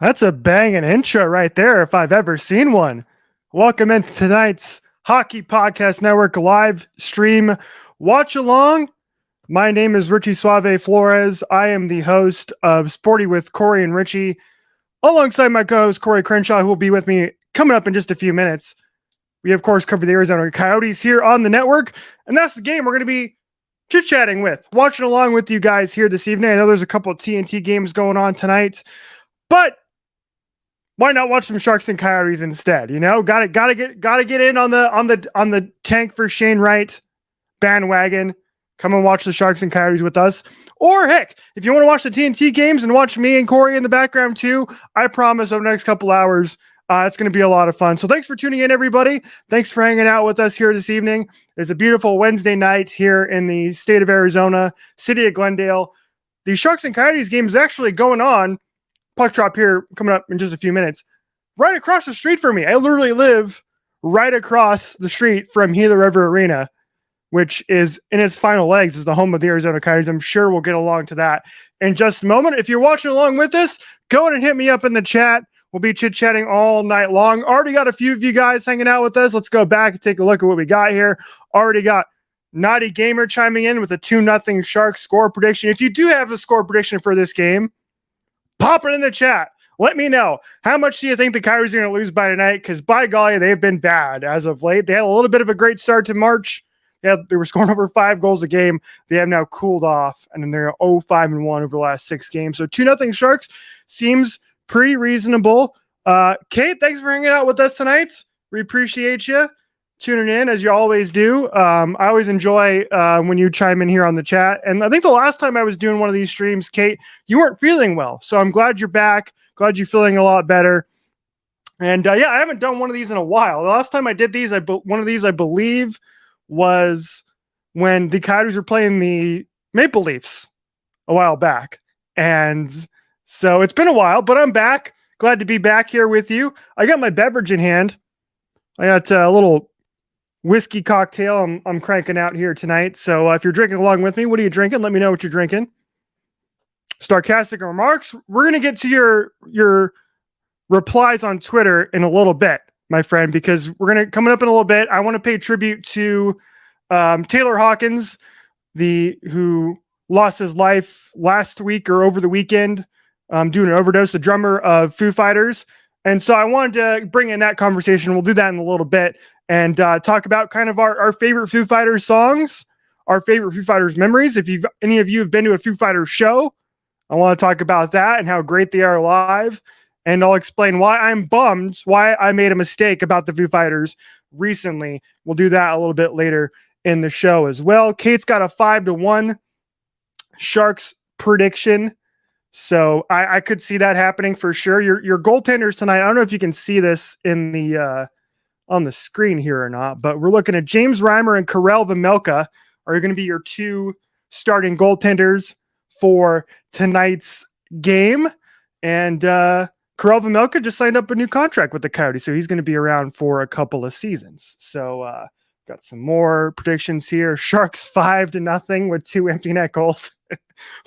That's a banging intro right there, if I've ever seen one. Welcome into tonight's Hockey Podcast Network live stream watch-along. My name is Richie Suave Flores. I am the host of Sporty with Cori and Richie, alongside my co-host Corey Crenshaw, who will be with me coming up in just a few minutes. We, of course, cover the Arizona Coyotes here on the network, and that's the game we're going to be chit-chatting with, watching along with you guys here this evening. I know there's a couple of TNT games going on tonight, but why not watch some Sharks and Coyotes instead? You know, gotta get in on the tank for Shane Wright bandwagon. Come and watch the Sharks and Coyotes with us. Or heck, if you want to watch the TNT games and watch me and Corey in the background too, I promise over the next couple hours, it's going to be a lot of fun. So thanks for tuning in, everybody. Thanks for hanging out with us here this evening. It's a beautiful Wednesday night here in the state of Arizona, city of Glendale. The Sharks and Coyotes game is actually going on. Puck drop here coming up in just a few minutes. Right across the street from me. I literally live right across the street from Gila River Arena, which is in its final legs is the home of the Arizona Coyotes. I'm sure we'll get along to that in just a moment. If you're watching along with us, go ahead and hit me up in the chat. We'll be chit-chatting all night long. Already got a few of you guys hanging out with us. Let's go back and take a look at what we got here. Already got Naughty Gamer chiming in with a 2-0 Sharks score prediction. If you do have a score prediction for this game, pop it in the chat. Let me know. How much do you think the Coyotes are going to lose by tonight? Because by golly, they've been bad as of late. They had a little bit of a great start to March. They were scoring over 5 goals a game. They have now cooled off, and then they're 0-5-1 over the last 6 games. So 2-0 Sharks seems pretty reasonable. Kate, thanks for hanging out with us tonight. We appreciate you tuning in, as you always do. I always enjoy when you chime in here on the chat. And I think the last time I was doing one of these streams, Kate, you weren't feeling well. So I'm glad you're back. Glad you're feeling a lot better. And I haven't done one of these in a while. The last time I did these, one of these, I believe, was when the Coyotes were playing the Maple Leafs a while back. And so it's been a while, but I'm back. Glad to be back here with you. I got my beverage in hand. I got a little whiskey cocktail I'm cranking out here tonight. So if you're drinking along with me, what are you drinking? Let me know what you're drinking. Sarcastic remarks. We're going to get to your replies on Twitter in a little bit, my friend, because we're going to coming up in a little bit. I want to pay tribute to Taylor Hawkins, who lost his life last week or over the weekend due to an overdose, the drummer of Foo Fighters. And so I wanted to bring in that conversation. We'll do that in a little bit and talk about kind of our favorite Foo Fighters songs, our favorite Foo Fighters memories. If any of you have been to a Foo Fighters show, I want to talk about that and how great they are live. And I'll explain why I'm bummed, why I made a mistake about the Foo Fighters recently. We'll do that a little bit later in the show as well. Kate's got a 5-1 Sharks prediction. So I could see that happening for sure. Your goaltenders tonight, I don't know if you can see this in the on the screen here or not, but we're looking at James Reimer and Karel Vejmelka are going to be your 2 starting goaltenders for tonight's game. And Karel Vejmelka just signed up a new contract with the Coyotes, so he's going to be around for a couple of seasons. So got some more predictions here. Sharks 5-0 with 2 empty net goals.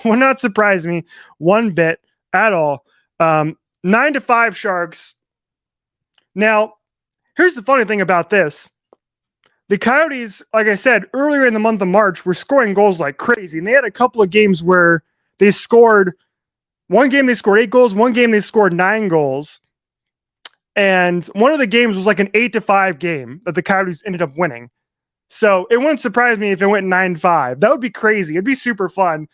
Would not surprise me one bit at all. 9-5 Sharks. Now, here's the funny thing about this. The Coyotes, like I said, earlier in the month of March, were scoring goals like crazy. And they had a couple of games where they scored One game they scored 8 goals. One game they scored 9 goals. And one of the games was like an 8-5 game that the Coyotes ended up winning. So it wouldn't surprise me if it went 9-5. That would be crazy. It'd be super fun.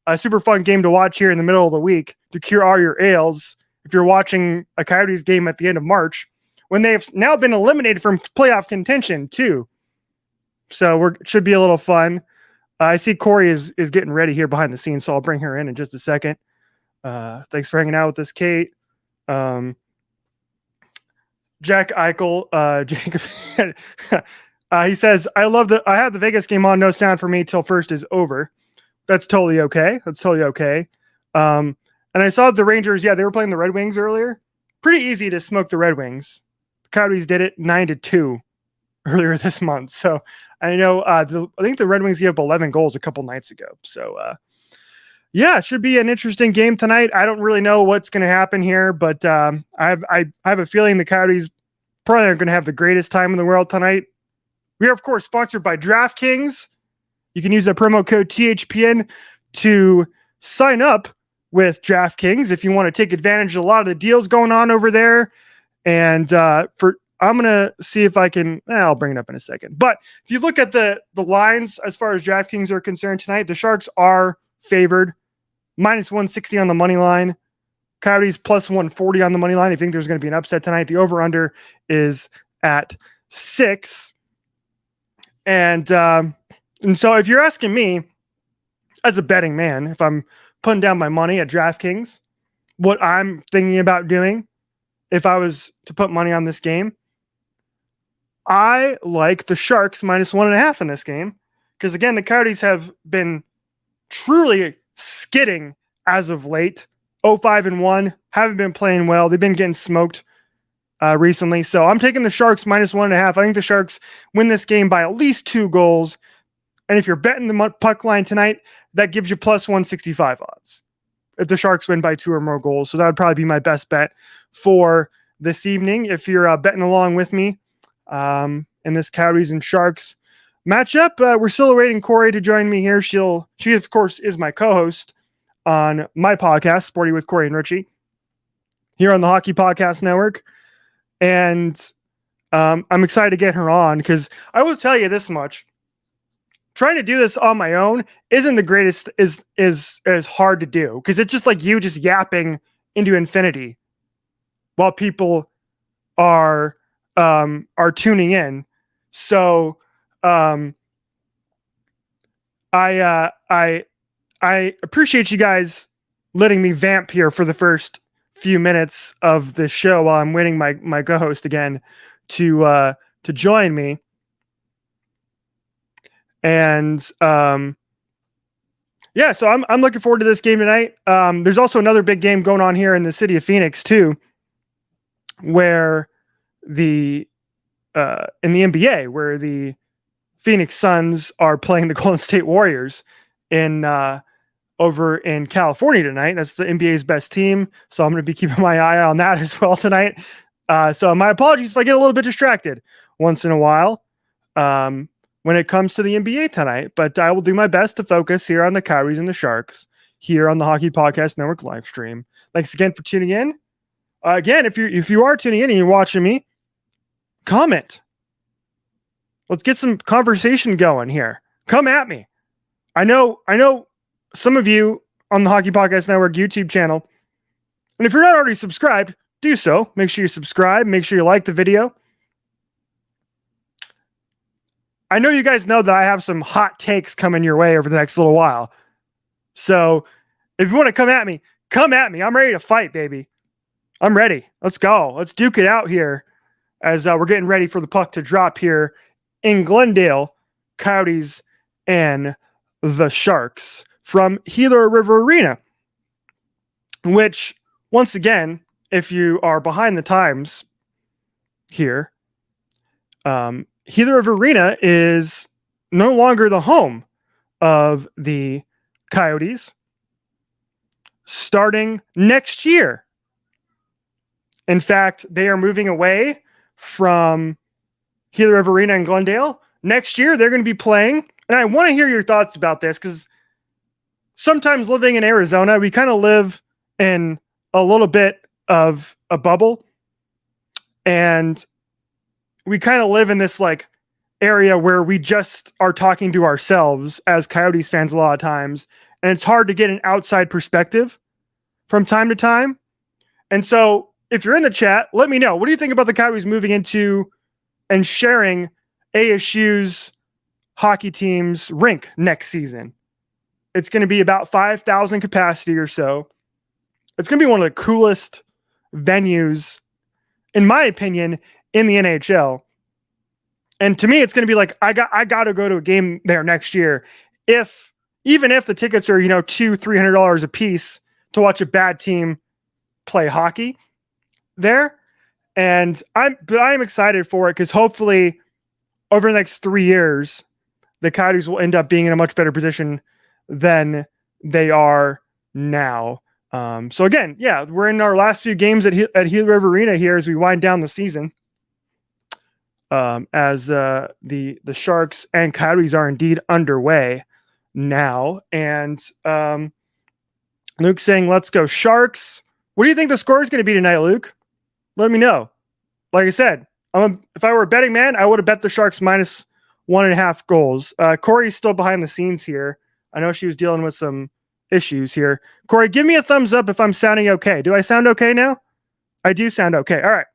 A super fun game to watch here in the middle of the week to cure all your ails if you're watching a Coyotes game at the end of March when they've now been eliminated from playoff contention too. So it should be a little fun. I see Cori is getting ready here behind the scenes, so I'll bring her in just a second. Thanks for hanging out with us, Kate. Jack Eichel, Jacob, he says, I have the Vegas game on, no sound for me till first is over. That's totally okay. And I saw the Rangers, they were playing the Red Wings earlier. Pretty easy to smoke the Red Wings. The Coyotes did it 9-2 earlier this month. So I know, I think the Red Wings gave up 11 goals a couple nights ago. So, it should be an interesting game tonight. I don't really know what's going to happen here, but I have a feeling the Coyotes probably aren't going to have the greatest time in the world tonight. We are, of course, sponsored by DraftKings. You can use the promo code THPN to sign up with DraftKings if you want to take advantage of a lot of the deals going on over there. And I'm going to see if I can, I'll bring it up in a second. But if you look at the lines as far as DraftKings are concerned tonight, the Sharks are favored. -160 on the money line. Coyotes +140 on the money line. I think there's going to be an upset tonight. The over-under is at 6. And so if you're asking me, as a betting man, if I'm putting down my money at DraftKings, what I'm thinking about doing if I was to put money on this game, I like the Sharks -1.5 in this game. Because, again, the Coyotes have been truly skidding as of late. 0-5-1, haven't been playing well. They've been getting smoked recently. So I'm taking the Sharks -1.5. I think the Sharks win this game by at least 2 goals. And if you're betting the puck line tonight, that gives you +165 odds if the Sharks win by 2 or more goals. So that would probably be my best bet for this evening. If you're betting along with me in this Coyotes and Sharks matchup, we're still awaiting Cori to join me here. She, of course, is my co-host on my podcast, Sporty with Cori and Richie, here on the Hockey Podcast Network. And I'm excited to get her on because I will tell you this much. Trying to do this on my own isn't the greatest, is hard to do because it's just like you just yapping into infinity while people are tuning in. So I appreciate you guys letting me vamp here for the first few minutes of the show while I'm waiting my co-host again to join me. And so I'm looking forward to this game tonight. There's also another big game going on here in the city of Phoenix too, where in the NBA, where the Phoenix Suns are playing the Golden State Warriors over in California tonight. That's the NBA's best team. So I'm going to be keeping my eye on that as well tonight. So my apologies if I get a little bit distracted once in a while when it comes to the NBA tonight, but I will do my best to focus here on the Coyotes and the Sharks here on the Hockey Podcast Network live stream. Thanks again for tuning in. Again, if you are tuning in and you're watching me, comment. Let's get some conversation going here. Come at me. I know some of you on the Hockey Podcast Network YouTube channel, and if you're not already subscribed, do so. Make sure you subscribe. Make sure you like the video. I know you guys know that I have some hot takes coming your way over the next little while. So if you want to come at me, come at me. I'm ready to fight, baby. I'm ready. Let's go. Let's duke it out here as we're getting ready for the puck to drop here in Glendale, Coyotes and the Sharks from Gila River Arena, which, once again, if you are behind the times here, Gila River Arena is no longer the home of the Coyotes starting next year. In fact, they are moving away from Gila River Arena in Glendale. Next year, they're going to be playing, and I want to hear your thoughts about this because sometimes living in Arizona, we kind of live in a little bit of a bubble, and we kind of live in this like area where we just are talking to ourselves as Coyotes fans a lot of times, and it's hard to get an outside perspective from time to time. And so if you're in the chat, let me know. What do you think about the Coyotes moving into and sharing ASU's hockey team's rink next season? It's going to be about 5,000 capacity or so. It's going to be one of the coolest venues, in my opinion, in the NHL. And to me, it's going to be like, I got to go to a game there next year. Even if the tickets are, $200-$300 a piece to watch a bad team play hockey there. And I'm excited for it because hopefully over the next 3 years, the Coyotes will end up being in a much better position than they are now. So again, yeah, we're in our last few games at Gila River Arena here as we wind down the season. As the Sharks and Coyotes are indeed underway now. And Luke's saying, let's go Sharks. What do you think the score is going to be tonight, Luke? Let me know. Like I said, if I were a betting man, I would have bet the Sharks minus 1.5 goals. Cori's still behind the scenes here. I know she was dealing with some issues here. Cori, give me a thumbs up if I'm sounding okay. Do I sound okay now? I do sound okay. All right.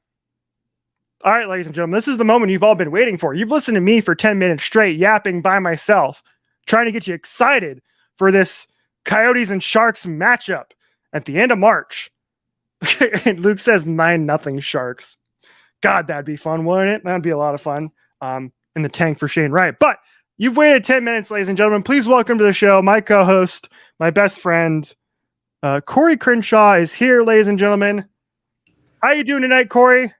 All right, ladies and gentlemen, this is the moment you've all been waiting for. You've listened to me for 10 minutes straight, yapping by myself, trying to get you excited for this Coyotes and Sharks matchup at the end of March. And Luke says 9-0 Sharks. God, that'd be fun, wouldn't it? That'd be a lot of fun in the tank for Shane Wright. But you've waited 10 minutes, ladies and gentlemen. Please welcome to the show my co-host, my best friend, Cori Crenshaw is here, ladies and gentlemen. How you doing tonight, Cori?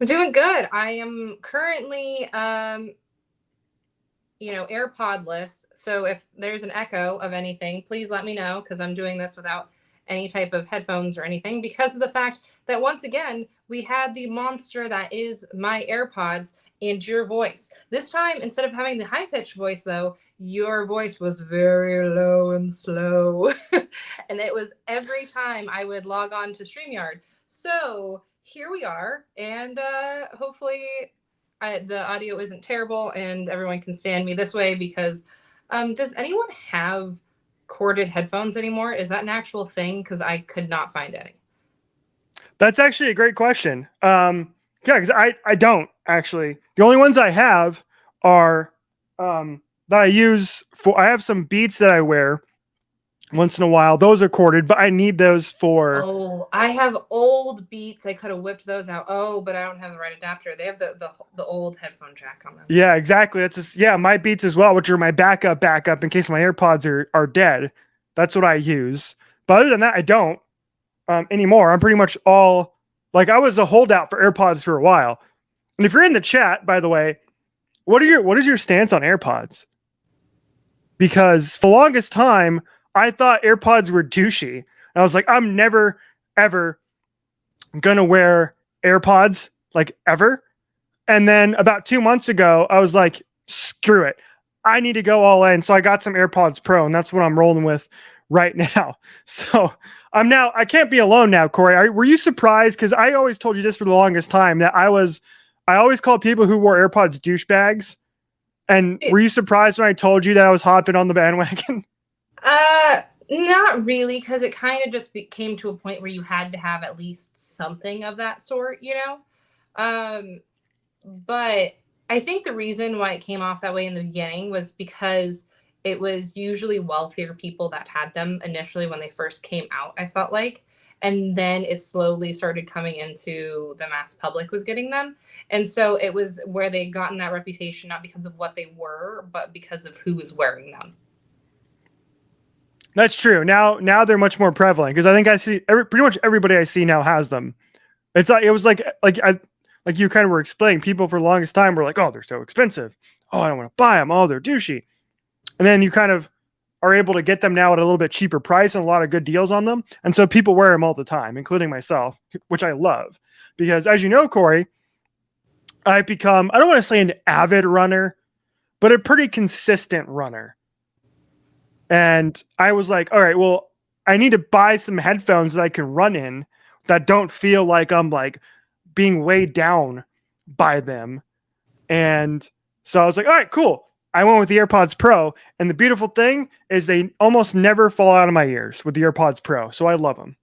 I'm doing good. I am currently, AirPodless. So if there's an echo of anything, please let me know because I'm doing this without any type of headphones or anything because of the fact that once again, we had the monster that is my AirPods and your voice. This time, instead of having the high-pitched voice, though, your voice was very low and slow. And it was every time I would log on to StreamYard. So here we are, and hopefully the audio isn't terrible and everyone can stand me this way because does anyone have corded headphones anymore? Is that an actual thing? Because I could not find any. That's actually a great question. Yeah, because I don't actually. The only ones I have are that I use for. I have some Beats that I wear once in a while. Those are corded, but I need those for. Oh, I have old Beats. I could have whipped those out. Oh, but I don't have the right adapter. They have the old headphone jack on them. Yeah, exactly. That's my Beats as well, which are my backup in case my AirPods are dead. That's what I use. But other than that, I don't anymore. I'm pretty much all like I was a holdout for AirPods for a while. And if you're in the chat, by the way, what is your stance on AirPods? Because for the longest time, I thought AirPods were douchey. And I was like, I'm never, ever going to wear AirPods, like ever. And then about 2 months ago, I was like, screw it. I need to go all in. So I got some AirPods Pro, and that's what I'm rolling with right now. So I can't be alone now, Cori. Were you surprised? Because I always told you this for the longest time, that I always called people who wore AirPods douchebags. And were you surprised when I told you that I was hopping on the bandwagon? Not really, because it kind of just came to a point where you had to have at least something of that sort, But I think the reason why it came off that way in the beginning was because it was usually wealthier people that had them initially when they first came out, I felt like. And then it slowly started coming into the mass public was getting them. And so it was where they gotten that reputation, not because of what they were, but because of who was wearing them. That's true. Now they're much more prevalent because I think I see pretty much everybody I see now has them. It was like you kind of were explaining. People for the longest time were like, "Oh, they're so expensive. Oh, I don't want to buy them. Oh, they're douchey." And then you kind of are able to get them now at a little bit cheaper price and a lot of good deals on them. And so people wear them all the time, including myself, which I love because, as you know, Cori, I've become, I don't want to say an avid runner, but a pretty consistent runner. And I was like, all right, well, I need to buy some headphones that I can run in that don't feel like I'm like being weighed down by them. And so I was like, all right, cool. I went with the AirPods Pro, and the beautiful thing is they almost never fall out of my ears with the AirPods Pro. So I love them.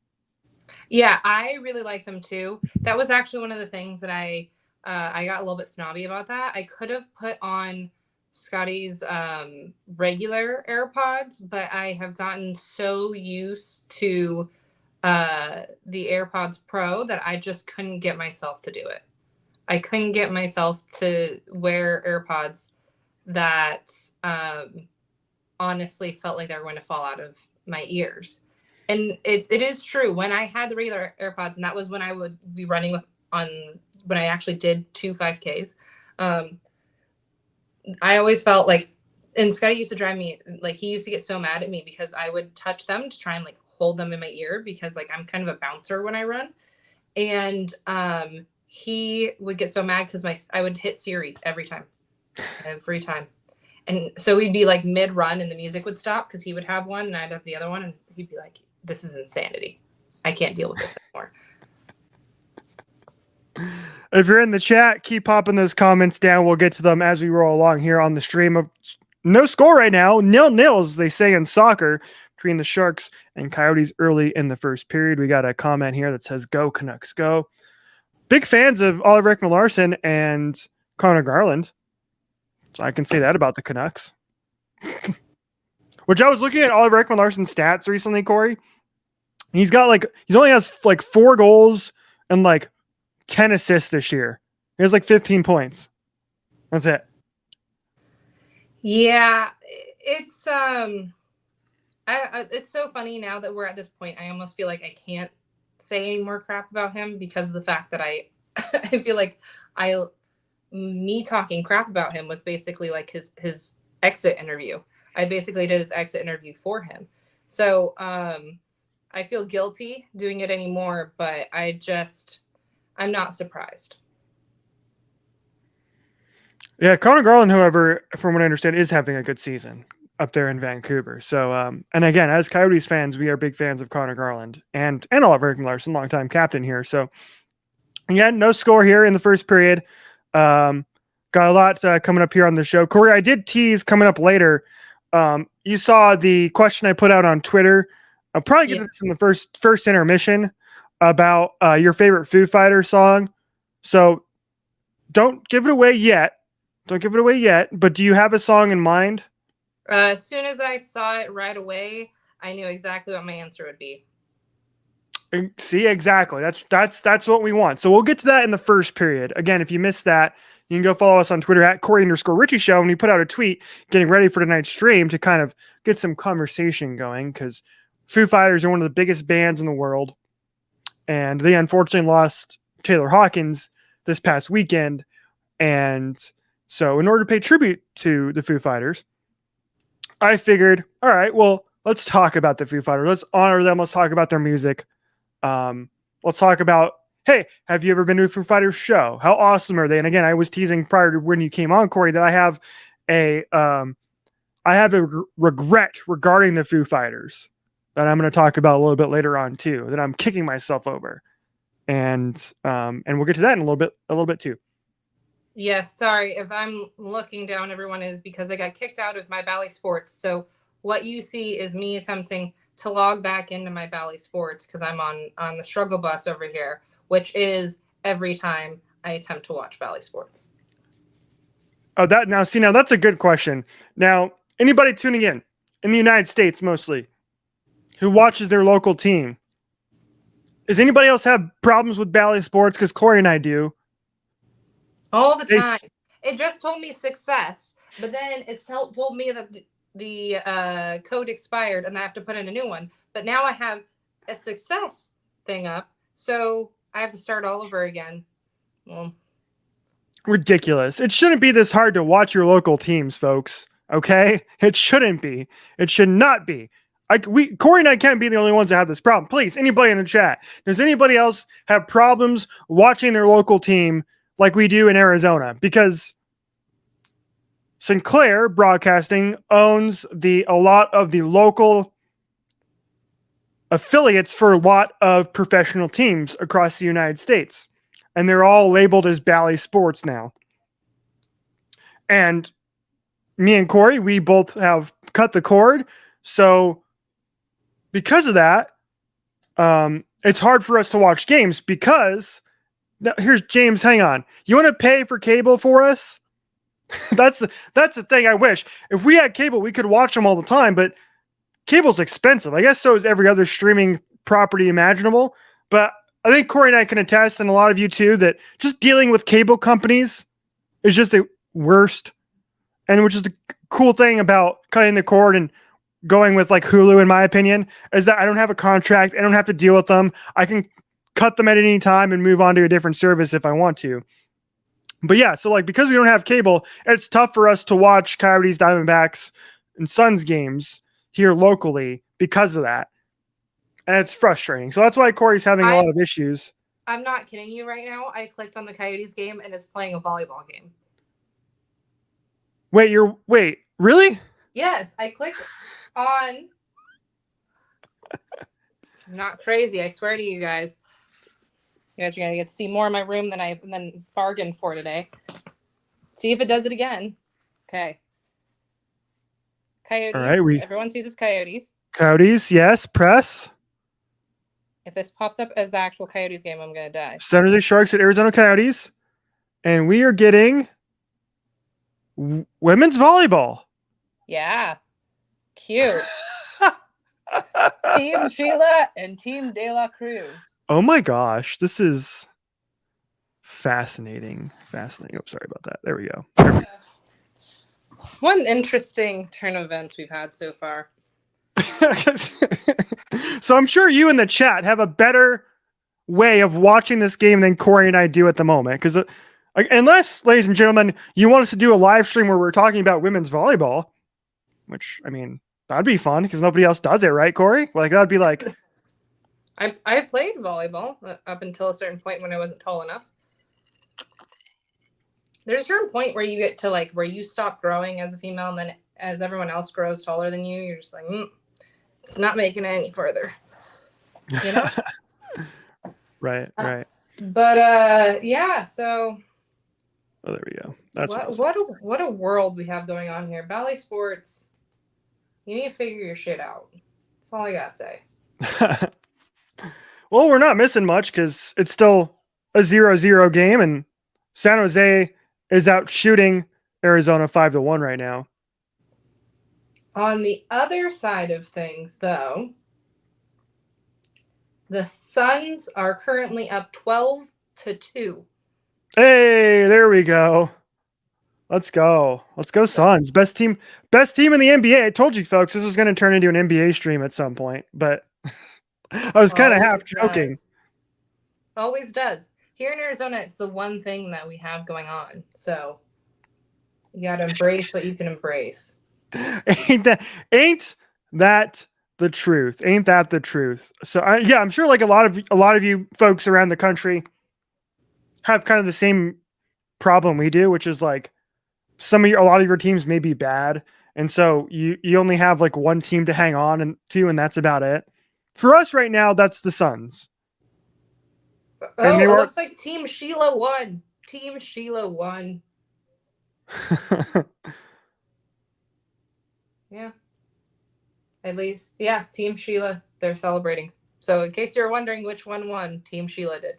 Yeah, I really like them too. That was actually one of the things that I got a little bit snobby about that. I could have put on Scotty's regular AirPods, but I have gotten so used to the AirPods Pro that I just couldn't get myself to do it. I couldn't get myself to wear AirPods that honestly felt like they were going to fall out of my ears. And it is true. When I had the regular AirPods, and that was when I would be running when I actually did 2 5Ks, I always felt like, and Scotty used to drive me, like he used to get so mad at me because I would touch them to try and like hold them in my ear because like I'm kind of a bouncer when I run. And he would get so mad because I would hit Siri every time. And so we'd be like mid-run and the music would stop because he would have one and I'd have the other one, and he'd be like, this is insanity. I can't deal with this anymore. If you're in the chat, keep popping those comments down. We'll get to them as we roll along here on the stream. No score right now. 0-0, as they say in soccer, between the Sharks and Coyotes early in the first period. We got a comment here that says, go Canucks, go. Big fans of Oliver Ekman-Larsson and Connor Garland. So I can say that about the Canucks. Which I was looking at Oliver Ekman-Larsson's stats recently, Corey. He only has like 4 goals and like 10 assists this year. He has like 15 points. That's it. Yeah, it's it's so funny now that we're at this point. I almost feel like I can't say any more crap about him because of the fact that I feel like me talking crap about him was basically like his exit interview. I basically did his exit interview for him. So I feel guilty doing it anymore, but I'm not surprised. Yeah, Connor Garland, however, from what I understand, is having a good season up there in Vancouver. So, and again, as Coyotes fans, we are big fans of Connor Garland and Oliver Ekman-Larsson, longtime captain here. So, again, no score here in the first period. Got a lot coming up here on the show. Corey, I did tease coming up later. You saw the question I put out on Twitter. I'll probably get to this in the first intermission about your favorite Foo Fighters song. So don't give it away yet. But do you have a song in mind? As soon as I saw it right away, I knew exactly what my answer would be. See, exactly. That's what we want. So we'll get to that in the first period. Again, if you missed that, you can go follow us on Twitter at Cori_Richie Show. And we put out a tweet getting ready for tonight's stream to kind of get some conversation going because Foo Fighters are one of the biggest bands in the world. And they unfortunately lost Taylor Hawkins this past weekend. And so in order to pay tribute to the Foo Fighters, I figured, all right, well, let's talk about the Foo Fighters. Let's honor them. Let's talk about their music. Let's talk about, hey, have you ever been to a Foo Fighters show? How awesome are they? And again, I was teasing prior to when you came on, Corey, that I have a regret regarding the Foo Fighters that I'm going to talk about a little bit later on too, that I'm kicking myself over. And we'll get to that in a little bit too. Yes, sorry. If I'm looking down, everyone, is because I got kicked out of my Bally Sports. So what you see is me attempting to log back into my Bally Sports because I'm on the struggle bus over here, which is every time I attempt to watch Bally Sports. Oh, now that's a good question. Now, anybody tuning in the United States mostly who watches their local team, does anybody else have problems with Bally Sports? Because Corey and I do. All the time. It just told me success, but then it told me that the code expired and I have to put in a new one. But now I have a success thing up, so I have to start all over again. Well, ridiculous. It shouldn't be this hard to watch your local teams, folks. Okay? It shouldn't be. It should not be. Corey and I can't be the only ones that have this problem. Please, anybody in the chat, does anybody else have problems watching their local team like we do in Arizona? Because Sinclair Broadcasting owns a lot of the local affiliates for a lot of professional teams across the United States. And they're all labeled as Bally Sports now. And me and Cori, we both have cut the cord. So because of that, it's hard for us to watch games because now here's James. Hang on. You want to pay for cable for us? that's the thing. I wish if we had cable, we could watch them all the time, but cable's expensive. I guess so is every other streaming property imaginable. But I think Cori and I can attest, and a lot of you too, that just dealing with cable companies is just the worst. And which is the cool thing about cutting the cord and going with like Hulu, in my opinion, is that I don't have a contract. I don't have to deal with them. I can cut them at any time and move on to a different service if I want to. But yeah, so like because we don't have cable, it's tough for us to watch Coyotes, Diamondbacks, and Suns games here locally because of that. And it's frustrating. So that's why Cori's having a lot of issues. I'm not kidding you right now. I clicked on the Coyotes game and it's playing a volleyball game. Wait, really? Yes, I clicked on. Not crazy, I swear to you guys. You guys are gonna get to see more of my room than I bargained for today. See if it does it again. Okay. Coyotes. All right, everyone sees it's Coyotes. Coyotes, yes. Press. If this pops up as the actual Coyotes game, I'm gonna die. San Jose Sharks at Arizona Coyotes, and we are getting women's volleyball. Yeah. Cute. Team Sheila and Team De La Cruz. Oh my gosh. This is fascinating. Fascinating. Oh, sorry about that. There we go. One interesting turn of events we've had so far. So I'm sure you in the chat have a better way of watching this game than Cori and I do at the moment. Because unless, ladies and gentlemen, you want us to do a live stream where we're talking about women's volleyball, which, I mean, that'd be fun because nobody else does it, right, Cori? Like, that'd be like... I played volleyball up until a certain point when I wasn't tall enough. There's a certain point where you get to, like, where you stop growing as a female, and then as everyone else grows taller than you, you're just like, it's not making it any further. You know? Right. But, yeah, so... Oh, there we go. That's what a world we have going on here. Bally Sports, you need to figure your shit out. That's all I gotta say. Well, we're not missing much because it's still a 0-0 game, and San Jose is out shooting Arizona 5-1 right now. On the other side of things, though, the Suns are currently up 12-2. Hey, there we go. Let's go. Let's go, Suns. Best team in the NBA. I told you, folks, this was going to turn into an NBA stream at some point, but I was kind of half joking. Always does. Here in Arizona, it's the one thing that we have going on. So you got to embrace what you can embrace. Ain't that the truth? Ain't that the truth? So I'm sure like a lot of you folks around the country have kind of the same problem we do, which is like a lot of your teams may be bad, and so you only have like one team to hang on to, and that's about it. For us right now, that's the Suns. Oh, it looks like Team Sheila won. Team Sheila won. Yeah. At least, yeah, Team Sheila, they're celebrating. So in case you're wondering which one won, Team Sheila did.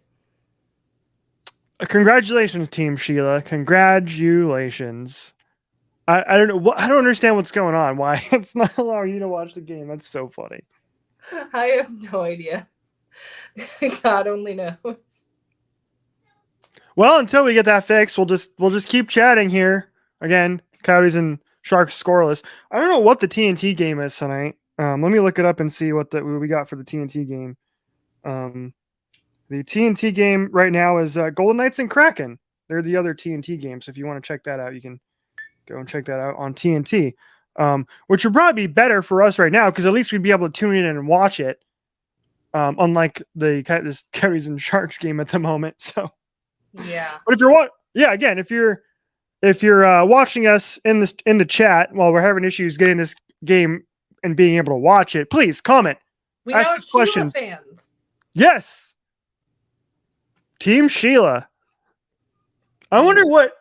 Congratulations, Team Sheila. Congratulations. I don't know. I don't understand what's going on. Why it's not allowing you to watch the game. That's so funny. I have no idea. God only knows. Well, until we get that fixed, we'll just keep chatting here. Again, Coyotes and Sharks scoreless. I don't know what the TNT game is tonight. Let me look it up and see what we got for the TNT game. The TNT game right now is Golden Knights and Kraken. They're the other TNT games. So if you want to check that out, you can go and check that out on TNT. Which would probably be better for us right now because at least we'd be able to tune in and watch it. Unlike this Coyotes and Sharks game at the moment. So yeah. But if you're watching us in the chat while we're having issues getting this game and being able to watch it, please comment We ask know us Sheila questions. fans. Yes. Team Sheila. I wonder what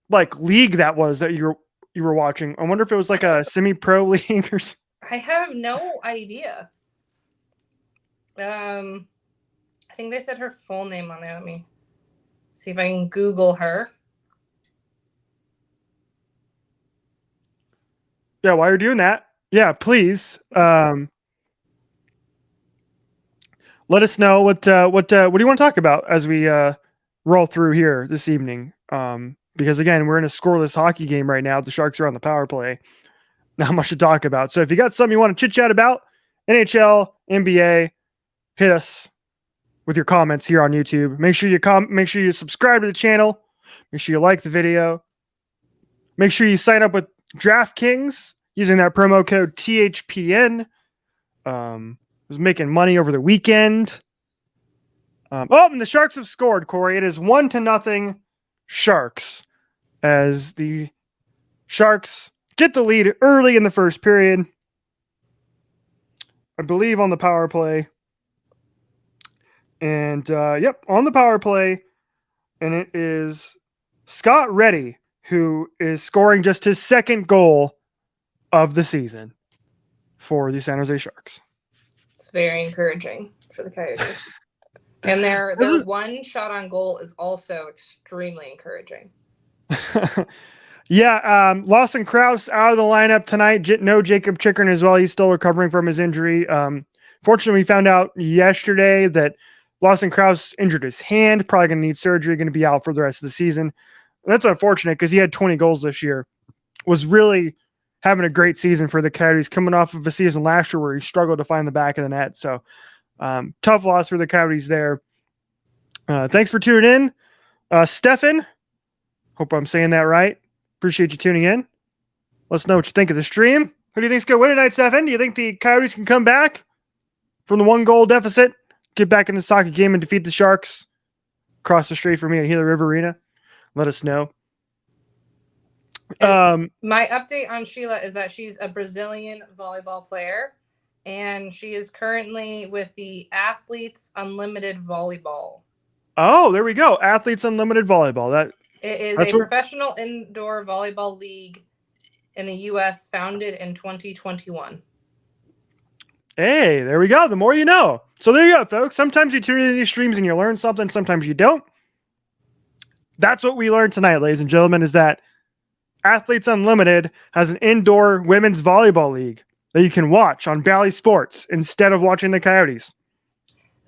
like league that was that you were watching. I wonder if it was like a semi-pro league or something. I have no idea. I think they said her full name on there. Let me see if I can Google her. Yeah, while you're doing that, yeah, please. Let us know what do you want to talk about as we roll through here this evening. Because again, we're in a scoreless hockey game right now. The Sharks are on the power play. Not much to talk about. So if you got something you want to chit chat about, NHL, NBA, hit us with your comments here on YouTube. Make sure you subscribe to the channel. Make sure you like the video. Make sure you sign up with DraftKings using that promo code THPN. Was making money over the weekend. And the Sharks have scored, Corey. It is 1-0 Sharks as the Sharks get the lead early in the first period. I believe on the power play. And on the power play. And it is Scott Reddy who is scoring just his second goal of the season for the San Jose Sharks. It's very encouraging for the Coyotes. And their one shot on goal is also extremely encouraging. Lawson Krause out of the lineup tonight. No Jacob Chikrin as well. He's still recovering from his injury. Fortunately, we found out yesterday that Lawson Krause injured his hand, probably going to need surgery, going to be out for the rest of the season. And that's unfortunate because he had 20 goals this year. Was really having a great season for the Coyotes, coming off of a season last year where he struggled to find the back of the net. So tough loss for the Coyotes there. Thanks for tuning in. Stefan, hope I'm saying that right. Appreciate you tuning in. Let us know what you think of the stream. Who do you think's going to win tonight, Stefan? Do you think the Coyotes can come back from the 1-goal deficit, get back in the hockey game and defeat the Sharks across the street from me at Gila River Arena? Let us know. My update on Sheila is that she's a Brazilian volleyball player, and she is currently with the Athletes Unlimited Volleyball. Oh, there we go. Athletes Unlimited Volleyball. It is a professional indoor volleyball league in the U.S. founded in 2021. Hey, there we go. The more you know. So there you go, folks. Sometimes you tune into these streams and you learn something. Sometimes you don't. That's what we learned tonight, ladies and gentlemen, is that Athletes Unlimited has an indoor women's volleyball league that you can watch on Bally Sports instead of watching the Coyotes,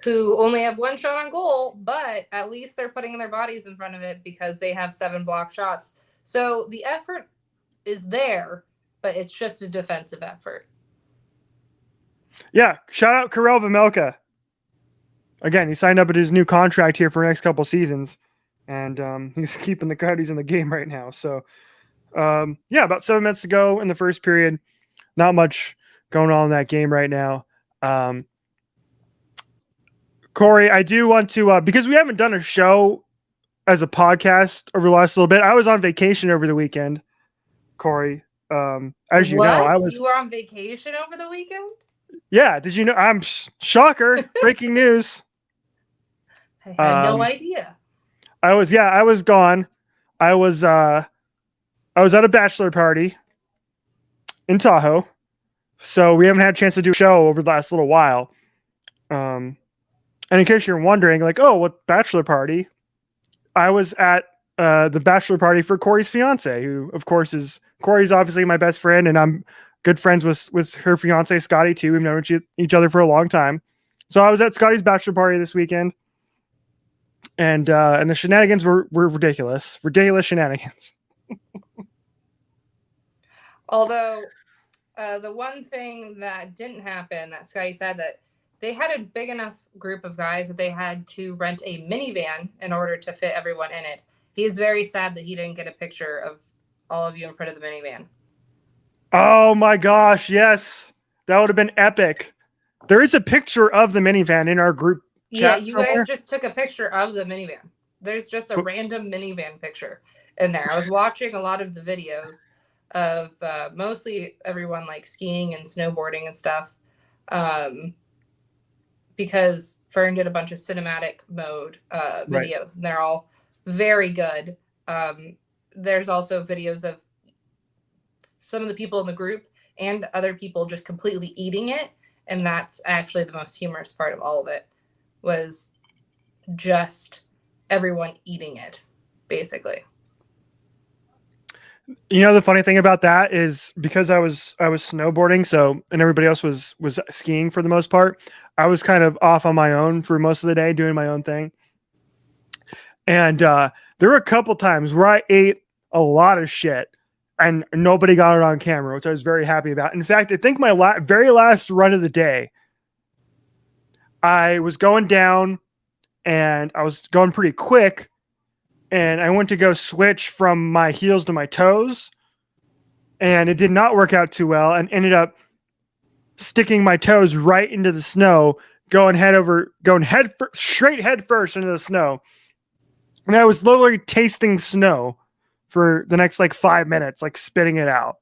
who only have one shot on goal, but at least they're putting their bodies in front of it because they have 7 block shots. So the effort is there, but it's just a defensive effort. Yeah, shout out Karel Vejmelka. Again, he signed up at his new contract here for the next couple seasons, and he's keeping the Coyotes in the game right now. So, about 7 minutes to go in the first period. Not much going on in that game right now. Cori, I do want to, because we haven't done a show as a podcast over the last little bit. I was on vacation over the weekend, Cori. As you know, You were on vacation over the weekend? Yeah. Did you know? I'm shocker. Breaking news. I had no idea. I was gone. I was at a bachelor party in Tahoe. So we haven't had a chance to do a show over the last little while. And in case you're wondering, like, oh, what bachelor party? I was at the bachelor party for Cori's fiance, who, of course, Cori's obviously my best friend, and I'm good friends with her fiance, Scotty, too. We've known each other for a long time. So I was at Scotty's bachelor party this weekend, and the shenanigans were ridiculous. Ridiculous shenanigans. Although, the one thing that didn't happen that Scotty said that they had a big enough group of guys that they had to rent a minivan in order to fit everyone in it. He is very sad that he didn't get a picture of all of you in front of the minivan. Oh my gosh, yes. That would have been epic. There is a picture of the minivan in our group chat. Yeah, you guys just took a picture of the minivan. There's just a random minivan picture in there. I was watching a lot of the videos of mostly everyone like skiing and snowboarding and stuff. because Fern did a bunch of cinematic mode videos, and they're all very good. There's also videos of some of the people in the group and other people just completely eating it, and that's actually the most humorous part of all of it, was just everyone eating it, basically. You know, the funny thing about that is because I was snowboarding, so, and everybody else was skiing for the most part, I was kind of off on my own for most of the day doing my own thing. And there were a couple times where I ate a lot of shit and nobody got it on camera, which I was very happy about. In fact, I think my very last run of the day, I was going down and I was going pretty quick, and I went to go switch from my heels to my toes, and it did not work out too well, and ended up sticking my toes right into the snow, going straight head first into the snow. And I was literally tasting snow for the next like 5 minutes, like spitting it out.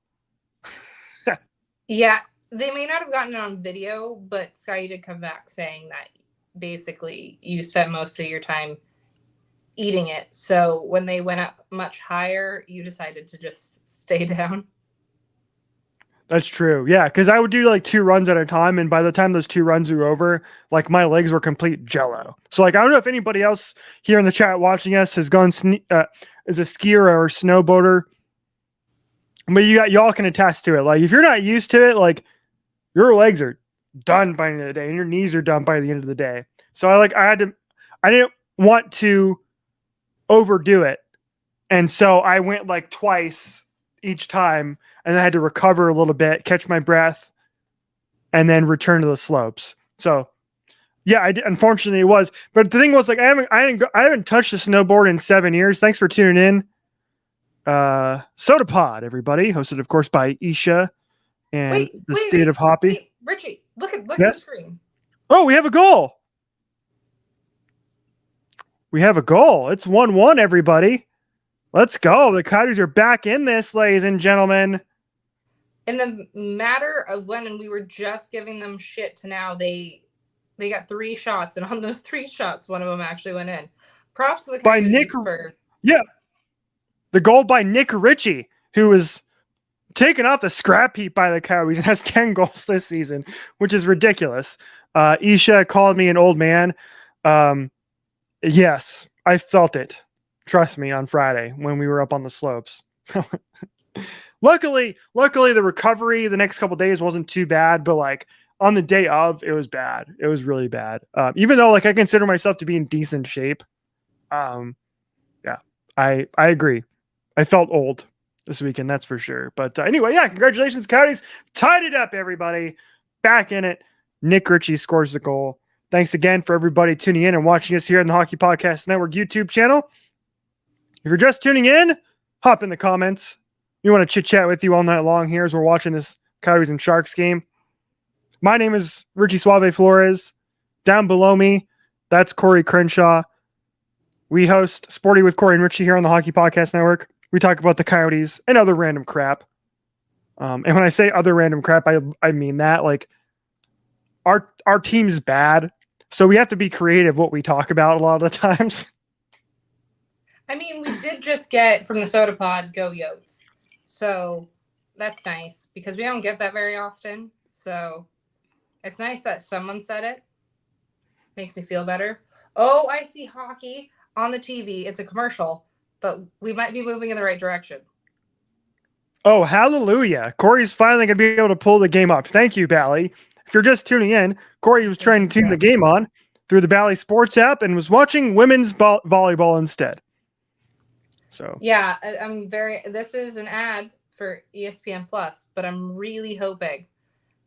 Yeah, they may not have gotten it on video, but Sky did come back saying that basically you spent most of your time eating it. So when they went up much higher, you decided to just stay down. That's true. Yeah, because I would do like 2 runs at a time, and by the time those 2 runs were over, like my legs were complete jello. So like I don't know if anybody else here in the chat watching us has gone is a skier or snowboarder, but y'all can attest to it. Like if you're not used to it, like your legs are done by the end of the day, and your knees are done by the end of the day. So I didn't want to overdo it, and so I went like twice each time, and I had to recover a little bit, catch my breath, and then return to the slopes. So yeah, unfortunately it was, but the thing was, like, I haven't touched a snowboard in 7 years. Thanks for tuning in. Soda Pod, everybody, hosted of course by Isha and State of Hoppy. Wait, Richie, look at the screen. Oh, we have a goal. It's 1-1, everybody. Let's go. The Coyotes are back in this, ladies and gentlemen. In the matter of when we were just giving them shit to now, they got 3 shots, and on those 3 shots, one of them actually went in. Props to the Coyotes the goal by Nick Richie, who was taken off the scrap heap by the Coyotes and has 10 goals this season, which is ridiculous. Isha called me an old man. Yes, I felt it. Trust me, on Friday when we were up on the slopes. Luckily, the recovery the next couple of days wasn't too bad, but like on the day of, it was bad. It was really bad. Even though like I consider myself to be in decent shape. Yeah, I agree. I felt old this weekend, that's for sure. But anyway, yeah, congratulations, Coyotes. Tied it up, everybody. Back in it. Nick Richie scores the goal. Thanks again for everybody tuning in and watching us here on the Hockey Podcast Network YouTube channel. If you're just tuning in, hop in the comments. We want to chit-chat with you all night long here as we're watching this Coyotes and Sharks game. My name is Richie Suave Flores. Down below me, that's Cori Crenshaw. We host Sporty with Cori and Richie here on the Hockey Podcast Network. We talk about the Coyotes and other random crap. And when I say other random crap, I mean that. Like, our team's bad, so we have to be creative what we talk about a lot of the times. I mean, we did just get from the Soda Pod, go Yotes. So that's nice because we don't get that very often. So it's nice that someone said it. Makes me feel better. Oh, I see hockey on the TV. It's a commercial, but we might be moving in the right direction. Oh, hallelujah. Corey's finally going to be able to pull the game up. Thank you, Bally. If you're just tuning in, Cori was trying to tune the game on through the Bally Sports app and was watching women's volleyball instead. So yeah, this is an ad for ESPN Plus, but I'm really hoping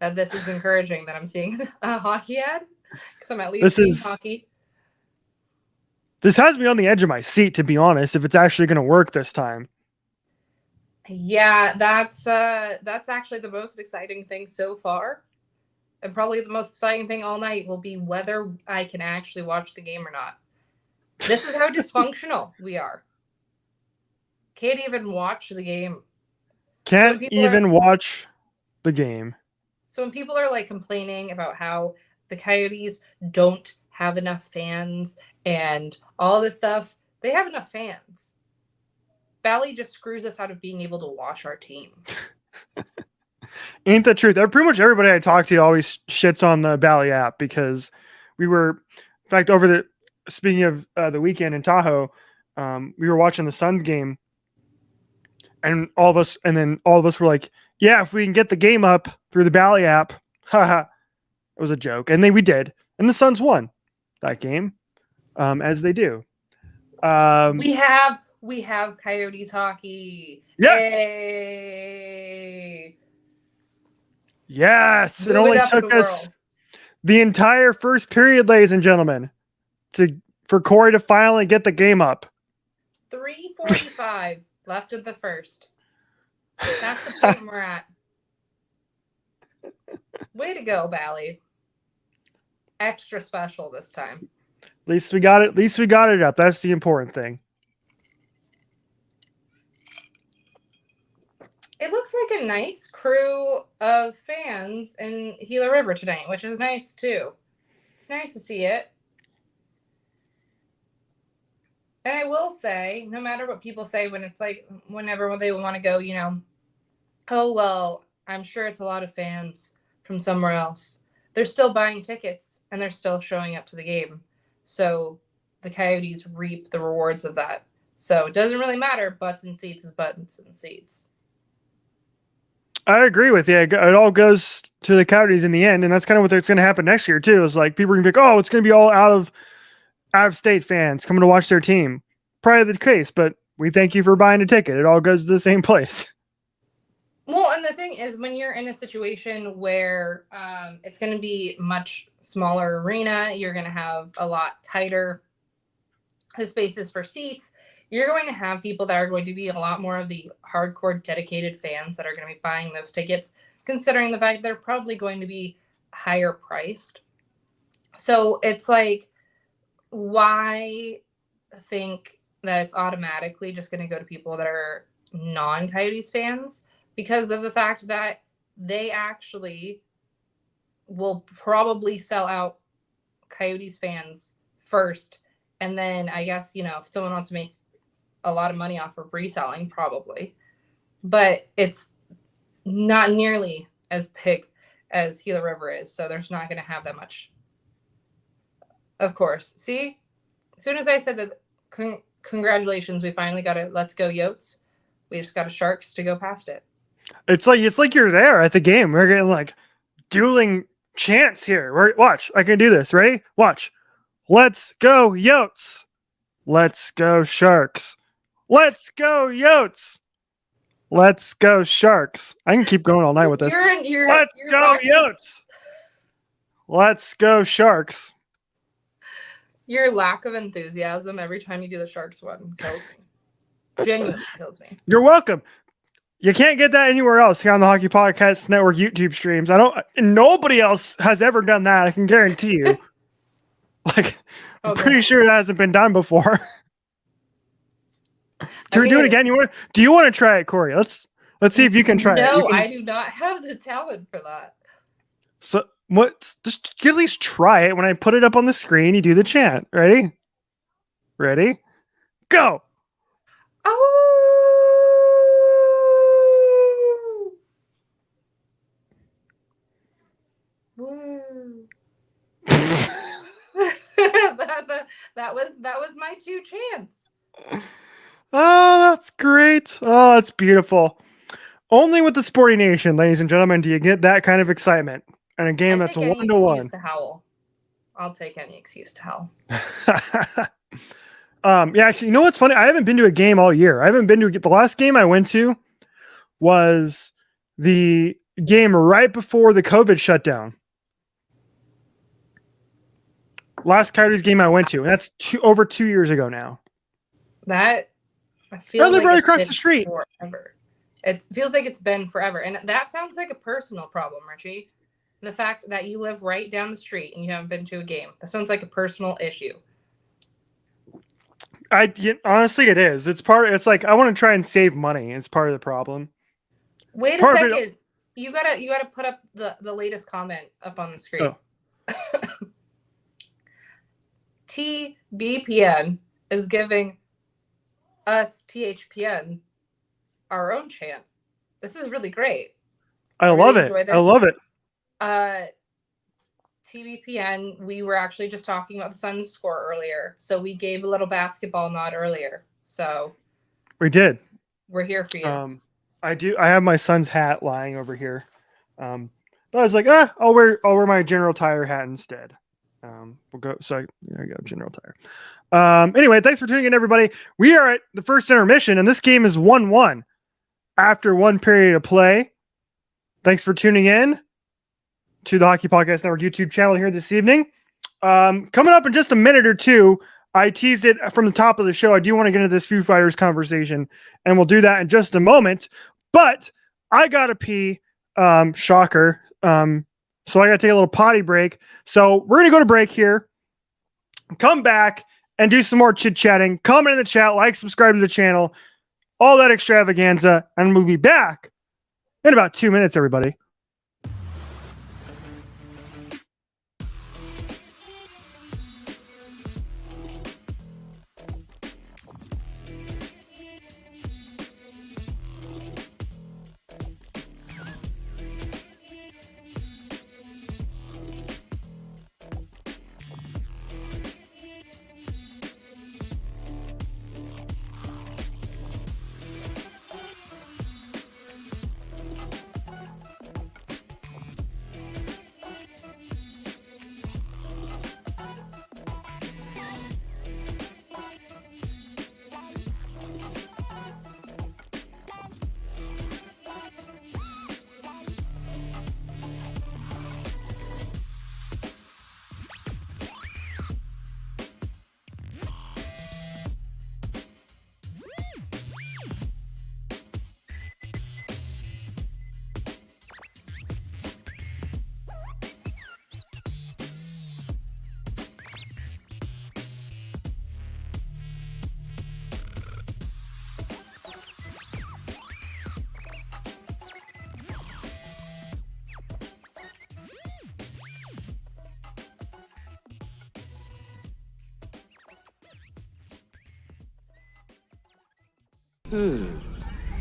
that this is encouraging that I'm seeing a hockey ad because I'm at least seeing hockey. This has me on the edge of my seat, to be honest, if it's actually going to work this time. Yeah, that's actually the most exciting thing so far. And probably the most exciting thing all night will be whether I can actually watch the game or not. This is how dysfunctional we are. Can't even watch the game. Watch the game. So when people are like complaining about how the Coyotes don't have enough fans and all this stuff, they have enough fans. Bally just screws us out of being able to watch our team. Ain't the truth. Pretty much everybody I talk to always shits on the Bally app because we were, in fact, speaking of the weekend in Tahoe, we were watching the Suns game, and all of us were like, yeah, if we can get the game up through the Bally app, haha, it was a joke. And we did. And the Suns won that game, as they do. We have Coyotes hockey. Yes. Yay. Yes. It only took us the entire first period, ladies and gentlemen, for Cori to finally get the game up. 3:45 left in the first. That's the point we're at. Way to go, Bally. Extra special this time. At least we got it up. That's the important thing. It looks like a nice crew of fans in Gila River tonight, which is nice too. It's nice to see it. And I will say, no matter what people say when it's like, whenever they want to go, oh, well, I'm sure it's a lot of fans from somewhere else. They're still buying tickets and they're still showing up to the game. So the Coyotes reap the rewards of that. So it doesn't really matter. Butts and seats is butts and seats. I agree with you. It all goes to the Coyotes in the end, and that's kind of what's going to happen next year too. Is like people are going to be like, oh, it's going to be all out of state fans coming to watch their team. Probably the case, but we thank you for buying a ticket. It all goes to the same place. Well, and the thing is, when you're in a situation where it's going to be much smaller arena, you're going to have a lot tighter spaces for seats. You're going to have people that are going to be a lot more of the hardcore dedicated fans that are going to be buying those tickets, considering the fact they're probably going to be higher priced. So it's like, why think that it's automatically just going to go to people that are non-Coyotes fans? Because of the fact that they actually will probably sell out Coyotes fans first. And then I guess, if someone wants to make a lot of money off of reselling, probably. But it's not nearly as big as Gila River is. So there's not going to have that much. Of course. See? As soon as I said that, congratulations, we finally got it. Let's go, Yotes. We just got a Sharks to go past it. It's like you're there at the game. We're getting like dueling chants here. Watch, I can do this. Ready? Watch. Let's go, Yotes. Let's go, Sharks. Let's go, Yotes. Let's go, Sharks. I can keep going all night with this. Let's go, Yotes. Let's go, Sharks. Your lack of enthusiasm every time you do the Sharks one kills me. Genuinely kills me. You're welcome. You can't get that anywhere else here on the Hockey Podcast Network YouTube streams. Nobody else has ever done that. I can guarantee you. I'm pretty sure that hasn't been done before. Do it again? Do you want to try it, Cori? Let's see if you can try it. No, I do not have the talent for that. So just at least try it. When I put it up on the screen, you do the chant. Ready? Go. Oh. Woo. that was my two chants. Oh, that's great. Oh, that's beautiful. Only with the Sporty Nation, ladies and gentlemen, do you get that kind of excitement in a game that's a 1-1. I'll take any excuse to howl. Yeah, actually, you know what's funny? I haven't been to a game all year. The last game I went to was the game right before the COVID shutdown. Last Coyotes game I went to, and that's over 2 years ago now. I live right across the street. Forever. It feels like it's been forever. And that sounds like a personal problem, Richie. The fact that you live right down the street and you haven't been to a game. That sounds like a personal issue. Honestly, it is. It's like I want to try and save money. It's part of the problem. Wait a second. You gotta put up the latest comment up on the screen. Oh. TBPN is giving us THPN our own chant. This is really great. I love it. I love it. TBPN, we were actually just talking about the Suns score earlier, so we gave a little basketball nod earlier. So we did. We're here for you. I have my son's hat lying over here. But I was like, I'll wear my General Tire hat instead. We'll go. So I go General Tire. Anyway, thanks for tuning in, everybody. We are at the first intermission, and this game is 1-1 after one period of play. Thanks for tuning in to the Hockey Podcast Network YouTube channel here this evening. Coming up in just a minute or two, I teased it from the top of the show. I do want to get into this Foo Fighters conversation, and we'll do that in just a moment. But I got to pee. Shocker. So I got to take a little potty break. So we're going to go to break here, come back, and do some more chit-chatting. Comment in the chat, like, subscribe to the channel, all that extravaganza, and we'll be back in about 2 minutes, everybody.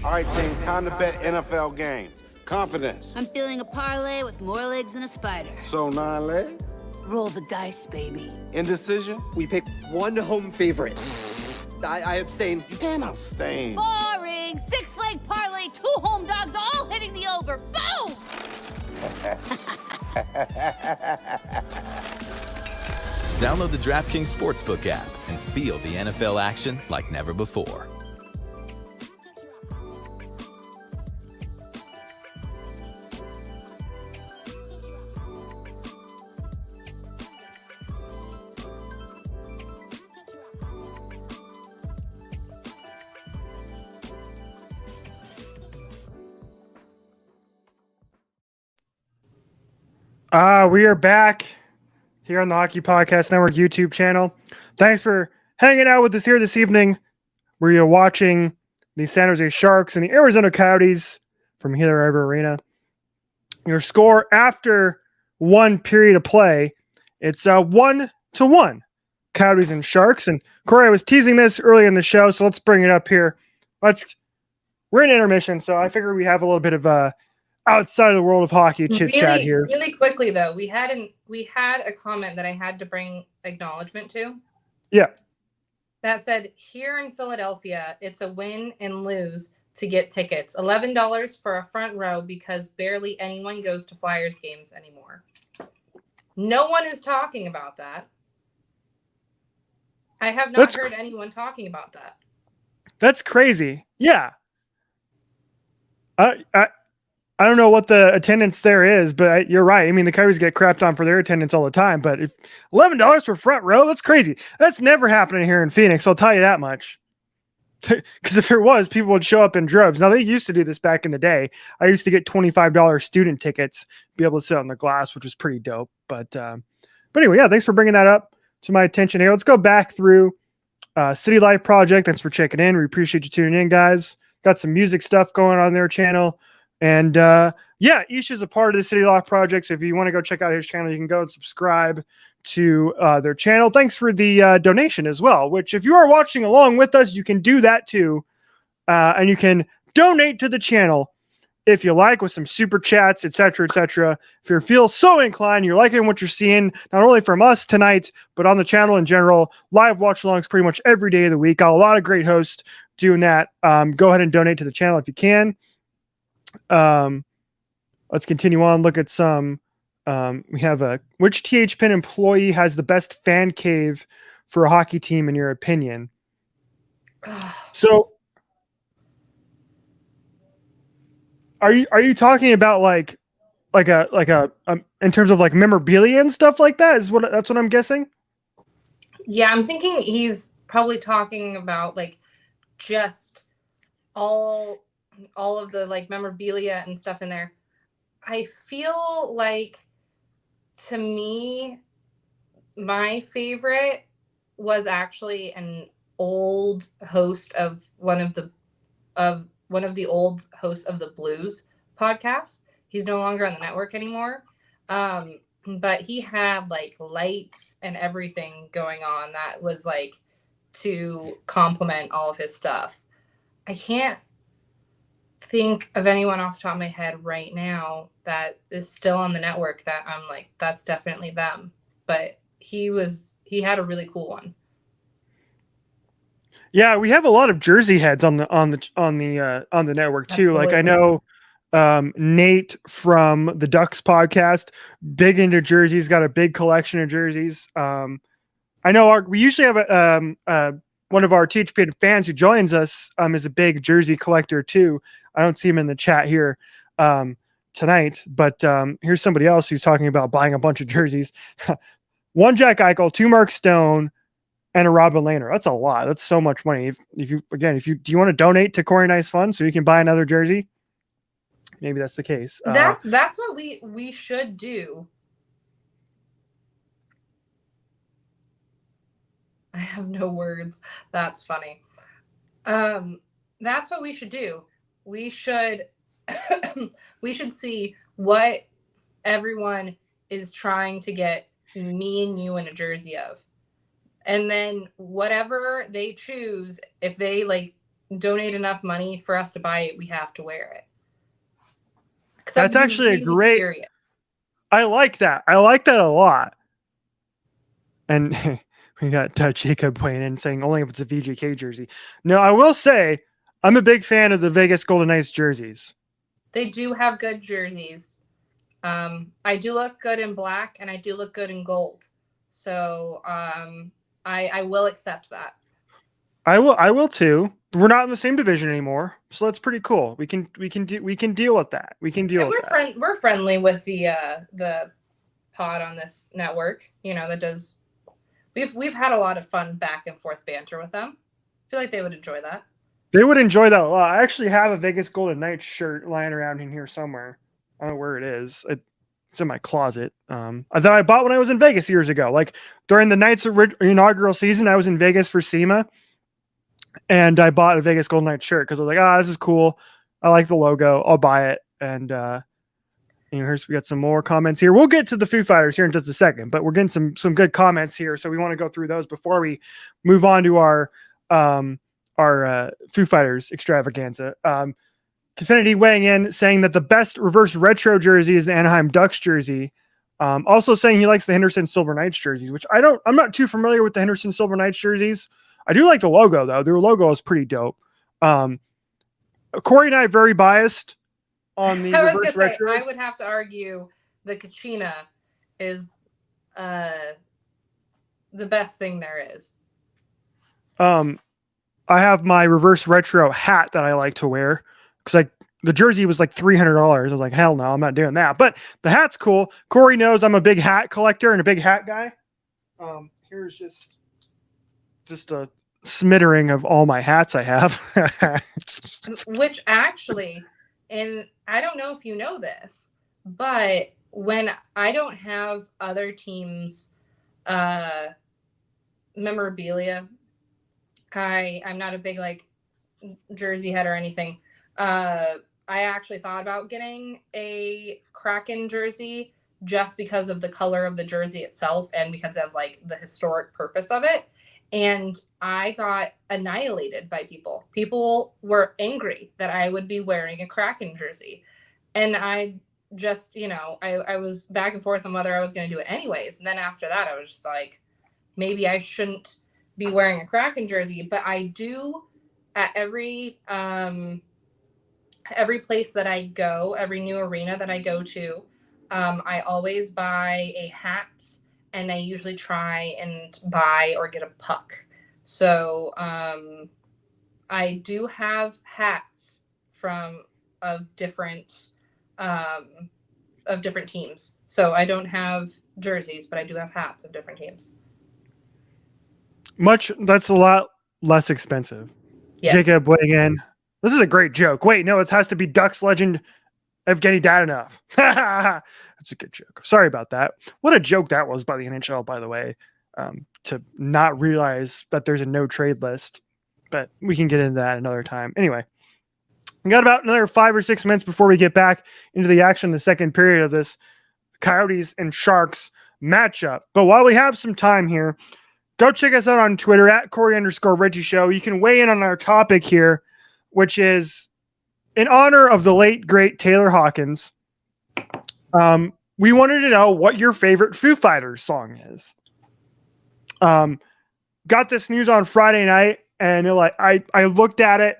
All right, team, time to bet NFL games. Confidence. I'm feeling a parlay with more legs than a spider. So 9 legs? Roll the dice, baby. Indecision? We picked one home favorite. I abstain. You can't abstain. Boring! 6-leg parlay, 2 home dogs, all hitting the over. Boom! Download the DraftKings Sportsbook app and feel the NFL action like never before. We are back here on the Hockey Podcast Network YouTube channel. Thanks for hanging out with us here this evening. We're watching the San Jose Sharks and the Arizona Coyotes from Gila River Arena. Your score after one period of play, it's 1-1. Coyotes and Sharks. And Cori, I was teasing this early in the show, so let's bring it up here. We're in intermission, so I figure we have a little bit of outside of the world of hockey chit chat here. Really quickly though, we had a comment that I had to bring acknowledgement to. Yeah. That said, here in Philadelphia, it's a win and lose to get tickets. $11 for a front row because barely anyone goes to Flyers games anymore. No one is talking about that. I have not heard anyone talking about that. That's crazy. Yeah. I don't know what the attendance there is, but you're right. I mean, the Coyotes get crapped on for their attendance all the time, but if $11 for front row, that's crazy. That's never happening here in Phoenix. I'll tell you that much. Because if there was, people would show up in droves. Now, they used to do this back in the day. I used to get $25 student tickets, be able to sit on the glass, which was pretty dope. But anyway, yeah, thanks for bringing that up to my attention here. Let's go back through City Life Project. Thanks for checking in. We appreciate you tuning in, guys. Got some music stuff going on their channel. And Ish is a part of the City Lock Project. So if you want to go check out his channel, you can go and subscribe to their channel. Thanks for the donation as well, which if you are watching along with us, you can do that too. And you can donate to the channel if you like, with some super chats, etc., etc. If you feel so inclined, you're liking what you're seeing, not only from us tonight, but on the channel in general, live watch alongs pretty much every day of the week. Got a lot of great hosts doing that. Go ahead and donate to the channel if you can. Let's continue on. Look at some. We have which THPN employee has the best fan cave for a hockey team in your opinion? So are you talking about like a in terms of like memorabilia and stuff like that? That's what I'm guessing? Yeah, I'm thinking he's probably talking about like just all of the like memorabilia and stuff in there. I feel like, to me, my favorite was actually an old host of one of the old hosts of the Blues podcast. He's no longer on the network anymore. But he had like lights and everything going on that was like to complement all of his stuff. I can't think of anyone off the top of my head right now that is still on the network that I'm like, that's definitely them. But he had a really cool one. Yeah, we have a lot of Jersey heads on the network too. Absolutely. Like I know Nate from the Ducks podcast, big into jerseys, got a big collection of jerseys. I know we usually have one of our THPN fans who joins us is a big jersey collector too. I don't see him in the chat here tonight, but here's somebody else who's talking about buying a bunch of jerseys. 1 Jack Eichel, 2 Mark Stone, and a Robin Lehner. That's a lot. That's so much money. If you do you want to donate to Cori Nice Fund so you can buy another jersey? Maybe that's the case. That's what we should do. I have no words. That's funny. That's what we should do. We should we should see what everyone is trying to get me and you in a jersey of. And then whatever they choose, if they like donate enough money for us to buy it, we have to wear it. That's actually a great. Curious. I like that. I like that a lot. And we got Jacob weighing in saying only if it's a VGK jersey. No, I will say I'm a big fan of the Vegas Golden Knights jerseys. They do have good jerseys. I do look good in black and I do look good in gold. So I will accept that. I will too. We're not in the same division anymore, so that's pretty cool. We can deal with that. We can deal with that. We're friendly with the pod on this network. You know, that does. We've had a lot of fun back and forth banter with them. I feel like they would enjoy that. They would enjoy that a lot. I actually have a Vegas Golden Knights shirt lying around in here somewhere. I don't know where it is. It's in my closet. That I bought when I was in Vegas years ago. Like during the Knights' inaugural season, I was in Vegas for SEMA. And I bought a Vegas Golden Knights shirt because I was like, this is cool. I like the logo. I'll buy it. And we got some more comments here. We'll get to the Foo Fighters here in just a second, but we're getting some good comments here. So we want to go through those before we move on to our Foo Fighters extravaganza. Confinity weighing in, saying that the best reverse retro jersey is the Anaheim Ducks jersey. Also saying he likes the Henderson Silver Knights jerseys, which I'm not too familiar with the Henderson Silver Knights jerseys. I do like the logo though. Their logo is pretty dope. Cori and I are very biased on the reverse retro. I would have to argue the Kachina is the best thing there is. I have my reverse retro hat that I like to wear because the jersey was like $300. I was like, hell no, I'm not doing that. But the hat's cool. Cori knows I'm a big hat collector and a big hat guy. Here's just a smattering of all my hats I have. Which actually, and I don't know if you know this, but when I don't have other teams' memorabilia, I'm not a big like jersey head or anything. I actually thought about getting a Kraken jersey just because of the color of the jersey itself and because of like the historic purpose of it. And I got annihilated by people. People were angry that I would be wearing a Kraken jersey. And I just, I was back and forth on whether I was going to do it anyways. And then after that, I was just like, maybe I shouldn't be wearing a Kraken jersey. But I do at every place that I go, every new arena that I go to, I always buy a hat, and I usually try and buy or get a puck. So I do have hats of different teams. So I don't have jerseys, but I do have hats of different teams. That's a lot less expensive. Yes. Jacob weighing in. This is a great joke. Wait, no, it has to be Ducks legend Evgeny Dadonov. That's a good joke. Sorry about that. What a joke that was by the NHL, by the way, to not realize that there's a no trade list. But we can get into that another time. Anyway, we got about another 5 or 6 minutes before we get back into the action, the second period of this Coyotes and Sharks matchup. But while we have some time here, go check us out on Twitter at Cori_Richie Show. You can weigh in on our topic here, which is in honor of the late, great Taylor Hawkins. We wanted to know what your favorite Foo Fighters song is. Got this news on Friday night, and I looked at it,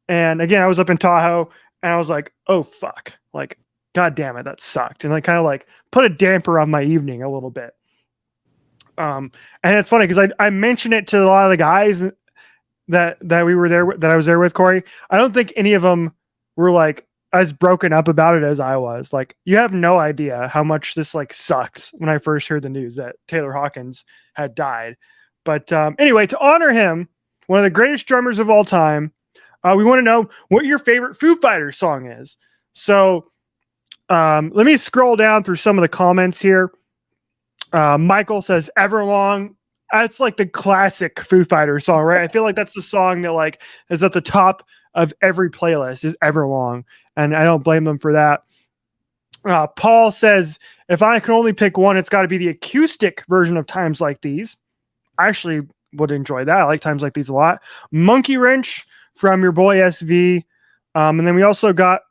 and again, I was up in Tahoe, and I was like, oh, fuck. Like, God damn it, that sucked. And I kind of like put a damper on my evening a little bit. And it's funny because I mentioned it to a lot of the guys that we were there, that I was there with, Corey. I don't think any of them were like as broken up about it as I was. Like, you have no idea how much this like sucks when I first heard the news that Taylor Hawkins had died. But anyway, to honor him, one of the greatest drummers of all time, we want to know what your favorite Foo Fighters song is. So let me scroll down through some of the comments here. Michael says Everlong. That's like the classic Foo Fighters song, right? I feel like that's the song that like is at the top of every playlist is Everlong, and I don't blame them for that. Paul says, if I can only pick one, it's got to be the acoustic version of Times Like These. I actually would enjoy that. I like Times Like These a lot. Monkey Wrench from your boy SV. And then we also got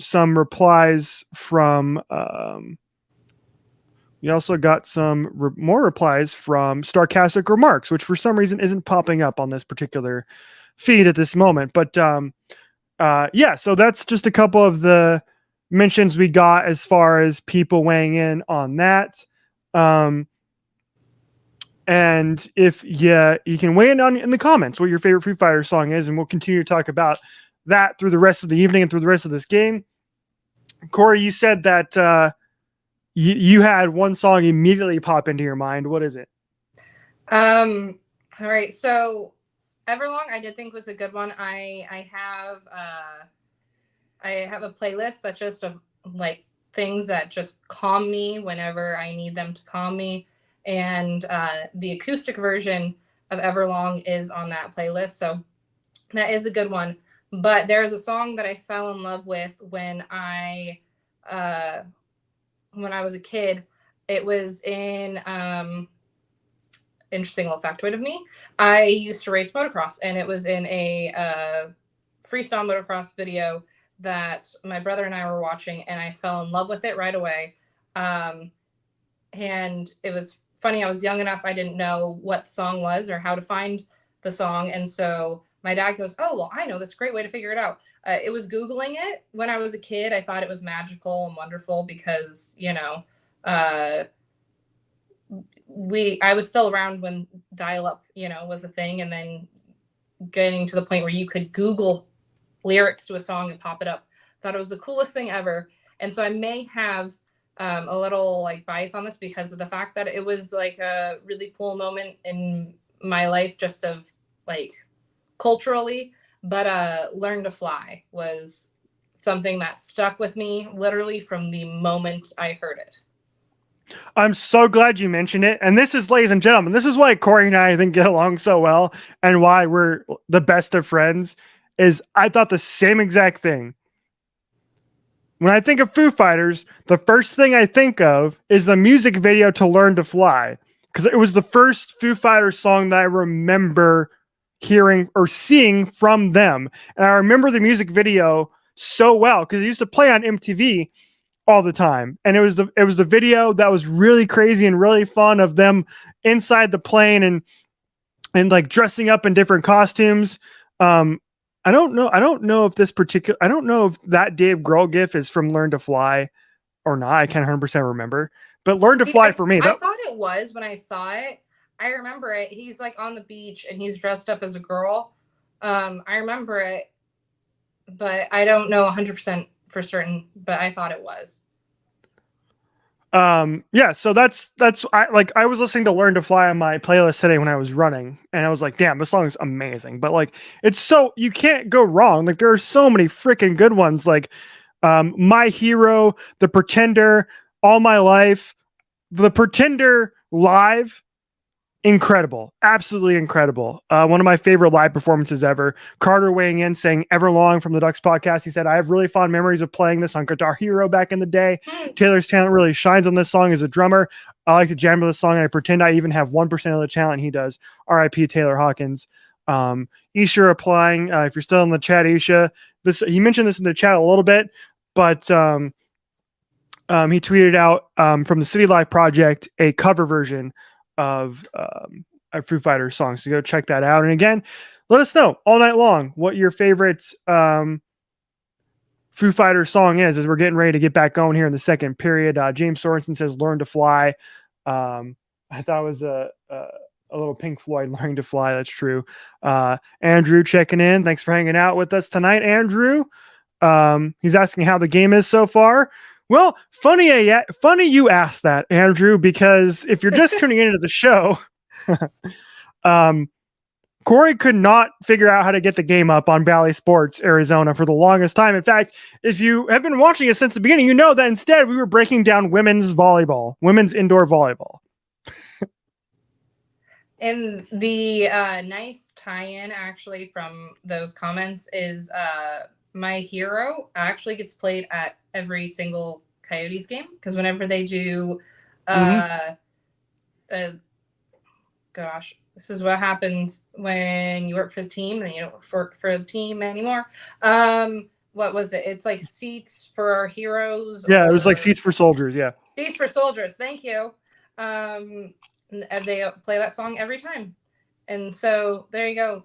some replies from more replies from Sarcastic Remarks, which for some reason isn't popping up on this particular feed at this moment. But yeah, so that's just a couple of the mentions we got as far as people weighing in on that. And if you can weigh in in the comments what your favorite Foo Fighters song is, and we'll continue to talk about that through the rest of the evening and through the rest of this game. Corey, you said that you had one song immediately pop into your mind. What is it? All right. So Everlong, I did think was a good one. I have a playlist that's just of like things that just calm me whenever I need them to calm me. And the acoustic version of Everlong is on that playlist. So that is a good one. But there's a song that I fell in love with when I was a kid. It was in interesting little factoid of me. I used to race motocross, and it was in a freestyle motocross video that my brother and I were watching, and I fell in love with it right away. And it was funny. I was young enough. I didn't know what the song was or how to find the song. And so my dad goes, oh, well, I know this great way to figure it out. It was Googling it when I was a kid. I thought it was magical and wonderful because, I was still around when dial-up, was a thing. And then getting to the point where you could Google lyrics to a song and pop it up. Thought it was the coolest thing ever. And so I may have a little like bias on this because of the fact that it was like a really cool moment in my life, just of like culturally. But Learn to Fly was something that stuck with me literally from the moment I heard it. I'm so glad you mentioned it. And this is, ladies and gentlemen, this is why Corey and I think get along so well and why we're the best of friends. Is I thought the same exact thing when I think of Foo Fighters, the first thing I think of is the music video to Learn to Fly, because it was the first Foo Fighters song that I remember hearing or seeing from them. And I remember the music video so well because it used to play on MTV all the time. And it was the video that was really crazy and really fun of them inside the plane and like dressing up in different costumes. I don't know if that Dave Grohl gif is from Learn to Fly or not. I can't 100% remember, but Learn to Fly for me. I thought it was when I saw it. I remember it. He's like on the beach and he's dressed up as a girl. I remember it, but I don't know 100% for certain, but I thought it was. Yeah, so that's I was listening to Learn to Fly on my playlist today when I was running, and I was like, damn, this song is amazing. But like, it's so, you can't go wrong. Like, there are so many freaking good ones, like My Hero, The Pretender, All My Life, The Pretender live. Incredible. Absolutely incredible. One of my favorite live performances ever. Carter weighing in saying Everlong from the Ducks podcast. He said, I have really fond memories of playing this on Guitar Hero back in the day. Taylor's talent really shines on this song as a drummer. I like to jam to this song and I pretend I even have 1% of the talent he does. R.I.P. Taylor Hawkins. Isha replying, if you're still in the chat, Isha, he mentioned this in the chat a little bit, but he tweeted out from the City Life Project a cover version of a Foo Fighters songs. So go check that out. And again, let us know all night long what your favorite Foo Fighters song is as we're getting ready to get back going here in the second period. James Sorensen says Learn to Fly. I thought it was a little Pink Floyd, Learning to Fly. That's true. Andrew checking in. Thanks for hanging out with us tonight, Andrew. He's asking how the game is so far. Well, funny you asked that, Andrew, because if you're just tuning into the show, Cori could not figure out how to get the game up on Valley Sports Arizona for the longest time. In fact, if you have been watching us since the beginning, you know that instead we were breaking down women's indoor volleyball. And the nice tie-in actually from those comments is My Hero actually gets played at every single Coyotes game, because whenever they do this is what happens when you work for the team and you don't work for the team anymore. What was it? It's like Seats for Our Heroes. Yeah, it was like Seats for Soldiers. Yeah, Seats for Soldiers. Thank you. And they play that song every time. And so there you go.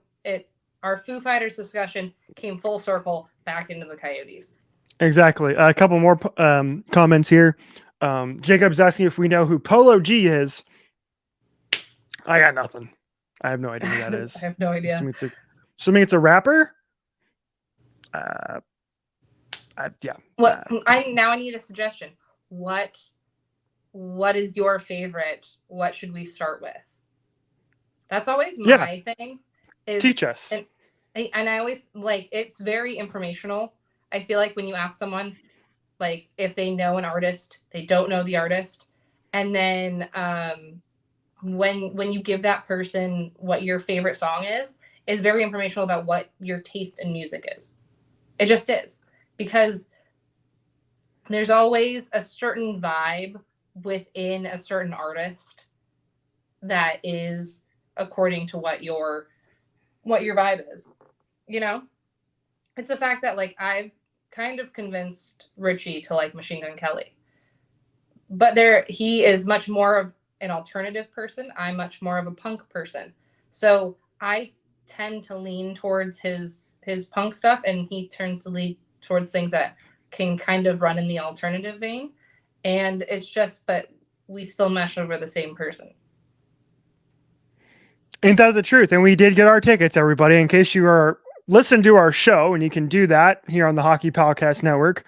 Our Foo Fighters discussion came full circle back into the Coyotes. Exactly. A couple more comments here. Jacob's asking if we know who Polo G is. I got nothing. I have no idea who that is. I have no idea. Assuming it's a rapper. Yeah. I need a suggestion. What is your favorite? What should we start with? That's always my thing. Teach us. And I always it's very informational. I feel like when you ask someone, like if they know an artist, they don't know the artist, and then when you give that person what your favorite song is very informational about what your taste in music is. It just is, because there's always a certain vibe within a certain artist that is according to what your vibe is. You know, it's a fact that I've kind of convinced Richie to like Machine Gun Kelly, but he is much more of an alternative person. I'm much more of a punk person, so I tend to lean towards his punk stuff, and he tends to lean towards things that can kind of run in the alternative vein. And it's just, but we still mesh over the same person. Ain't that the truth? And we did get our tickets, everybody, in case you are listen to our show, and you can do that here on the Hockey Podcast Network.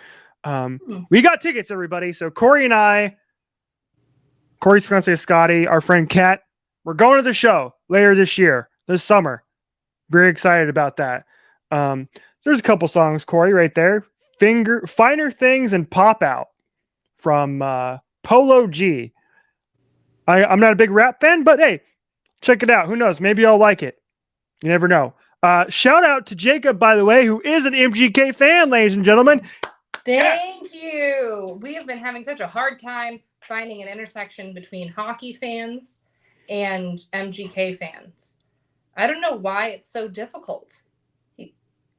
We got tickets, everybody. So Cori and I, Cori's fiance Scotty, our friend Kat, we're going to the show later this summer. Very excited about that. There's a couple songs, Cori, right there. Finer Things and Pop Out from Polo G. I'm not a big rap fan, but hey, check it out. Who knows? Maybe I'll like it. You never know. Shout out to Jacob, by the way, who is an MGK fan, ladies and gentlemen. Thank you. We have been having such a hard time finding an intersection between hockey fans and MGK fans. I don't know why it's so difficult.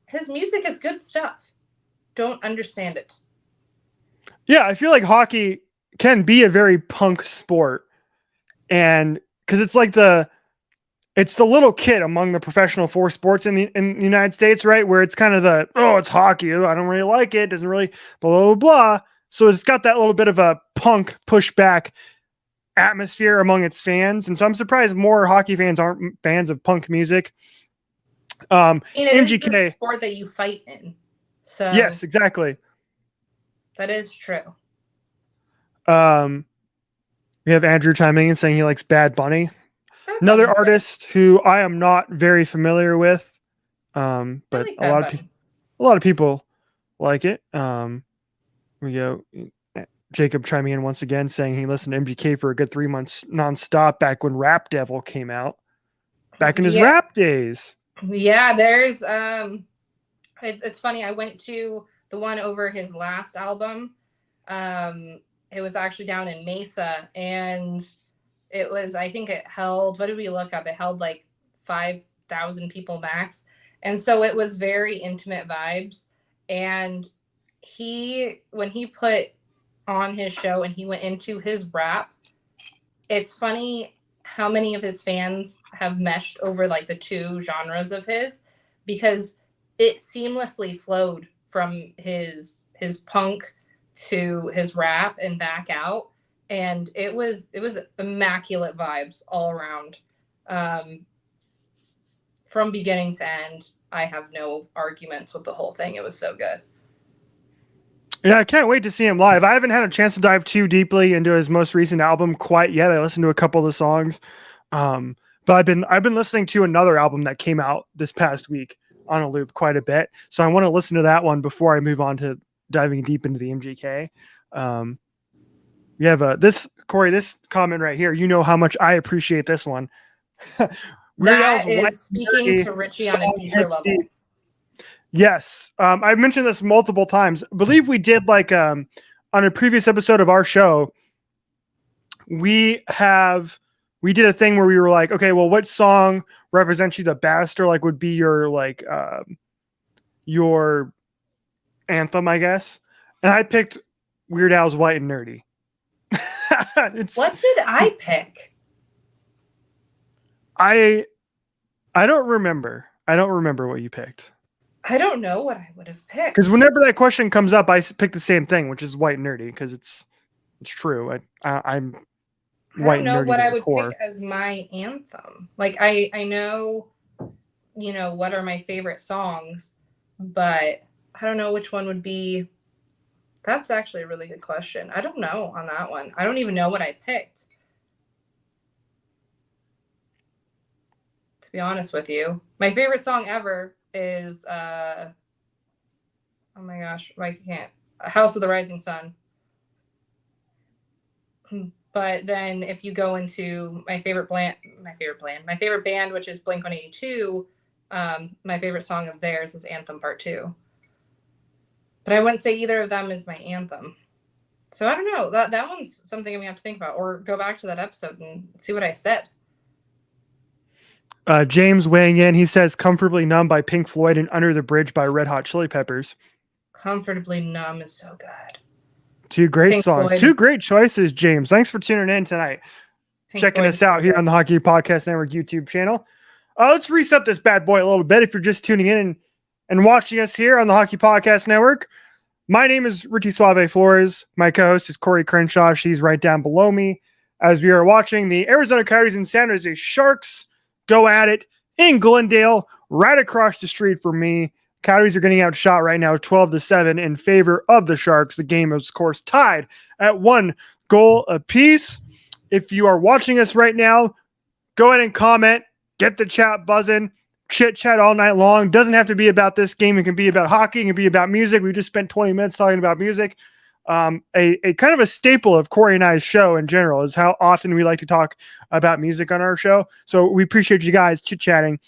His music is good stuff. Don't understand it. Yeah, I feel like hockey can be a very punk sport. And because it's like it's the little kid among the professional four sports in the United States, right? Where it's kind of it's hockey. I don't really like it. Doesn't really blah, blah, blah, blah. So it's got that little bit of a punk pushback atmosphere among its fans. And so I'm surprised more hockey fans aren't fans of punk music. And it MGK is the sport that you fight in. So yes, exactly. That is true. We have Andrew chiming in saying he likes Bad Bunny. Another artist who I am not very familiar with, but like a lot of people like it. We go Jacob chiming in once again saying he listened to MGK for a good 3 months nonstop back when Rap Devil came out, back in his rap days. Yeah, there's it's funny. I went to the one over his last album. It was actually down in Mesa, and it was, I think it held, what did we look up? It held like 5,000 people max. And so it was very intimate vibes. And when he put on his show and he went into his rap, it's funny how many of his fans have meshed over like the two genres of his, because it seamlessly flowed from his punk to his rap and back out. And it was immaculate vibes all around. From beginning to end, I have no arguments with the whole thing. It was so good. Yeah, I can't wait to see him live. I haven't had a chance to dive too deeply into his most recent album quite yet. I listened to a couple of the songs. But I've been listening to another album that came out this past week on a loop quite a bit. So I want to listen to that one before I move on to diving deep into the MGK. We have this Cori, this comment right here. You know how much I appreciate this one. That is speaking to Richie on a deeper level. Deep. Yes. I've mentioned this multiple times. I believe we did like on a previous episode of our show, we did a thing where we were like, okay, well, what song represents you the best, or like would be your like your anthem, I guess. And I picked Weird Al's White and Nerdy. What did I pick? I don't remember. I don't remember what you picked. I don't know what I would have picked. Because whenever that question comes up, I pick the same thing, which is White and Nerdy, because it's true. I'm white. I don't know what I would pick as my anthem. Like I know, what are my favorite songs, but I don't know which one would be. That's actually a really good question. I don't know on that one. I don't even know what I picked, to be honest with you. My favorite song ever is oh my gosh, I can't. House of the Rising Sun. But then if you go into my favorite band, which is Blink-182, my favorite song of theirs is Anthem Part 2. But I wouldn't say either of them is my anthem. So I don't know. That one's something we have to think about, or go back to that episode and see what I said. James weighing in, he says Comfortably Numb by Pink Floyd and Under the Bridge by Red Hot Chili Peppers. Comfortably Numb is so good. Two great Pink songs. Floyd. Two great choices, James. Thanks for tuning in tonight. Checking us out here on the Hockey Podcast Network YouTube channel. Let's reset this bad boy a little bit if you're just tuning in and watching us here on the Hockey Podcast Network. My name is Richie Suave Flores. My co-host is Cori Crenshaw. She's right down below me as we are watching the Arizona Coyotes and San Jose Sharks go at it in Glendale, right across the street from me. Coyotes are getting outshot right now 12-7 in favor of the Sharks. The game is, of course, tied at 1 goal apiece. If you are watching us right now, go ahead and comment. Get the chat buzzing. Chit chat all night long. Doesn't have to be about this game. It can be about hockey. It can be about music. We just spent 20 minutes talking about music. A kind of a staple of Cori and I's show in general is how often we like to talk about music on our show. So we appreciate you guys chit chatting.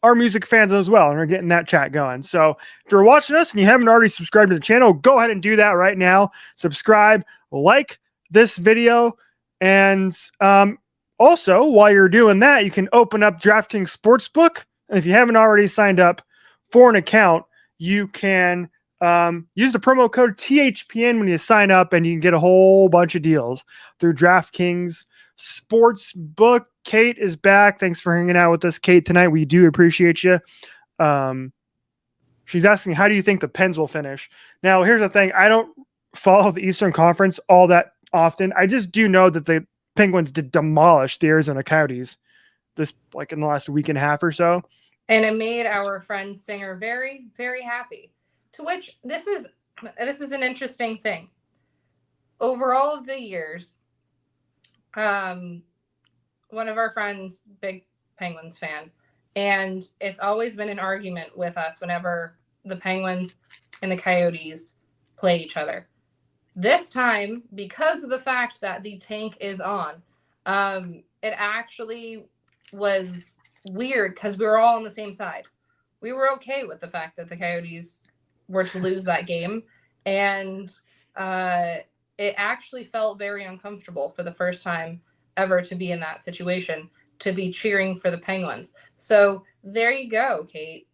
are music fans as well, and we're getting that chat going. So if you're watching us and you haven't already subscribed to the channel, go ahead and do that right now. Subscribe, like this video, and also while you're doing that, you can open up DraftKings Sportsbook. And if you haven't already signed up for an account, you can use the promo code THPN when you sign up, and you can get a whole bunch of deals through DraftKings Sportsbook. Kate is back. Thanks for hanging out with us, Kate, tonight. We do appreciate you. She's asking, how do you think the Pens will finish? Now, here's the thing. I don't follow the Eastern Conference all that often. I just do know that the Penguins did demolish the Arizona Coyotes in the last week and a half or so. And it made our friend Singer very, very happy. To which this is an interesting thing. Over all of the years, one of our friends, big Penguins fan, and it's always been an argument with us whenever the Penguins and the Coyotes play each other. This time, because of the fact that the tank is on, it actually was weird because we were all on the same side. We were okay with the fact that the Coyotes were to lose that game, and it actually felt very uncomfortable for the first time ever to be in that situation, to be cheering for the Penguins. So there you go, Kate.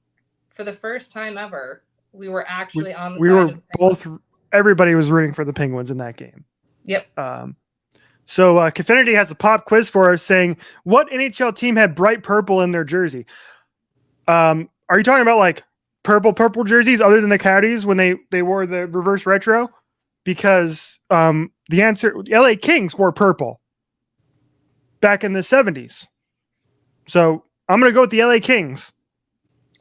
For the first time ever, we were actually on the side of the Penguins. Everybody was rooting for the Penguins in that game. Yep. So Confinity has a pop quiz for us saying, what NHL team had bright purple in their jersey? Are you talking about like purple jerseys other than the Coyotes when they wore the reverse retro? Because the answer, the LA Kings wore purple back in the 70s. So I'm going to go with the LA Kings.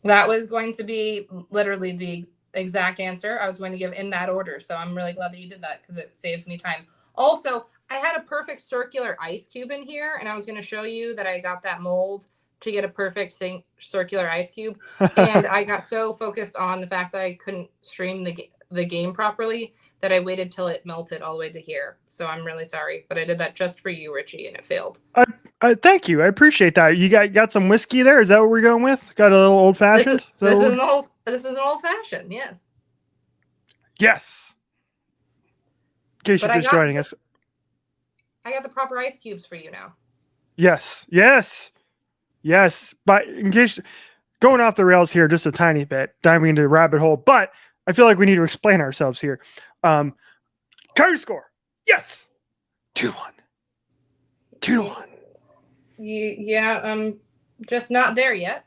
That was going to be literally the exact answer I was going to give in that order. So I'm really glad that you did that because it saves me time. Also, I had a perfect circular ice cube in here, and I was going to show you that I got that mold to get a perfect circular ice cube. And I got so focused on the fact that I couldn't stream the game properly that I waited till it melted all the way to here. So I'm really sorry, but I did that just for you, Richie, and it failed. Thank you. I appreciate that. You got some whiskey there? Is that what we're going with? Got a little old fashioned? This is an old fashioned, yes. Yes. In case you're just joining us. I got the proper ice cubes for you now. Yes. But in case going off the rails here just a tiny bit, diving into a rabbit hole, but I feel like we need to explain ourselves here. Coyote score. Yes. 2-1. 2-1. Yeah, I'm just not there yet.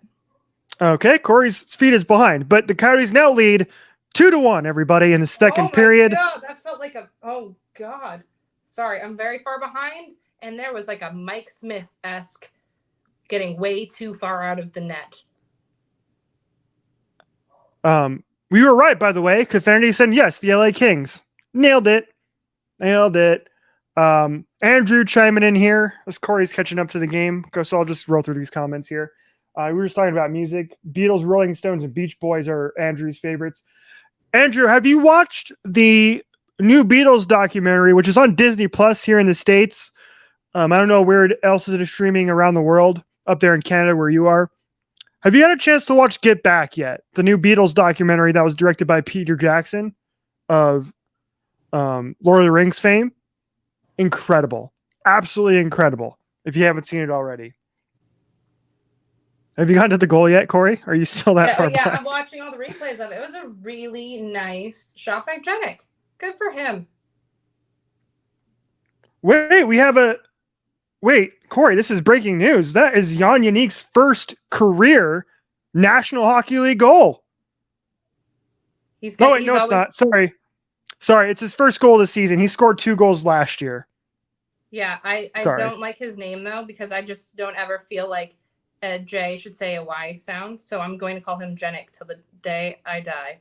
Okay, Cori's feet is behind, but the Coyotes now lead 2-1, everybody, in the second period. God, that felt like oh God. Sorry, I'm very far behind, and there was like a Mike Smith-esque getting way too far out of the net. We were right, by the way. Confinity said yes, the LA Kings. Nailed it. Andrew chiming in here as Cori's catching up to the game. So I'll just roll through these comments here. We were just talking about music. Beatles, Rolling Stones, and Beach Boys are Andrew's favorites. Andrew, have you watched the new Beatles documentary, which is on Disney Plus here in the States? I don't know where else it is streaming around the world, up there in Canada where you are. Have you had a chance to watch Get Back yet? The new Beatles documentary that was directed by Peter Jackson of Lord of the Rings fame. Incredible. Absolutely incredible. If you haven't seen it already. Have you gotten to the goal yet, Cori? Are you still that far back? I'm watching all the replays of it. It was a really nice shot by Jenik. Good for him. Wait, Cori, this is breaking news. That is Jan Yannick's first career National Hockey League goal. It's not. Sorry, it's his first goal of the season. He scored 2 goals last year. Yeah, I don't like his name, though, because I just don't ever feel like a J should say a Y sound. So I'm going to call him Jenik till the day I die.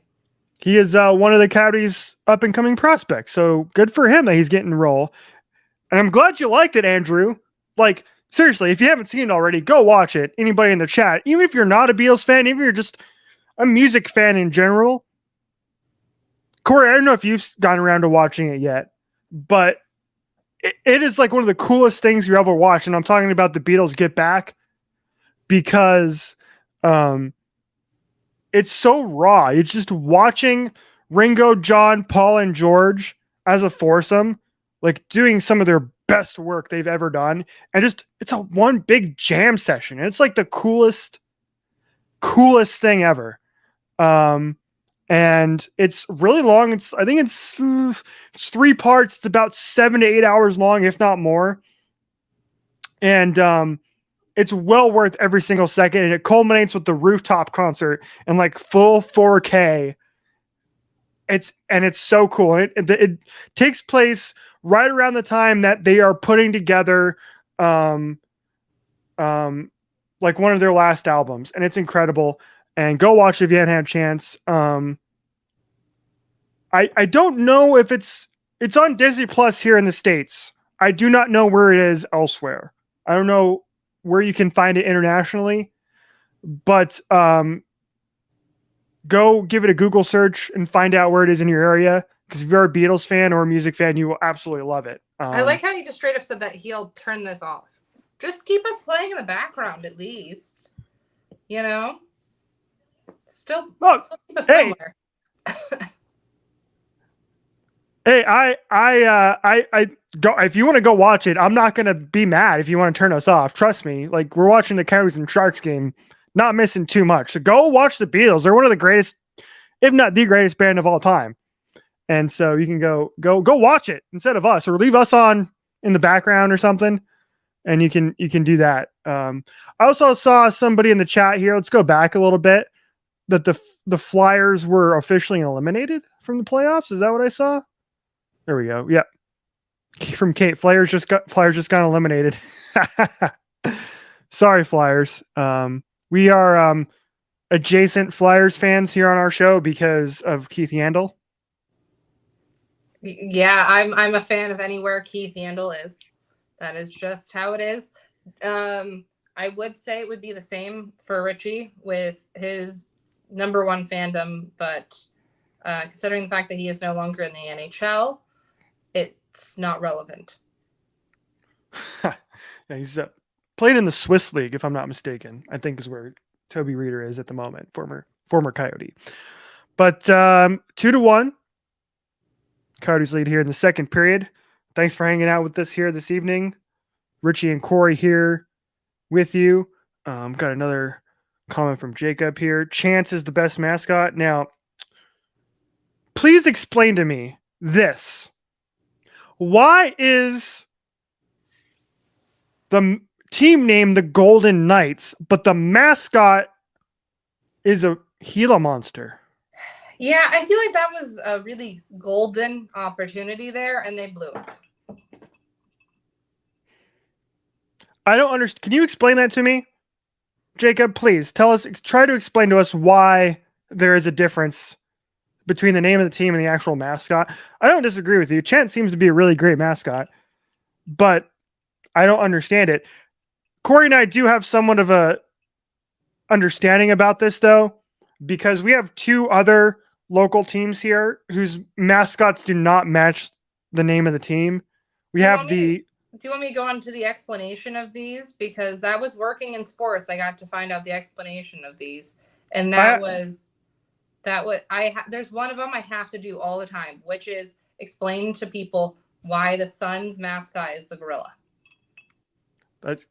He is one of the Coyotes' up-and-coming prospects. So good for him that he's getting a role. And I'm glad you liked it, Andrew. Like, seriously, if you haven't seen it already, go watch it. Anybody in the chat, even if you're not a Beatles fan, even if you're just a music fan in general. Cori, I don't know if you've gotten around to watching it yet, but it is like one of the coolest things you ever watch. And I'm talking about the Beatles Get Back because It's so raw. It's just watching Ringo, John, Paul, and George as a foursome, like doing some of their best work they've ever done. And just, it's a one big jam session. And it's like the coolest thing ever. And it's really long. I think it's 3 parts. It's about 7 to 8 hours long, if not more. And, it's well worth every single second, and it culminates with the rooftop concert and like full 4K. It's so cool. It takes place right around the time that they are putting together, like one of their last albums, and it's incredible. And go watch it if you haven't had a chance. I don't know if it's on Disney Plus here in the States. I do not know where it is elsewhere. I don't know where you can find it internationally, but go give it a Google search and find out where it is in your area. Because if you're a Beatles fan or a music fan, you will absolutely love it. I like how you just straight up said that he'll turn this off. Just keep us playing in the background at least. You know? Still keep us somewhere. Hey, I go, if you want to go watch it, I'm not going to be mad if you want to turn us off. Trust me. Like, we're watching the Coyotes and Sharks game, not missing too much. So go watch the Beatles. They're one of the greatest, if not the greatest band of all time. And so you can go watch it instead of us, or leave us on in the background or something. And you can do that. I also saw somebody in the chat here. Let's go back a little bit, that the Flyers were officially eliminated from the playoffs. Is that what I saw? There we go. Yep. From Kate, Flyers just got eliminated. Sorry, Flyers. We are adjacent Flyers fans here on our show because of Keith Yandel. Yeah, I'm a fan of anywhere Keith Yandel is. That is just how it is. I would say it would be the same for Richie with his number one fandom, but considering the fact that he is no longer in the NHL, it's not relevant. Yeah, he's played in the Swiss League, if I'm not mistaken. I think is where Toby Reeder is at the moment, former Coyote. But 2-1, Coyotes lead here in the second period. Thanks for hanging out with us here this evening. Richie and Cori here with you. Got another comment from Jacob here. Chance is the best mascot. Now, please explain to me this. Why is the team named the Golden Knights, but the mascot is a Gila monster? Yeah, I feel like that was a really golden opportunity there, and they blew it. I don't understand. Can you explain that to me? Jacob, please try to explain to us why there is a difference between the name of the team and the actual mascot. I don't disagree with you. Chance seems to be a really great mascot, but I don't understand it. Cori and I do have somewhat of a understanding about this, though, because we have 2 other local teams here whose mascots do not match the name of the team. We have the... Do you want me to go on to the explanation of these? Because that was working in sports. I got to find out the explanation of these. And there's one of them I have to do all the time, which is explain to people why the Suns mascot is the gorilla.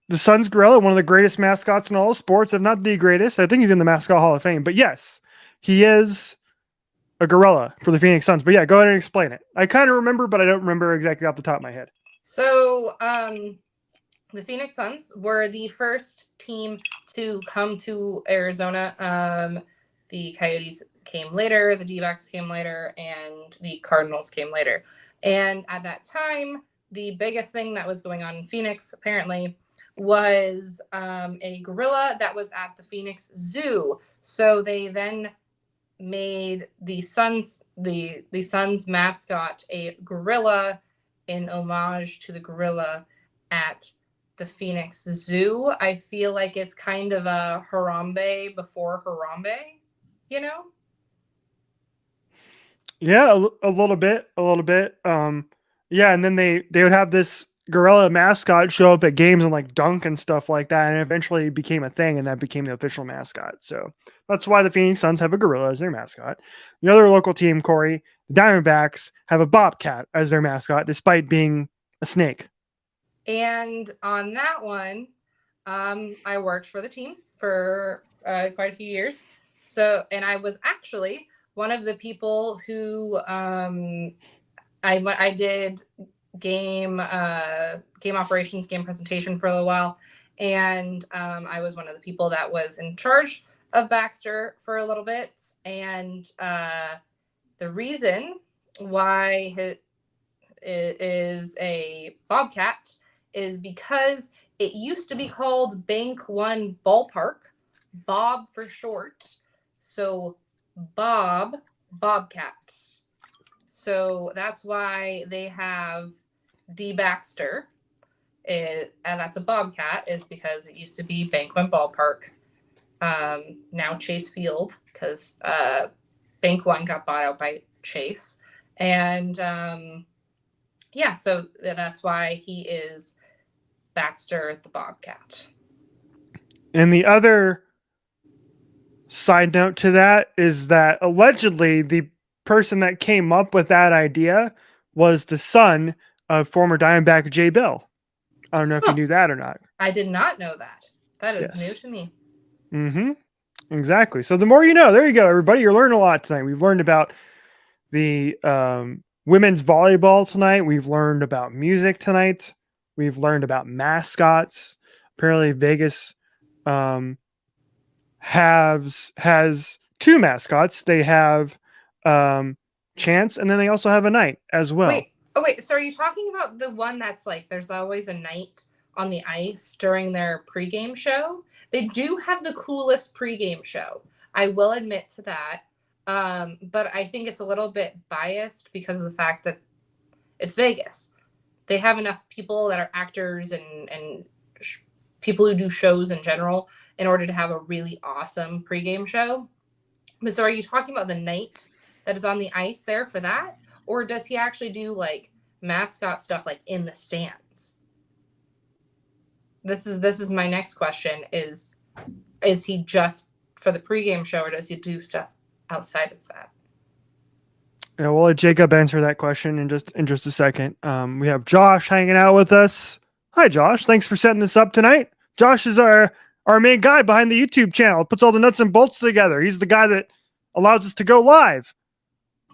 The Suns gorilla, one of the greatest mascots in all of sports, if not the greatest. I think he's in the Mascot Hall of Fame. But yes, he is a gorilla for the Phoenix Suns. But yeah, go ahead and explain it. I kind of remember, but I don't remember exactly off the top of my head. So the Phoenix Suns were the first team to come to Arizona. The Coyotes came later, the D-backs came later, and the Cardinals came later. And at that time, the biggest thing that was going on in Phoenix, apparently, was a gorilla that was at the Phoenix Zoo. So they then made the Suns mascot a gorilla in homage to the gorilla at the Phoenix Zoo. I feel like it's kind of a Harambe before Harambe, you know? Yeah, a little bit. Yeah, and then they would have this gorilla mascot show up at games and like dunk and stuff like that, and it eventually became a thing, and that became the official mascot. So that's why the Phoenix Suns have a gorilla as their mascot. The other local team, Cori, the Diamondbacks, have a bobcat as their mascot, despite being a snake. And on that one, I worked for the team for quite a few years. So, and I was actually one of the people who I did game operations, game presentation for a little while, and I was one of the people that was in charge of Baxter for a little bit. And the reason why it is a bobcat is because it used to be called Bank One Ballpark, Bob for short. So Bobcats. So that's why they have D Baxter. And that's a bobcat, is because it used to be Bank One Ballpark. Now Chase Field, because Bank One got bought out by Chase. And so that's why he is Baxter the Bobcat. And the other side note to that is that allegedly the person that came up with that idea was the son of former Diamondback Jay Bill. I don't know if you knew that or not. I did not know that. That is new to me. Mm-hmm. Exactly. So the more you know. There you go, everybody. You're learning a lot tonight. We've learned about the women's volleyball tonight. We've learned about music tonight. We've learned about mascots. Apparently Vegas has two mascots. They have Chance, and then they also have a knight as well. Wait. So are you talking about the one that's like there's always a knight on the ice during their pregame show? They do have the coolest pregame show. I will admit to that. But I think it's a little bit biased because of the fact that it's Vegas. They have enough people that are actors and people who do shows in general in order to have a really awesome pregame show. But so are you talking about the knight that is on the ice there for that? Or does he actually do like mascot stuff like in the stands? This is my next question is he just for the pregame show, or does he do stuff outside of that? Yeah, we'll let Jacob answer that question in just a second. We have Josh hanging out with us. Hi, Josh. Thanks for setting this up tonight. Josh is our main guy behind the YouTube channel. Puts all the nuts and bolts together. He's the guy that allows us to go live.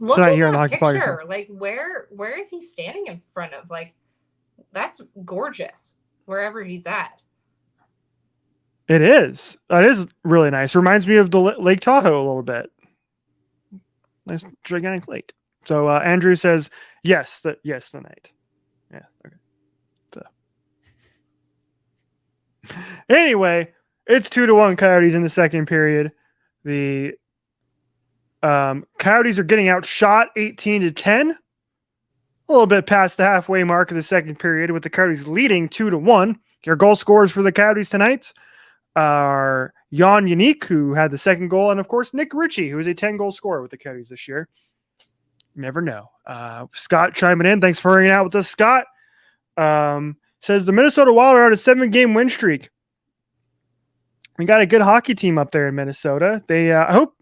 Look tonight at here in the that Hockey picture. Podcast. Like where is he standing in front of? Like that's gorgeous. Wherever he's at. It is. That is really nice. Reminds me of the Lake Tahoe a little bit. Nice gigantic lake. So Andrew says yes, the night. Yeah. Okay. So anyway, it's 2-1 Coyotes in the second period. The Coyotes are getting outshot 18-10. A little bit past the halfway mark of the second period, with the Coyotes leading 2-1. Your goal scorers for the Coyotes tonight are Jan Yannick, who had the second goal, and of course Nick Richie, who is a 10-goal scorer with the Coyotes this year. You never know. Scott chiming in. Thanks for hanging out with us, Scott. Says the Minnesota Wild are on a 7-game win streak. We got a good hockey team up there in Minnesota. They I hope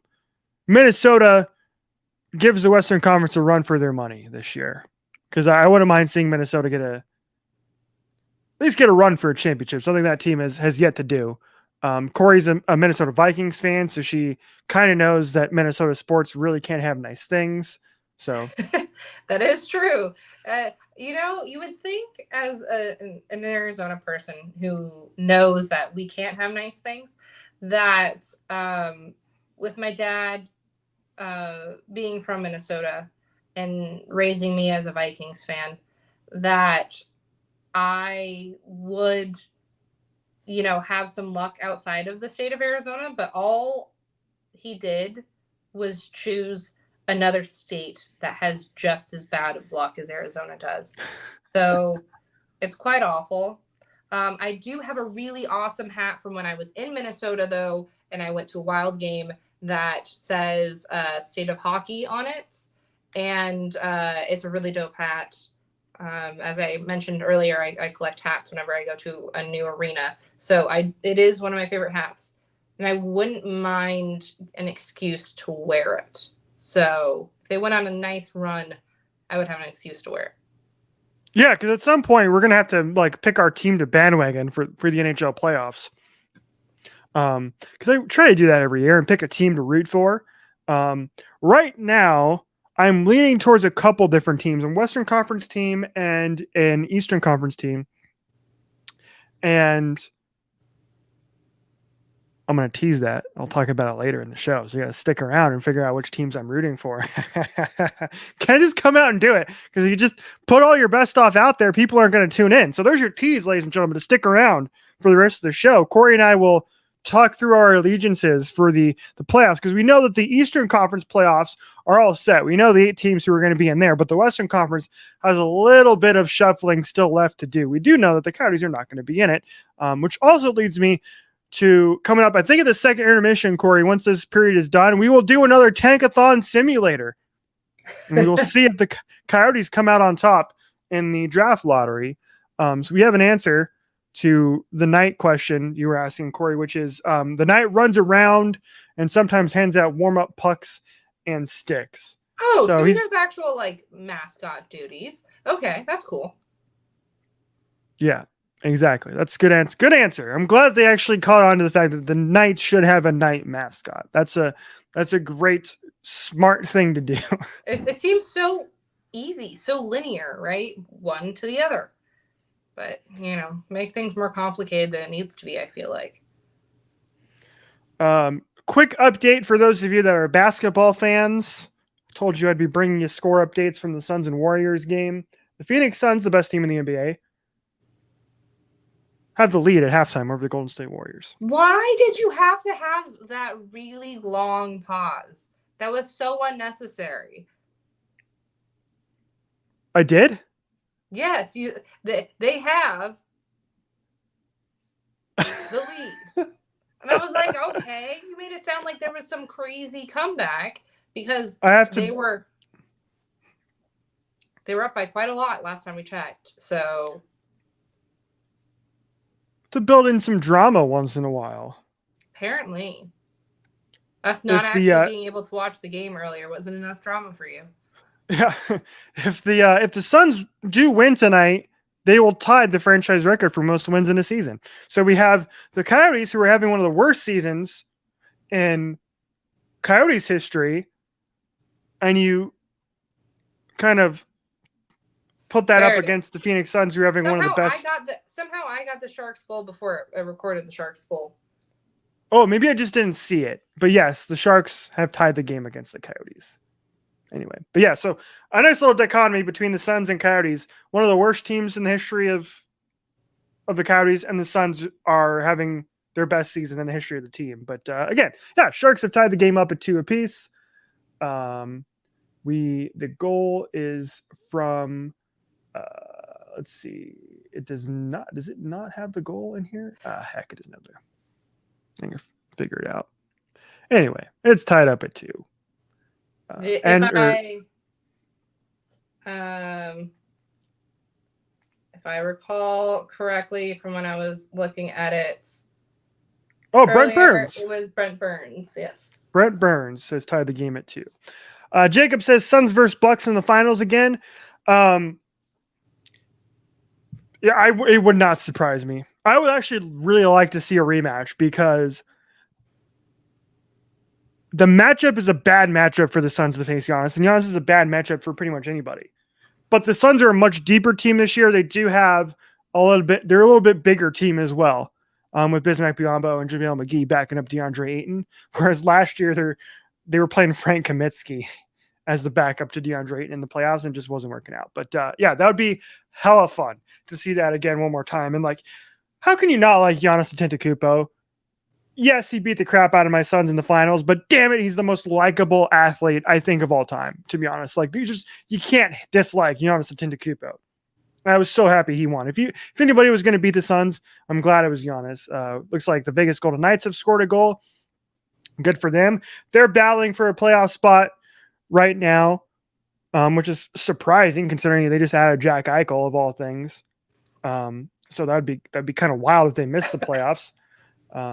Minnesota gives the Western Conference a run for their money this year, because I wouldn't mind seeing Minnesota at least get a run for a championship, something that team has yet to do. Cori's a Minnesota Vikings fan, so she kind of knows that Minnesota sports really can't have nice things. So that is true. You would think as an Arizona person who knows that we can't have nice things, that with my dad being from Minnesota and raising me as a Vikings fan, that I would, have some luck outside of the state of Arizona, but all he did was choose another state that has just as bad of luck as Arizona does. So it's quite awful. I do have a really awesome hat from when I was in Minnesota, though, and I went to a Wild game that says State of Hockey on it. And it's a really dope hat. As I mentioned earlier, I collect hats whenever I go to a new arena. So it is one of my favorite hats. And I wouldn't mind an excuse to wear it. So if they went on a nice run, I would have an excuse to wear it. Yeah, because at some point we're gonna have to like pick our team to bandwagon for the NHL playoffs. Because I try to do that every year and pick a team to root for. Right now, I'm leaning towards a couple different teams, a Western Conference team and an Eastern Conference team. And I'm going to tease that. I'll talk about it later in the show. So you got to stick around and figure out which teams I'm rooting for. Can I just come out and do it? Because if you just put all your best stuff out there, people aren't going to tune in. So there's your tease, ladies and gentlemen, to stick around for the rest of the show. Cori and I will talk through our allegiances for the playoffs, because we know that the Eastern Conference playoffs are all set. We know the 8 teams who are going to be in there, but the Western Conference has a little bit of shuffling still left to do. We do know that the Coyotes are not going to be in it, which also leads me to coming up, I think, at the second intermission, Cori, once this period is done, we will do another Tankathon simulator. And we will see if the Coyotes come out on top in the draft lottery. So we have an answer to the night question you were asking, Cori, which is the night runs around and sometimes hands out warm-up pucks and sticks. Oh, so he does actual like mascot duties. Okay, that's cool. Yeah, exactly. That's a good answer. Good answer. I'm glad they actually caught on to the fact that the Knights should have a night mascot. That's a great, smart thing to do. It seems so easy, so linear, right? One to the other. But, make things more complicated than it needs to be, I feel like. Quick update for those of you that are basketball fans. I told you I'd be bringing you score updates from the Suns and Warriors game. The Phoenix Suns, the best team in the NBA, have the lead at halftime over the Golden State Warriors. Why did you have to have that really long pause? That was so unnecessary. I did? Yes, they have the lead. And I was like, okay, you made it sound like there was some crazy comeback because they were up by quite a lot last time we checked. So to build in some drama once in a while. Apparently. Us not actually being able to watch the game earlier wasn't enough drama for you. Yeah, if the Suns do win tonight, they will tie the franchise record for most wins in a season. So we have the Coyotes, who are having one of the worst seasons in Coyotes history, and you kind of put that up against the Phoenix Suns, who are having one of the best. Somehow I got the Sharks goal before I recorded the Sharks goal. Oh, maybe I just didn't see it. But yes, the Sharks have tied the game against the Coyotes. Anyway, but yeah, so a nice little dichotomy between the Suns and Coyotes. One of the worst teams in the history of the Coyotes, and the Suns are having their best season in the history of the team. But again, yeah, Sharks have tied the game up at 2 apiece. The goal is from let's see. Does it not have the goal in here? Heck, it doesn't have there. I can figure it out. Anyway, it's tied up at 2. If I recall correctly from when I was looking at it. Oh, Brent Burns. It was Brent Burns, yes. Brent Burns has tied the game at 2. Jacob says Suns versus Bucks in the finals again. Yeah, it would not surprise me. I would actually really like to see a rematch, because the matchup is a bad matchup for the Suns to face Giannis, and Giannis is a bad matchup for pretty much anybody. But the Suns are a much deeper team this year. They do have they're a little bit bigger team as well, with Bismack Biyombo and JaVale McGee backing up DeAndre Ayton. Whereas last year they were playing Frank Kaminsky as the backup to DeAndre Ayton in the playoffs, and just wasn't working out. But yeah, that would be hella fun to see that again one more time. And like, how can you not like Giannis Antetokounmpo? Yes, he beat the crap out of my Suns in the finals, but damn it, he's the most likable athlete, I think, of all time, to be honest. Like, you can't dislike Giannis Antetokounmpo. I was so happy he won. If anybody was going to beat the Suns, I'm glad it was Giannis. Looks like the Vegas Golden Knights have scored a goal. Good for them. They're battling for a playoff spot right now. which is surprising considering they just added Jack Eichel of all things. So that'd be kind of wild if they missed the playoffs.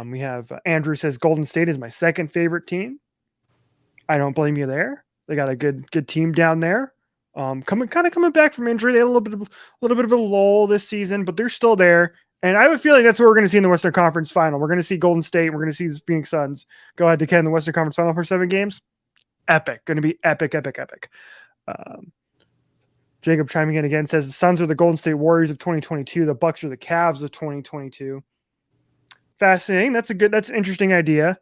We have Andrew says Golden State is my second favorite team. I don't blame you there. They got a good team down there. Coming back from injury. They had a little bit of a lull this season, but they're still there. And I have a feeling that's what we're going to see in the Western Conference Final. We're going to see Golden State. We're going to see the Phoenix Suns go ahead to Ken in the Western Conference Final for 7 games. Epic. Going to be epic. Jacob chiming in again says the Suns are the Golden State Warriors of 2022. The Bucks are the Cavs of 2022. Fascinating. That's an interesting idea.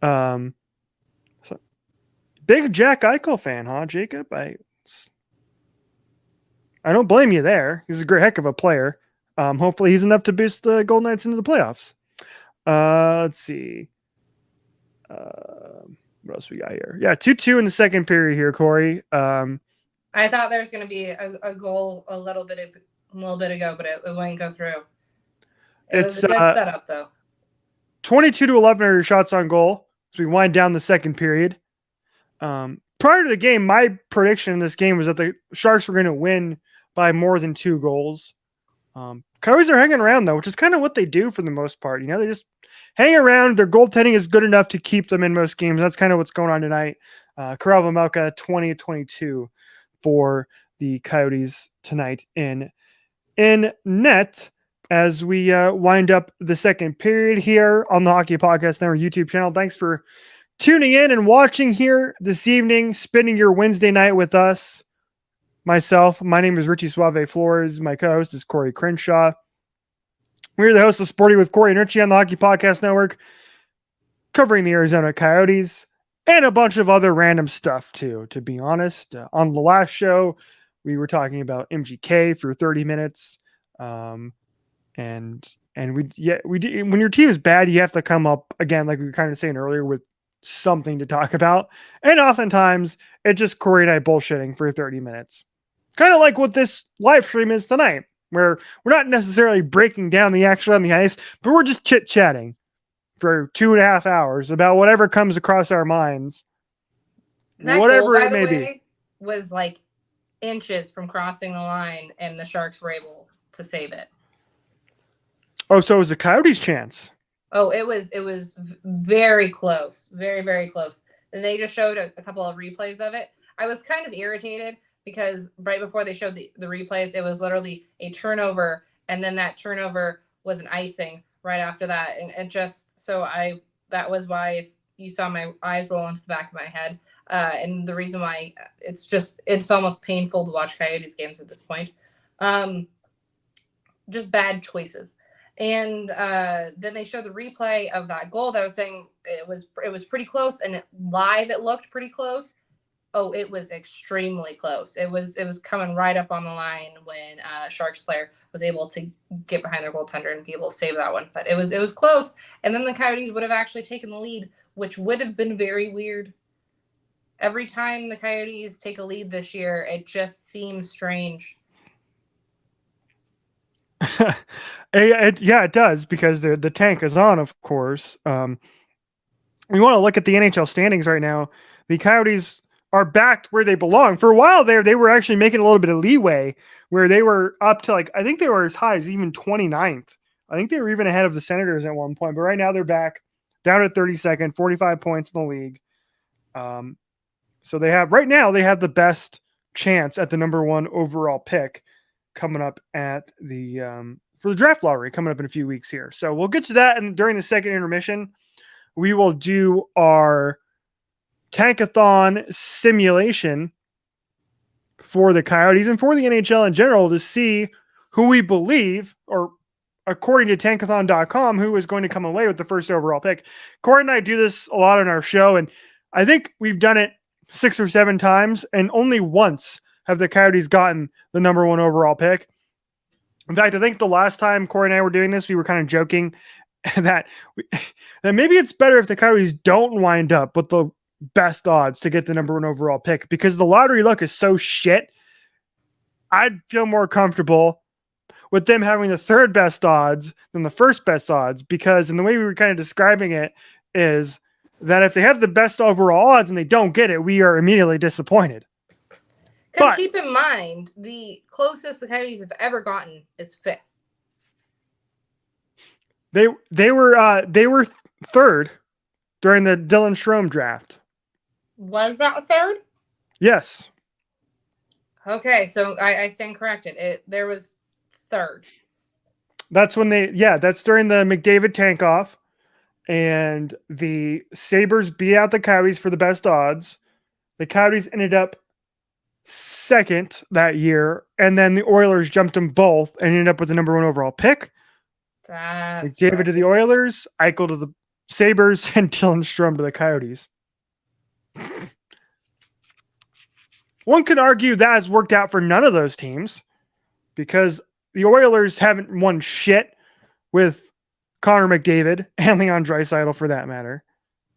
So big Jack Eichel fan, huh, Jacob? I don't blame you there. He's a great heck of a player. Hopefully he's enough to boost the Golden Knights into the playoffs. Let's see. What else we got here? Yeah, 2-2 in the second period here, Cori. I thought there was going to be a goal a little bit ago, but it wouldn't go through. It was a good setup, though. 22-11 are your shots on goal. So we wind down the second period. Prior to the game, my prediction in this game was that the Sharks were going to win by more than 2 goals. Coyotes are hanging around, though, which is kind of what they do for the most part. You know, they just hang around. Their goaltending is good enough to keep them in most games. That's kind of what's going on tonight. Karel Vejmelka, 20-22 for the Coyotes tonight in net as we wind up the second period here on the Hockey Podcast Network YouTube channel. Thanks for tuning in and watching here this evening, spending your Wednesday night with us. My name is Richie Suave Flores. My co-host is Corey Crenshaw. We're the hosts of Sporty with Cori and Richie on the Hockey Podcast Network, covering the Arizona Coyotes and a bunch of other random stuff too, to be honest. On the last show, we were talking about MGK for 30 minutes. And we did, when your team is bad, you have to come up again, like we were kind of saying earlier, with something to talk about. And oftentimes it's just Corey and I bullshitting for 30 minutes. Kind of like what this live stream is tonight, where we're not necessarily breaking down the action on the ice, but we're just chit-chatting for 2.5 hours about whatever comes across our minds. That whatever goal, it may be. Was like inches from crossing the line, and the Sharks were able to save it. Oh, so it was the Coyotes' chance. Oh, it was very close. Very, very close. And they just showed a couple of replays of it. I was kind of irritated because right before they showed the replays, it was literally a turnover, and then that turnover was an icing right after that. And just so that was why if you saw my eyes roll into the back of my head. And the reason why it's almost painful to watch Coyotes games at this point. Just bad choices. And then they showed the replay of that goal that I was saying it was pretty close, and live it looked pretty close. Oh, it was extremely close. It was coming right up on the line when Sharks player was able to get behind their goaltender and be able to save that one. But it was close. And then the Coyotes would have actually taken the lead, which would have been very weird. Every time the Coyotes take a lead this year, it just seems strange. It does, because the tank is on, of course. We want to look at the NHL standings right now. The Coyotes are back where they belong. For a while there, they were actually making a little bit of leeway, where they were up to I think they were as high as even 29th. I think they were even ahead of the Senators at one point, but right now they're back down at 32nd, 45 points in the league. So they have the best chance at the number 1 overall pick coming up at for the draft lottery coming up in a few weeks here. So we'll get to that. And during the second intermission, we will do our tankathon simulation for the Coyotes and for the NHL in general to see who we believe, or according to tankathon.com, who is going to come away with the first overall pick. Corey and I do this a lot on our show, and I think we've done it 6 or 7 times, and only once have the Coyotes gotten the number 1 overall pick. In fact, I think the last time Corey and I were doing this, we were kind of joking that maybe it's better if the Coyotes don't wind up with the best odds to get the number 1 overall pick, because the lottery luck is so shit. I'd feel more comfortable with them having the 3rd best odds than the 1st best odds, because in the way we were kind of describing it is that if they have the best overall odds and they don't get it, we are immediately disappointed. Because But- keep in mind, the closest the Coyotes have ever gotten is 5th. They were third during the Dylan Strome draft. Was that 3rd? Yes. Okay, so I stand corrected. There was 3rd. That's when that's during the McDavid tank off, and the Sabres beat out the Coyotes for the best odds. The Coyotes ended up second that year, and then the Oilers jumped them both and ended up with the number 1 overall pick. That's McDavid right. to the Oilers, Eichel to the Sabres, and Dylan Strome to the Coyotes. One could argue that has worked out for none of those teams because the Oilers haven't won shit with Connor McDavid and Leon Draisaitl for that matter.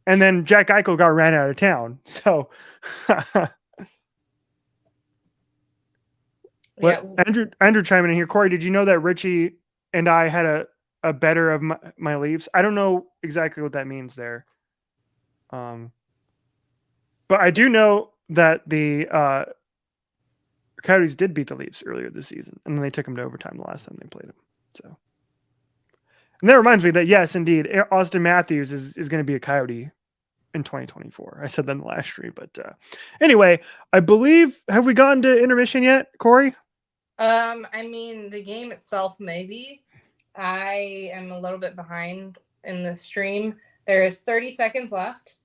And then Jack Eichel got ran out of town. So Yeah. Andrew chiming in here. Cori, did you know that Richie and I had a better of my Leafs? I don't know exactly what that means there. But I do know that the Coyotes did beat the Leafs earlier this season, and then they took them to overtime the last time they played them. So, and that reminds me that yes, indeed, Austin Matthews is going to be a Coyote in 2024. I said that in the last stream, but anyway, I believe have we gotten to intermission yet, Cori? I mean, the game itself, maybe. I am a little bit behind in the stream. There is 30 seconds left.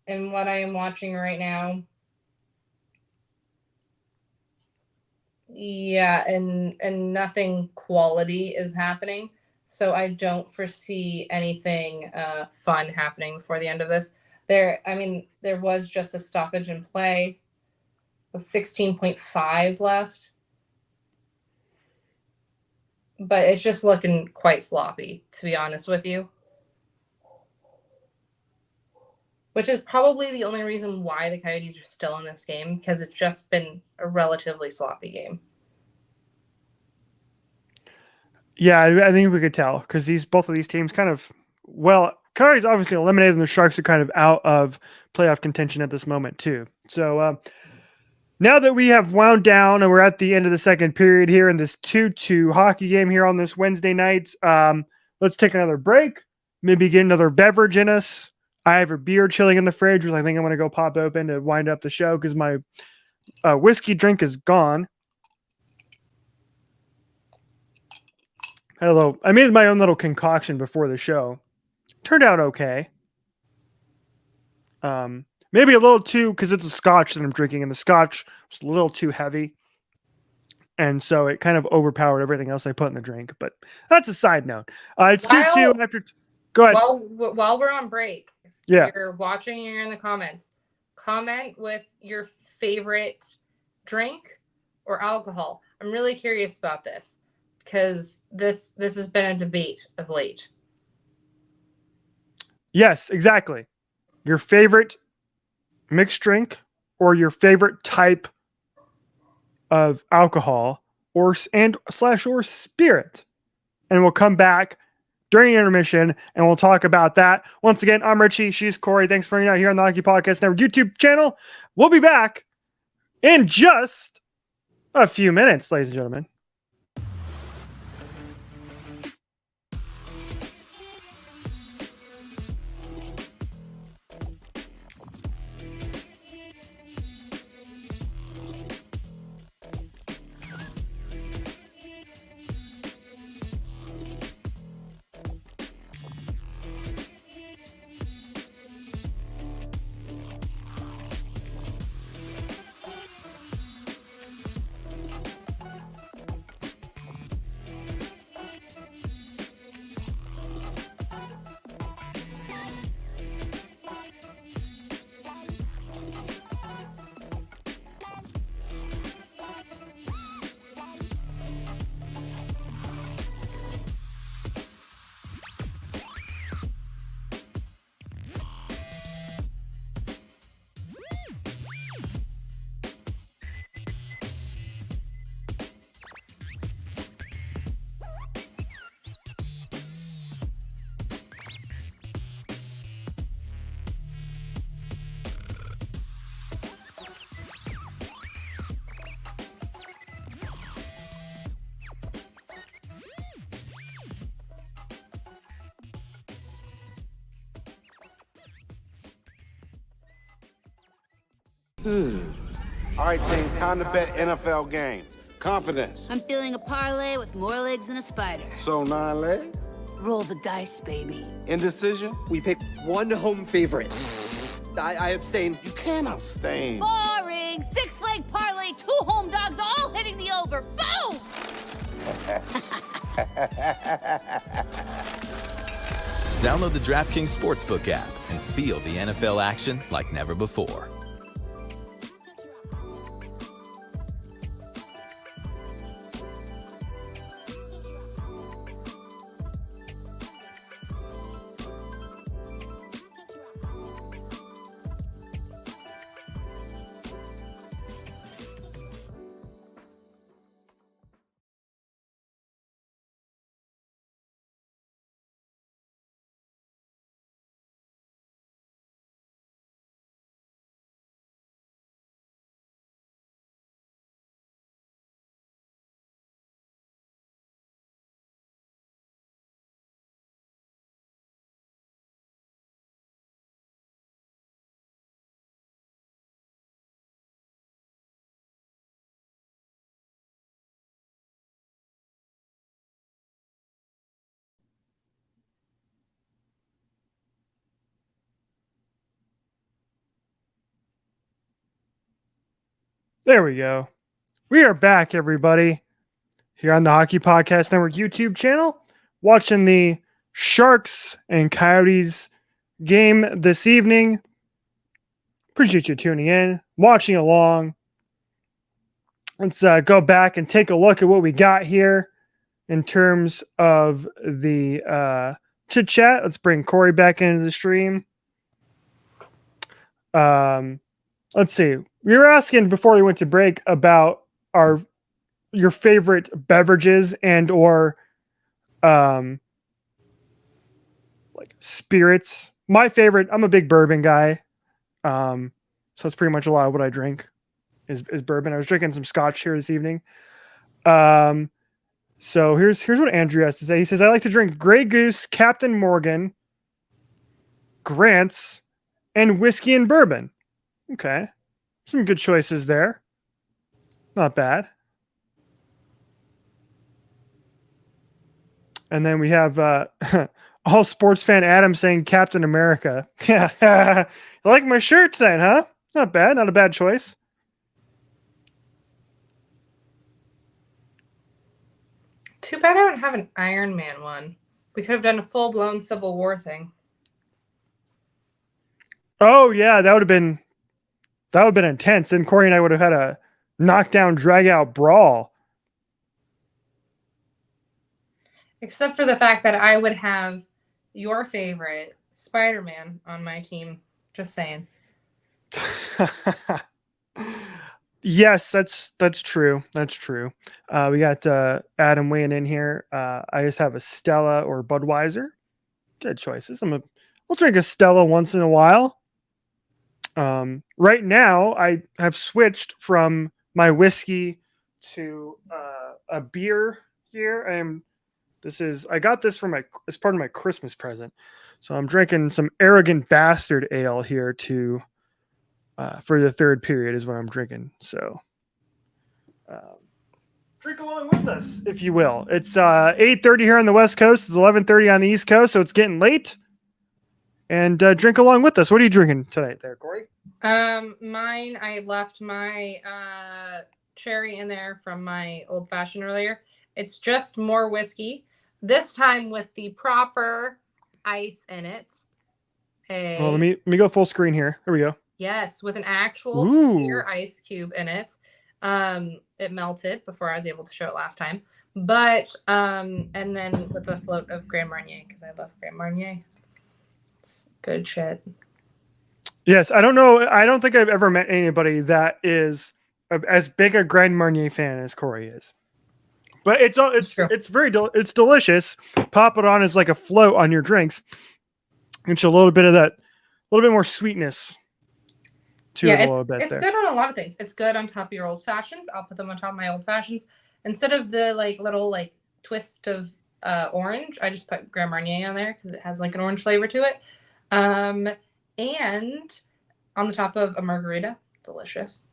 In what I am watching right now. Yeah, and nothing quality is happening. So I don't foresee anything fun happening before the end of this. There was just a stoppage in play with 16.5 left. But it's just looking quite sloppy, to be honest with you. Which is probably the only reason why the Coyotes are still in this game, because it's just been a relatively sloppy game. Yeah, I think we could tell because both of these teams kind of Coyotes obviously eliminated, and the Sharks are kind of out of playoff contention at this moment too. So now that we have wound down and we're at the end of the second period here in this 2-2 hockey game here on this Wednesday night, let's take another break. Maybe get another beverage in us. I have a beer chilling in the fridge, which I think I'm going to go pop open to wind up the show because my whiskey drink is gone. I made my own little concoction before the show. Turned out okay. Maybe a little too, because it's a scotch that I'm drinking, and the scotch was a little too heavy. And so it kind of overpowered everything else I put in the drink. But that's a side note. It's 2-2 after. Go ahead. While we're on break, yeah, you're watching and you're in the comments, comment with your favorite drink or alcohol. I'm really curious about this because this has been a debate of late. Yes, exactly. Your favorite mixed drink or your favorite type of alcohol or spirit. And we'll come back during intermission and we'll talk about that. Once again, I'm Richie. She's Cori. Thanks for hanging out here on the Hockey Podcast Network YouTube channel. We'll be back in just a few minutes, ladies and gentlemen. All right, team, time to bet NFL games. Confidence. I'm feeling a parlay with more legs than a spider. So 9 legs. Roll the dice, baby. Indecision. We pick one home favorite. I abstain. You can't abstain. Boring! Six-leg parlay, 2 home dogs, all hitting the over. Boom! Download the DraftKings Sportsbook app and feel the NFL action like never before. There we go. We are back, everybody, here on the Hockey Podcast Network YouTube channel, watching the Sharks and Coyotes game this evening. Appreciate you tuning in, watching along. Let's go back and take a look at what we got here in terms of the chit chat. Let's bring Cori back into the stream. Let's see. We were asking before we went to break about your favorite beverages and or like spirits. My favorite, I'm a big bourbon guy. So that's pretty much a lot of what I drink is bourbon. I was drinking some scotch here this evening. So here's what Andrew has to say. He says, I like to drink Grey Goose, Captain Morgan, Grant's, and whiskey and bourbon. Okay. Some good choices there. Not bad. And then we have all sports fan Adam saying Captain America. Yeah. You like my shirts then, huh? Not bad. Not a bad choice. Too bad I don't have an Iron Man one. We could have done a full-blown Civil War thing. Oh yeah, that would have been intense. And Cori and I would have had a knockdown, drag out brawl. Except for the fact that I would have your favorite Spider-Man on my team. Just saying. Yes, that's true. That's true. We got Adam weighing in here. I just have a Stella or Budweiser. Good choices. I'll drink a Stella once in a while. Right now, I have switched from my whiskey to a beer here. I got this as part of my Christmas present. So I'm drinking some Arrogant Bastard Ale here for the third period is what I'm drinking. So drink along with us, if you will. It's 8:30 here on the West Coast. It's 11:30 on the East Coast, so it's getting late. And drink along with us. What are you drinking tonight there, Cori? Mine, I left my cherry in there from my old fashioned earlier. It's just more whiskey. This time with the proper ice in it. Well, let me go full screen here. There we go. Yes, with an actual sphere ice cube in it. It melted before I was able to show it last time. But and then with a float of Grand Marnier because I love Grand Marnier. It's good shit. Yes, I don't know. I don't think I've ever met anybody that is as big a Grand Marnier fan as Cori is. But it's it's delicious. Pop it on as like a float on your drinks. It's a little bit more sweetness to it a little bit. It's good on a lot of things. It's good on top of your old fashions. I'll put them on top of my old fashions instead of the little twist of orange. I just put Grand Marnier on there because it has like an orange flavor to it. And on the top of a margarita. delicious.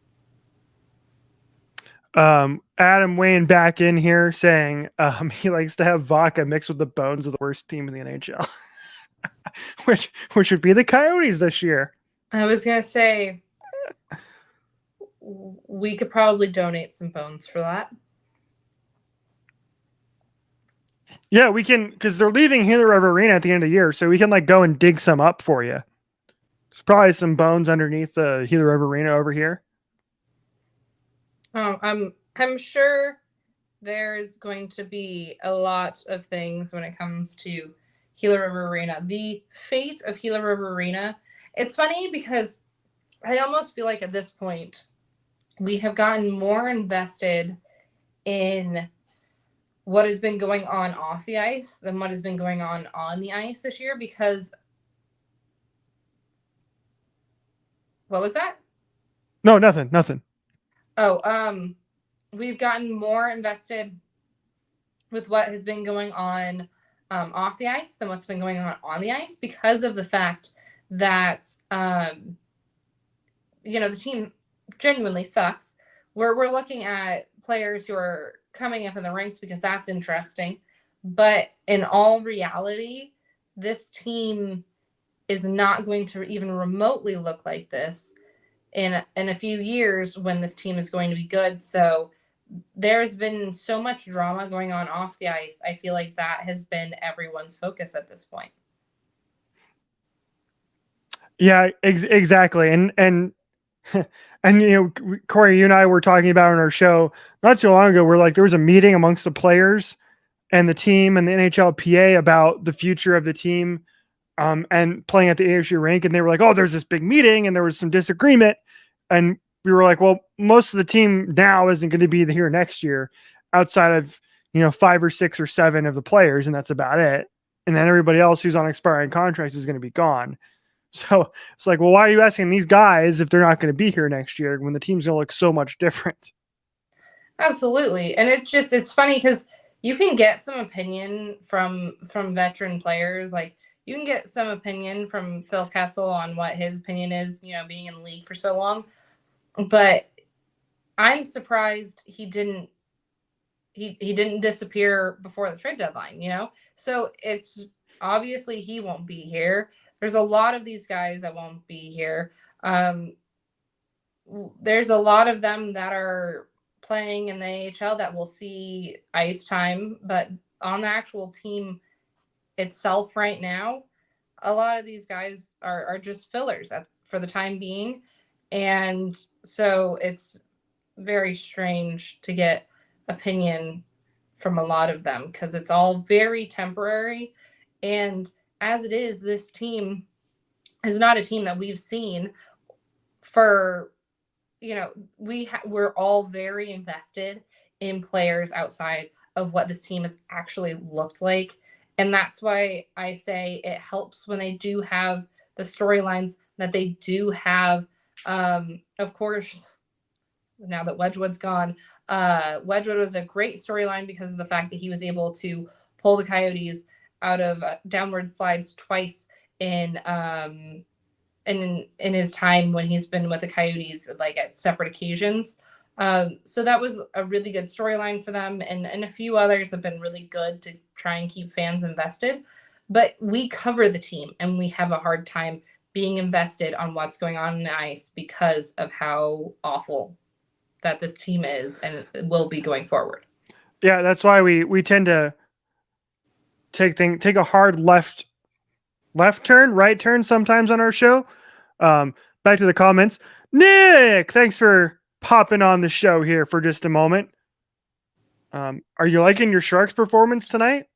Adam weighing back in here saying he likes to have vodka mixed with the bones of the worst team in the NHL, which would be the Coyotes this year. I was gonna say we could probably donate some bones for that. Yeah, we can, because they're leaving Gila River Arena at the end of the year, so we can like go and dig some up for you. There's probably some bones underneath the Gila River Arena over here. Oh, I'm sure there's going to be a lot of things when it comes to Gila River Arena. The fate of Gila River Arena. It's funny because I almost feel like at this point we have gotten more invested in what has been going on off the ice than what has been going on the ice this year, because what was that? No, nothing. Oh, we've gotten more invested with what has been going on off the ice than what's been going on the ice, because of the fact that the team genuinely sucks. We're looking at players who are coming up in the ranks because that's interesting, but in all reality, this team is not going to even remotely look like this in a few years when this team is going to be good. So there's been so much drama going on off the ice. I feel like that has been everyone's focus at this point. Yeah, exactly. And Cori, you and I were talking about on our show not too long ago, where like there was a meeting amongst the players and the team and the NHLPA about the future of the team and playing at the AHU rink. And they were like, oh, there's this big meeting and there was some disagreement. And we were like, well, most of the team now isn't going to be here next year outside of, 5 or 6 or 7 of the players. And that's about it. And then everybody else who's on expiring contracts is going to be gone. So it's like, well, why are you asking these guys if they're not going to be here next year when the team's going to look so much different? Absolutely. And it's funny because you can get some opinion from veteran players. Like you can get some opinion from Phil Kessel on what his opinion is, being in the league for so long. But I'm surprised he didn't disappear before the trade deadline, So it's obviously he won't be here. There's a lot of these guys that won't be here. There's a lot of them that are playing in the AHL that will see ice time, but on the actual team itself right now, a lot of these guys are just fillers for the time being. And so it's very strange to get opinion from a lot of them because it's all very temporary. And as it is, this team is not a team that we've seen for, we're all very invested in players outside of what this team has actually looked like. And that's why I say it helps when they do have the storylines that they do have. Of course, now that Wedgwood's gone, Wedgwood was a great storyline because of the fact that he was able to pull the Coyotes out of downward slides twice in his time when he's been with the Coyotes, like at separate occasions. So that was a really good storyline for them. And a few others have been really good to try and keep fans invested. But we cover the team and we have a hard time being invested on what's going on in the ice because of how awful that this team is and will be going forward. Yeah, that's why we tend to take a hard left turn, right turn sometimes on our show. Back to the comments. Nick, thanks for popping on the show here for just a moment. Are you liking your Sharks performance tonight?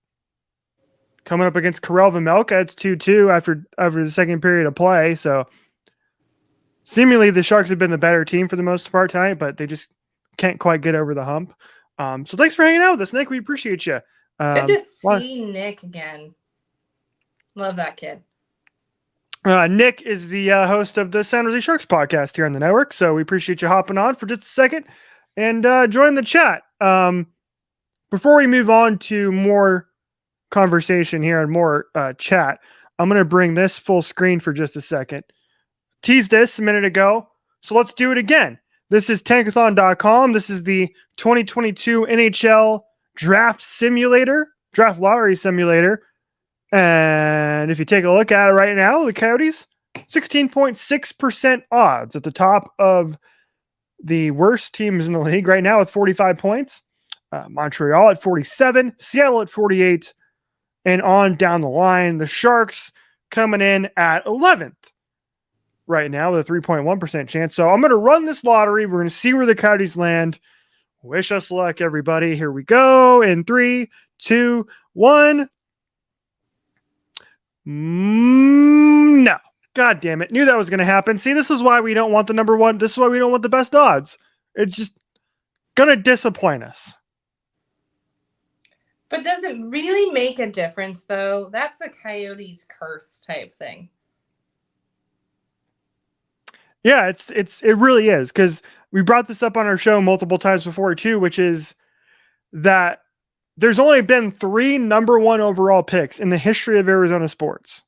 Coming up against Karel Vejmelka, it's 2-2 after the second period of play. So seemingly the Sharks have been the better team for the most part tonight, but they just can't quite get over the hump. So thanks for hanging out with us, Nick. We appreciate you. Good to see Nick again. Love that kid. Nick is the host of the San Jose Sharks podcast here on the network. So we appreciate you hopping on for just a second and join the chat. Before we move on to more conversation here and more chat, I'm going to bring this full screen for just a second. Teased this a minute ago. So let's do it again. This is tankathon.com. This is the 2022 NHL draft lottery simulator. And if you take a look at it right now, the Coyotes, 16.6% odds at the top of the worst teams in the league right now with 45 points. Montreal at 47, Seattle at 48, and on down the line, the Sharks coming in at 11th right now with a 3.1% chance. So I'm going to run this lottery. We're going to see where the Coyotes land. Wish us luck, everybody. Here we go. In 3, 2, 1. No. God damn it. Knew that was going to happen. See, this is why we don't want the number one. This is why we don't want the best odds. It's just going to disappoint us. But does it really make a difference, though? That's a Coyotes curse type thing. Yeah, it really is, because we brought this up on our show multiple times before too, which is that there's only been 3 number 1 overall picks in the history of Arizona sports.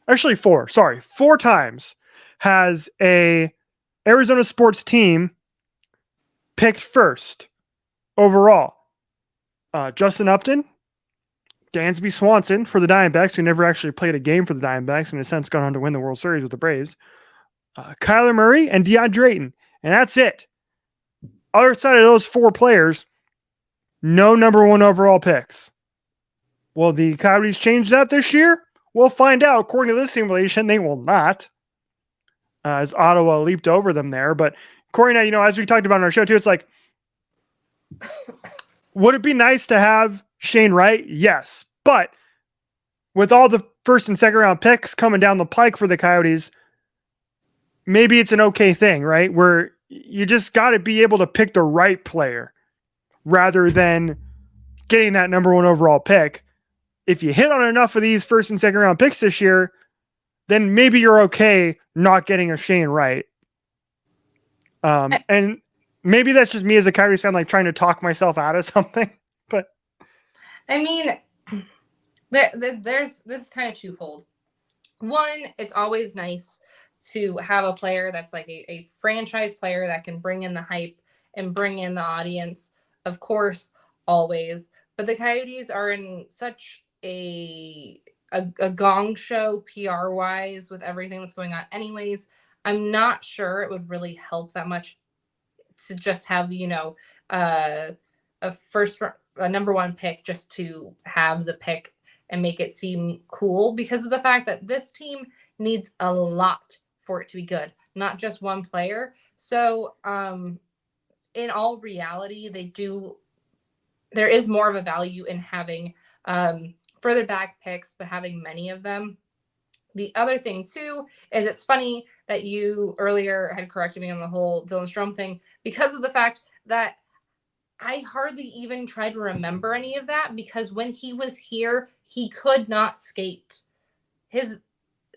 Actually 4. Sorry, 4 times has a Arizona sports team picked first overall. Justin Upton, Dansby Swanson for the Diamondbacks, who never actually played a game for the Diamondbacks, in a sense gone on to win the World Series with the Braves. Kyler Murray and DeAndre Ayton. And that's it. Other side of those 4 players, no number 1 overall picks. Will the Coyotes change that this year? We'll find out. According to this simulation, they will not. As Ottawa leaped over them there. But Cori and I, as we talked about on our show too, it's like, would it be nice to have Shane Wright? Yes. But with all the first and second round picks coming down the pike for the Coyotes, maybe it's an okay thing, right? Where you just got to be able to pick the right player rather than getting that number 1 overall pick. If you hit on enough of these first and second round picks this year, then maybe you're okay not getting a Shane Wright. And maybe that's just me as a Coyotes fan, like trying to talk myself out of something. But I mean, this is kind of twofold. One, it's always nice to have a player that's like a franchise player that can bring in the hype and bring in the audience, of course, always. But the Coyotes are in such a gong show PR wise with everything that's going on anyways. I'm not sure it would really help that much to just have, a number 1 pick just to have the pick and make it seem cool, because of the fact that this team needs a lot for it to be good, not just one player. So in all reality, there is more of a value in having further back picks, but having many of them. The other thing too is it's funny that you earlier had corrected me on the whole Dylan Strome thing, because of the fact that I hardly even tried to remember any of that, because when he was here, he could not skate.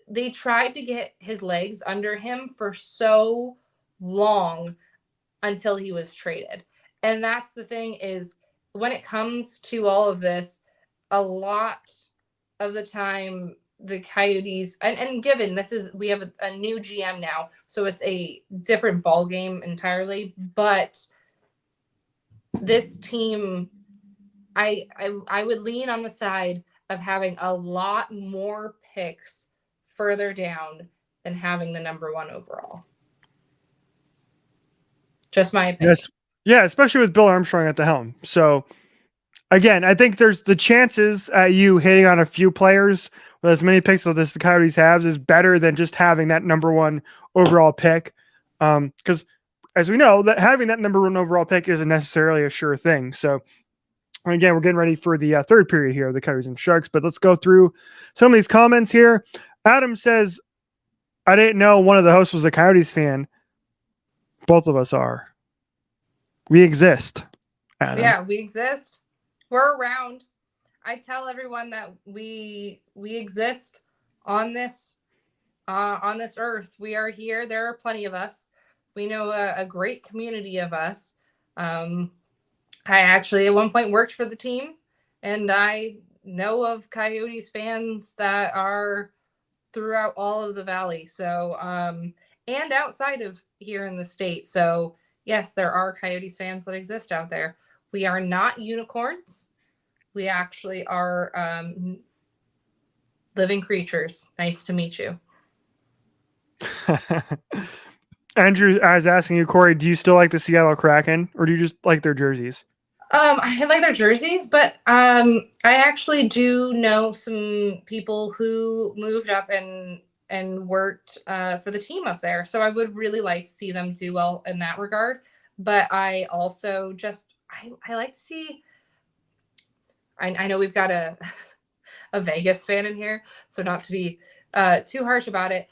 They tried to get his legs under him for so long until he was traded. And that's the thing, is when it comes to all of this, a lot of the time the Coyotes, and given we have a new GM now, so it's a different ball game entirely, but this team, I would lean on the side of having a lot more picks further down than having the number 1 overall. Just my opinion. yes, yeah, especially with Bill Armstrong at the helm. So again, I think there's the chances at you hitting on a few players with as many picks as the Coyotes have is better than just having that number 1 overall pick. Because as we know, that having that number 1 overall pick isn't necessarily a sure thing. So again, we're getting ready for the third period here of the Coyotes and Sharks, but let's go through some of these comments here. Adam says, I didn't know one of the hosts was a Coyotes fan. Both of us are. We exist, Adam. Yeah, we exist. We're around. I tell everyone that we exist on this earth. We are here. There are plenty of us. We know a great community of us. I actually at one point worked for the team, and I know of Coyotes fans that are throughout all of the valley. So and outside of here in the state. So yes, there are Coyotes fans that exist out there. We are not unicorns. We actually are living creatures. Nice to meet you. Andrew, I was asking you, Cori, do you still like the Seattle Kraken, or do you just like their jerseys? I like their jerseys, but I actually do know some people who moved up and worked for the team up there. So I would really like to see them do well in that regard. But I also just I like to see. I know we've got a Vegas fan in here, so not to be too harsh about it.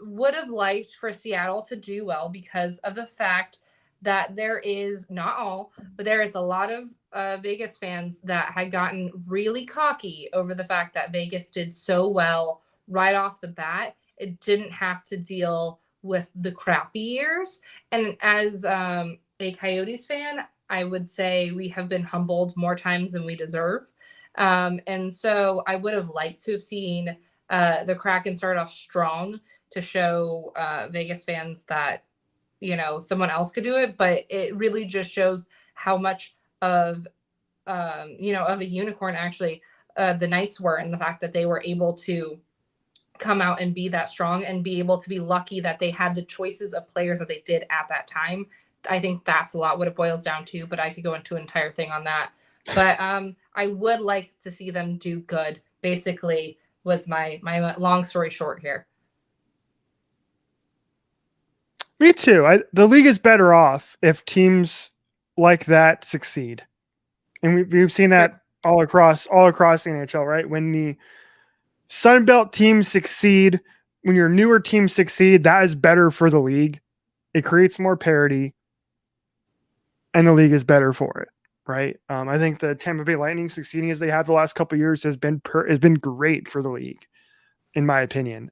Would have liked for Seattle to do well because of the fact that there is, not all, but there is a lot of Vegas fans that had gotten really cocky over the fact that Vegas did so well right off the bat. It didn't have to deal with the crappy years. And as a Coyotes fan, I would say we have been humbled more times than we deserve. And so I would have liked to have seen the Kraken start off strong to show Vegas fans that, someone else could do it. But it really just shows how much of a unicorn actually the Knights were, and the fact that they were able to come out and be that strong and be able to be lucky that they had the choices of players that they did at that time. I think that's a lot what it boils down to, but I could go into an entire thing on that. But I would like to see them do good, basically, was my long story short here. Me too. The league is better off if teams like that succeed, and we've seen that all across the NHL. Right, when the Sunbelt teams succeed, when your newer teams succeed, that is better for the league. It creates more parity, and the league is better for it. Right. I think the Tampa Bay Lightning succeeding as they have the last couple of years has been great for the league, in my opinion.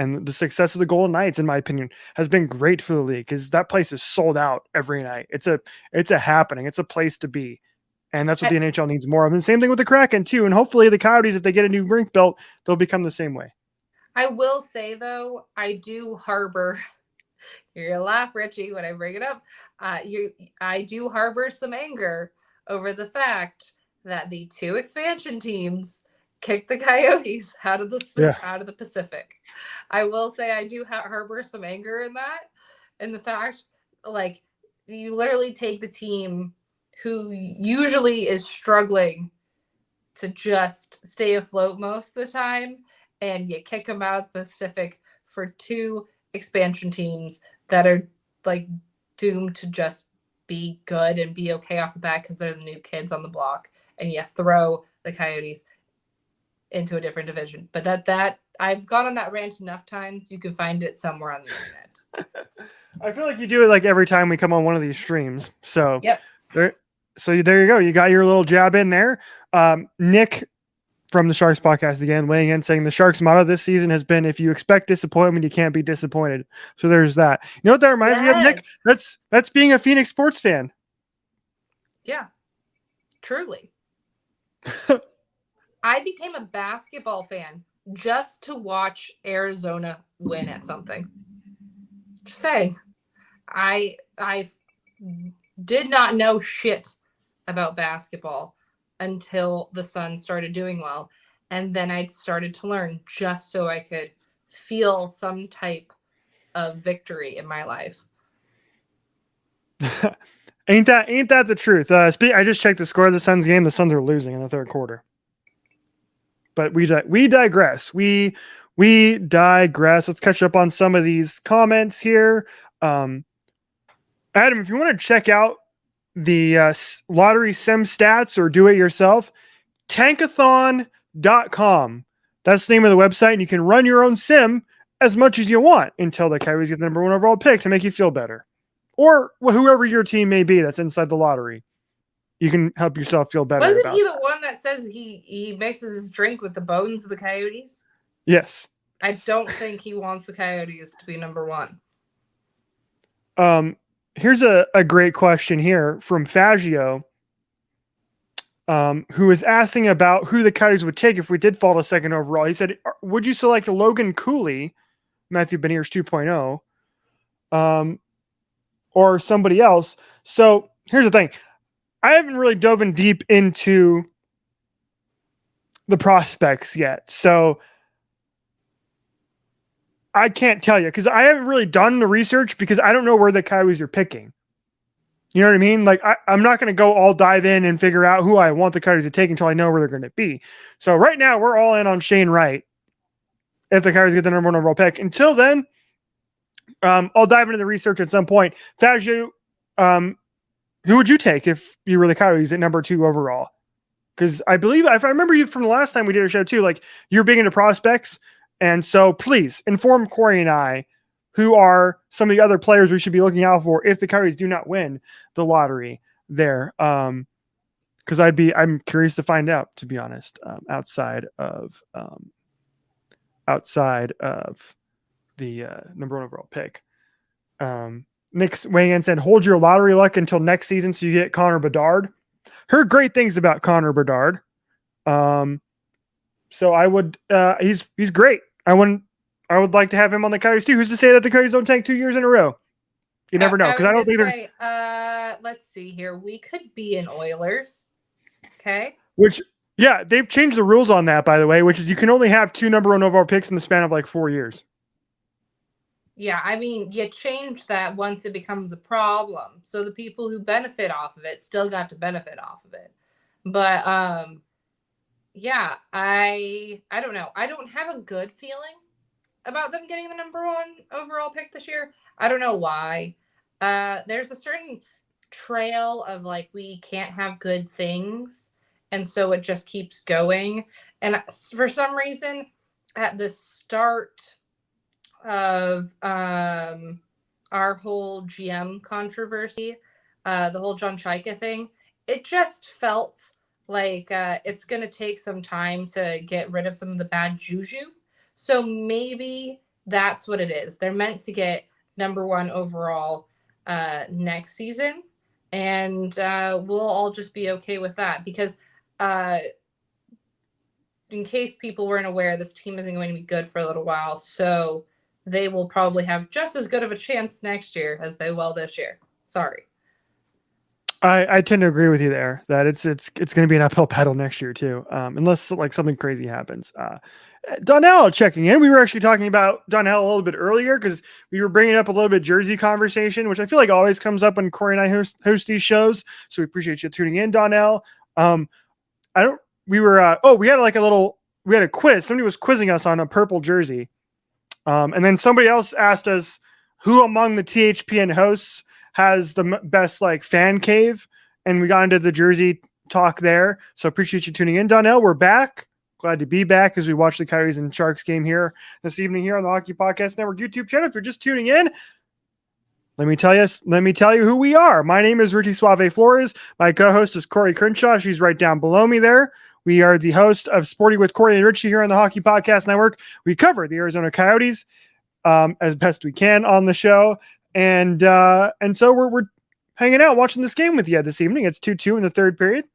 And the success of the Golden Knights, in my opinion, has been great for the league because that place is sold out every night. It's a happening. It's a place to be. And that's what the NHL needs more of. And same thing with the Kraken too. And hopefully the Coyotes, if they get a new rink built, they'll become the same way. I will say though, I do harbor, you're gonna laugh, Richie, when I bring it up. I do harbor some anger over the fact that the two expansion teams kicked the Coyotes out of the Pacific. I will say I do harbor some anger in that, and the fact, like, you literally take the team who usually is struggling to just stay afloat most of the time, and you kick them out of the Pacific for two expansion teams that are like doomed to just be good and be okay off the bat because they're the new kids on the block, and you throw the Coyotes into a different division. But that I've gone on that rant enough times. You can find it somewhere on the internet. I feel like you do it like every time we come on one of these streams. So yep. There you go. You got your little jab in there. Nick from the Sharks podcast again weighing in, saying the Sharks motto this season has been, if you expect disappointment, you can't be disappointed. So there's that. You know what that reminds me of, Nick? That's being a Phoenix sports fan. Yeah, truly. I became a basketball fan just to watch Arizona win at something. Just saying. I did not know shit about basketball until the Suns started doing well. And then I started to learn just so I could feel some type of victory in my life. Ain't that the truth? I just checked the score of the Suns game. The Suns are losing in the third quarter. But we digress. We digress. Let's catch up on some of these comments here. Adam, if you want to check out the lottery sim stats or do it yourself, tankathon.com. That's the name of the website, and you can run your own sim as much as you want until the Coyotes get the number one overall pick to make you feel better. Or whoever your team may be that's inside the lottery. You can help yourself feel better. Wasn't he the one that says he mixes his drink with the bones of the Coyotes? Yes. I don't think he wants the Coyotes to be number one. Here's a great question here from Faggio, who is asking about who the Coyotes would take if we did fall to second overall. He said, would you select Logan Cooley, Matthew Beniers 2.0, or somebody else. So here's the thing. I haven't really dove in deep into the prospects yet. So I can't tell you because I haven't really done the research because I don't know where the Coyotes are picking. You know what I mean? Like I'm not going to go all dive in and figure out who I want the Coyotes to take until I know where they're going to be. So right now we're all in on Shane Wright if the Coyotes get the number 1 overall pick. Until then, I'll dive into the research at some point. Faju, who would you take if you were the Coyotes at number 2 overall? Because I believe, if I remember you from the last time we did a show too, like you're big into prospects. And so please inform Cori and I who are some of the other players we should be looking out for if the Coyotes do not win the lottery there. Because I'm curious to find out, to be honest, outside of the number 1 overall pick. Nick's weighing in said, hold your lottery luck until next season so you get Connor Bedard. Heard great things about Connor Bedard. So I would he's great. I would like to have him on the Coyotes too. Who's to say that the Coyotes don't tank 2 years in a row? You never know. Because I don't think they're let's see here. We could be in Oilers. Okay. Which yeah, they've changed the rules on that, by the way, which is you can only have 2 number 1 overall picks in the span of like 4 years. Yeah, I mean, you change that once it becomes a problem. So the people who benefit off of it still got to benefit off of it. But yeah, I don't know. I don't have a good feeling about them getting the number 1 overall pick this year. I don't know why. There's a certain trail of like we can't have good things, and so it just keeps going. And for some reason, at the start of our whole GM controversy, the whole John Chaika thing, it just felt like it's going to take some time to get rid of some of the bad juju. So maybe that's what it is. They're meant to get number 1 overall next season, and we'll all just be okay with that because in case people weren't aware, this team isn't going to be good for a little while. So they will probably have just as good of a chance next year as they will this year. Sorry. I tend to agree with you there that it's going to be an uphill battle next year too, unless like something crazy happens. Donnell checking in. We were actually talking about Donnell a little bit earlier because we were bringing up a little bit Jersey conversation, which I feel like always comes up when Cori and I host these shows. So we appreciate you tuning in, Donnell. We had a quiz. Somebody was quizzing us on a purple jersey. And then somebody else asked us who among the THPN hosts has the best like fan cave, and we got into the jersey talk there. So appreciate you tuning in, Donnell. We're back. Glad to be back as we watch the Coyotes and Sharks game here this evening here on the Hockey Podcast Network YouTube channel. If you're just tuning in, let me tell you who we are. My name is Richie Suave Flores. My co-host is Cori Crenshaw. She's right down below me there. We are the host of Sporty with Cori and Richie here on the Hockey Podcast Network. We cover the Arizona Coyotes as best we can on the show. And so we're hanging out watching this game with you this evening. It's 2-2 in the third period.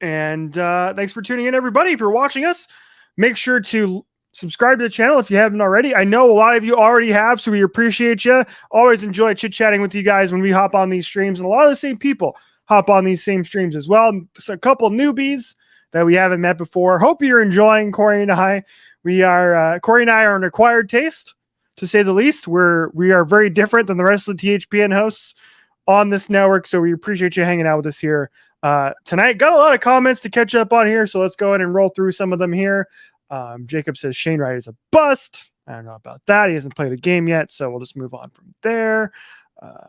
And thanks for tuning in, everybody. If you're watching us, make sure to subscribe to the channel if you haven't already. I know a lot of you already have, so we appreciate you. Always enjoy chit-chatting with you guys when we hop on these streams. And a lot of the same people hop on these same streams as well. So a couple newbies that we haven't met before. Hope you're enjoying Cori and I. Cori and I are an acquired taste, to say the least. We are very different than the rest of the THPN hosts on this network, so we appreciate you hanging out with us here tonight. Got a lot of comments to catch up on here, so let's go ahead and roll through some of them here. Jacob says Shane Wright is a bust. I don't know about that. He hasn't played a game yet, so we'll just move on from there.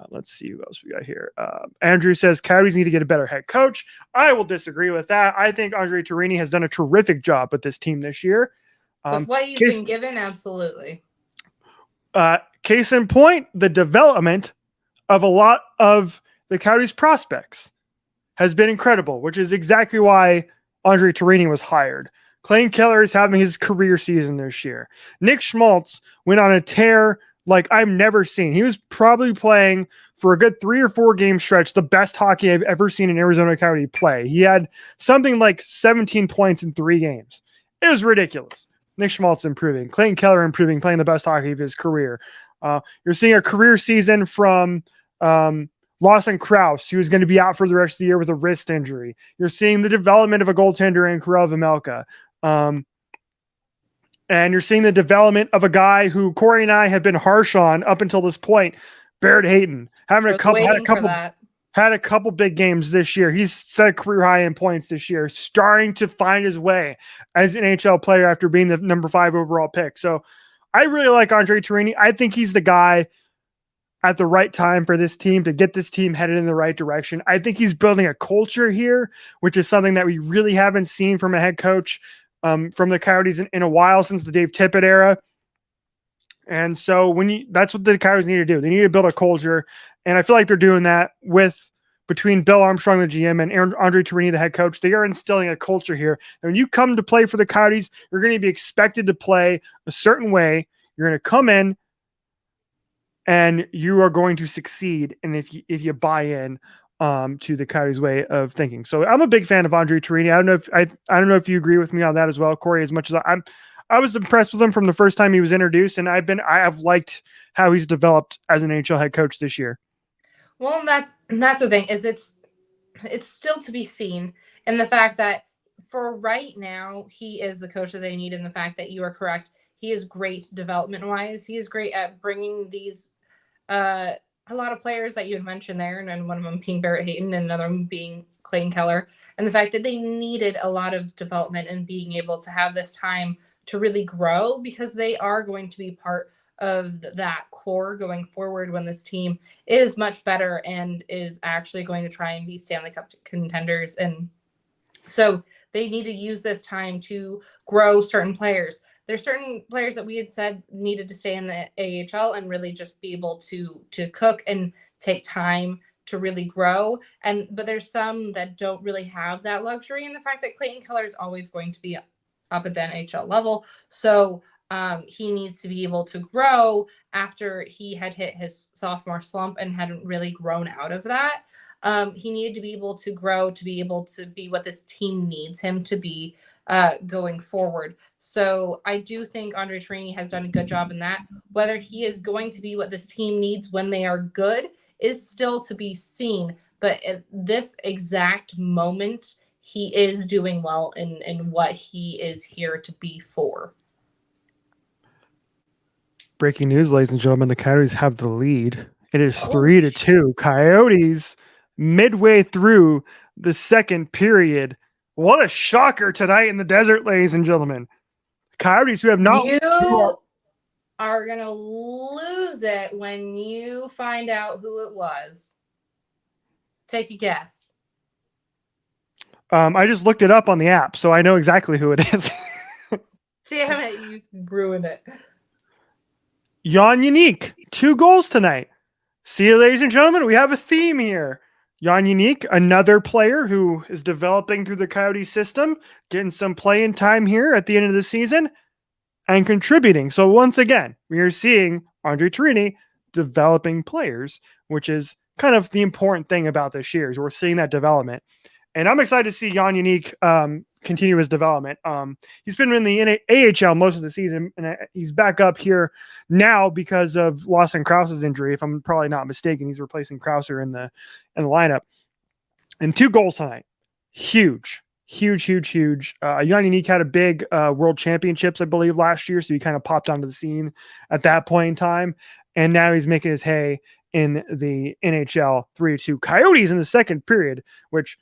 Let's see what else we got here. Andrew says Coyotes need to get a better head coach. I will disagree with that. I think Andre Torini has done a terrific job with this team this year. With what he's been given, absolutely. Case in point, the development of a lot of the Coyotes prospects has been incredible, which is exactly why Andre Torini was hired. Clayton Keller is having his career season this year. Nick Schmaltz went on a tear like I've never seen. He was probably playing for a good 3 or 4 game stretch, the best hockey I've ever seen an Arizona Coyote play. He had something like 17 points in 3 games. It was ridiculous. Nick Schmaltz improving. Clayton Keller improving, playing the best hockey of his career. You're seeing a career season from Lawson Krause, who is going to be out for the rest of the year with a wrist injury. You're seeing the development of a goaltender in Karel Vejmelka. And you're seeing the development of a guy who Cori and I have been harsh on up until this point, Barrett Hayton, had a couple big games this year. He's set a career high in points this year, starting to find his way as an NHL player after being the number 5 overall pick. So I really like Andre Tourigny. I think he's the guy at the right time for this team to get this team headed in the right direction. I think he's building a culture here, which is something that we really haven't seen from a head coach from the Coyotes in a while, since the Dave Tippett era. And so that's what the Coyotes need to do. They need to build a culture. And I feel like they're doing that between Bill Armstrong, the GM, and Andre Tourigny, the head coach. They are instilling a culture here. And when you come to play for the Coyotes, you're going to be expected to play a certain way. You're going to come in and you are going to succeed. And if you buy in to the Coyotes way of thinking. So I'm a big fan of Andre Tourigny. I don't know if you agree with me on that as well, Cori, as much as I was impressed with him from the first time he was introduced, and I have liked how he's developed as an NHL head coach this year. Well, that's the thing, is it's still to be seen, and the fact that for right now he is the coach that they need, and the fact that you are correct, he is great development wise. He is great at bringing these a lot of players that you had mentioned there, and one of them being Barrett Hayton and another one being Clayton Keller, and the fact that they needed a lot of development and being able to have this time to really grow, because they are going to be part of that core going forward when this team is much better and is actually going to try and be Stanley Cup contenders. And so they need to use this time to grow certain players. There's certain players that we had said needed to stay in the AHL and really just be able to cook and take time to really grow. But there's some that don't really have that luxury. And the fact that Clayton Keller is always going to be up at the NHL level. So he needs to be able to grow after he had hit his sophomore slump and hadn't really grown out of that. He needed to be able to grow to be able to be what this team needs him to be going forward. So I do think Andre Tourigny has done a good job in that. Whether he is going to be what this team needs when they are good is still to be seen. But at this exact moment, he is doing well in what he is here to be for. Breaking news, ladies and gentlemen, the Coyotes have the lead. It is 3-2. Coyotes midway through the second period. What a shocker tonight in the desert, ladies and gentlemen. Coyotes who have not... You are going to lose it when you find out who it was. Take a guess. I just looked it up on the app, so I know exactly who it is. Damn it, you ruined it. Jan Unique, 2 goals tonight. See you, ladies and gentlemen. We have a theme here. Jan Unique, another player who is developing through the Coyote system, getting some playing time here at the end of the season and contributing. So once again, we are seeing Andre Tourigny developing players, which is kind of the important thing about this year, is we're seeing that development. And I'm excited to see Jan Unique continue his development. He's been in the AHL most of the season, and he's back up here now because of Lawson Krause's injury. If I'm probably not mistaken, he's replacing Krauser in the lineup. And 2 goals tonight, huge. Jan Unique had a big World Championships, I believe, last year, so he kind of popped onto the scene at that point in time, and now he's making his hay in the NHL. 3-2 Coyotes in the second period, which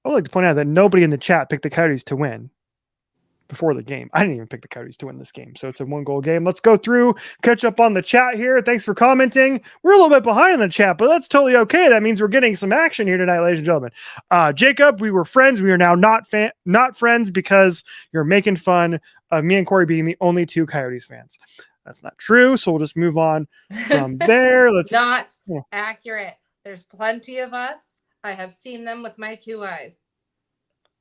I would like to point out that nobody in the chat picked the Coyotes to win before the game. I didn't even pick the Coyotes to win this game. So it's a 1-goal game. Let's go through, catch up on the chat here. Thanks for commenting. We're a little bit behind in the chat, but that's totally okay. That means we're getting some action here tonight, ladies and gentlemen. Jacob, we were friends. We are now not friends because you're making fun of me and Cori being the only 2 Coyotes fans. That's not true. So we'll just move on from there. Not accurate. There's plenty of us. I have seen them with my 2 eyes.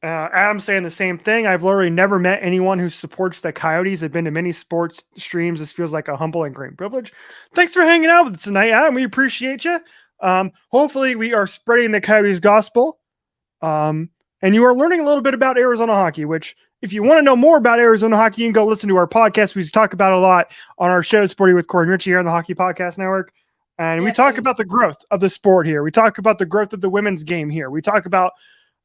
Adam's saying the same thing. I've literally never met anyone who supports the Coyotes. I've been to many sports streams. This feels like a humble and great privilege. Thanks for hanging out with us tonight, Adam. We appreciate you. Hopefully we are spreading the Coyotes gospel. And you are learning a little bit about Arizona hockey, which if you want to know more about Arizona hockey, you can go listen to our podcast. We talk about it a lot on our show, Sporty with Cori and Richie here on the Hockey Podcast Network. And we talk about the growth of the sport here. We talk about the growth of the women's game here. We talk about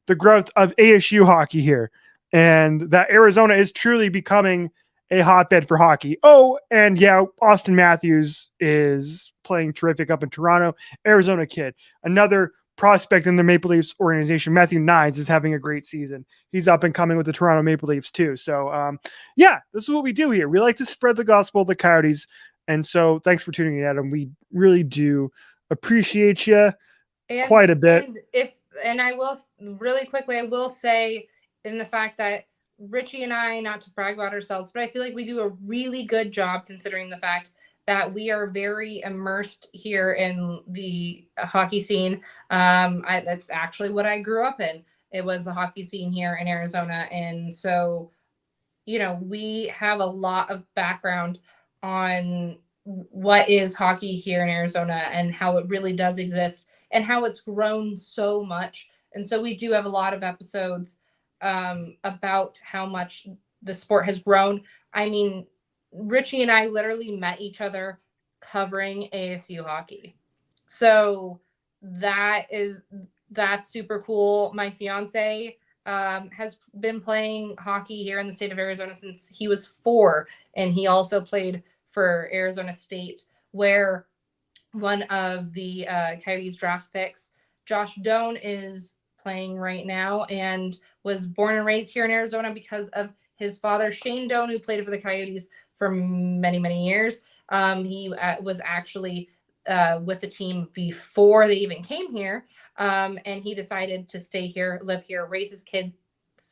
the growth of ASU hockey here. And that Arizona is truly becoming a hotbed for hockey. Oh, and yeah, Austin Matthews is playing terrific up in Toronto. Arizona kid, another prospect in the Maple Leafs organization. Matthew Nines is having a great season. He's up and coming with the Toronto Maple Leafs too. So yeah, this is what we do here. We like to spread the gospel of the Coyotes. And so thanks for tuning in, Adam. We really do appreciate you quite a bit. And I will really quickly, I will say in the fact that Richie and I, not to brag about ourselves, but I feel like we do a really good job considering the fact that we are very immersed here in the hockey scene. That's actually what I grew up in. It was the hockey scene here in Arizona. And so, we have a lot of background on what is hockey here in Arizona and how it really does exist and how it's grown so much. And so we do have a lot of episodes about how much the sport has grown. I mean, Richie and I literally met each other covering ASU hockey. So that's super cool. My fiance has been playing hockey here in the state of Arizona since he was 4. And he also played for Arizona State, where one of the Coyotes draft picks, Josh Doan, is playing right now and was born and raised here in Arizona because of his father, Shane Doan, who played for the Coyotes for many, many years. He was actually with the team before they even came here. And he decided to stay here, live here, raise his kids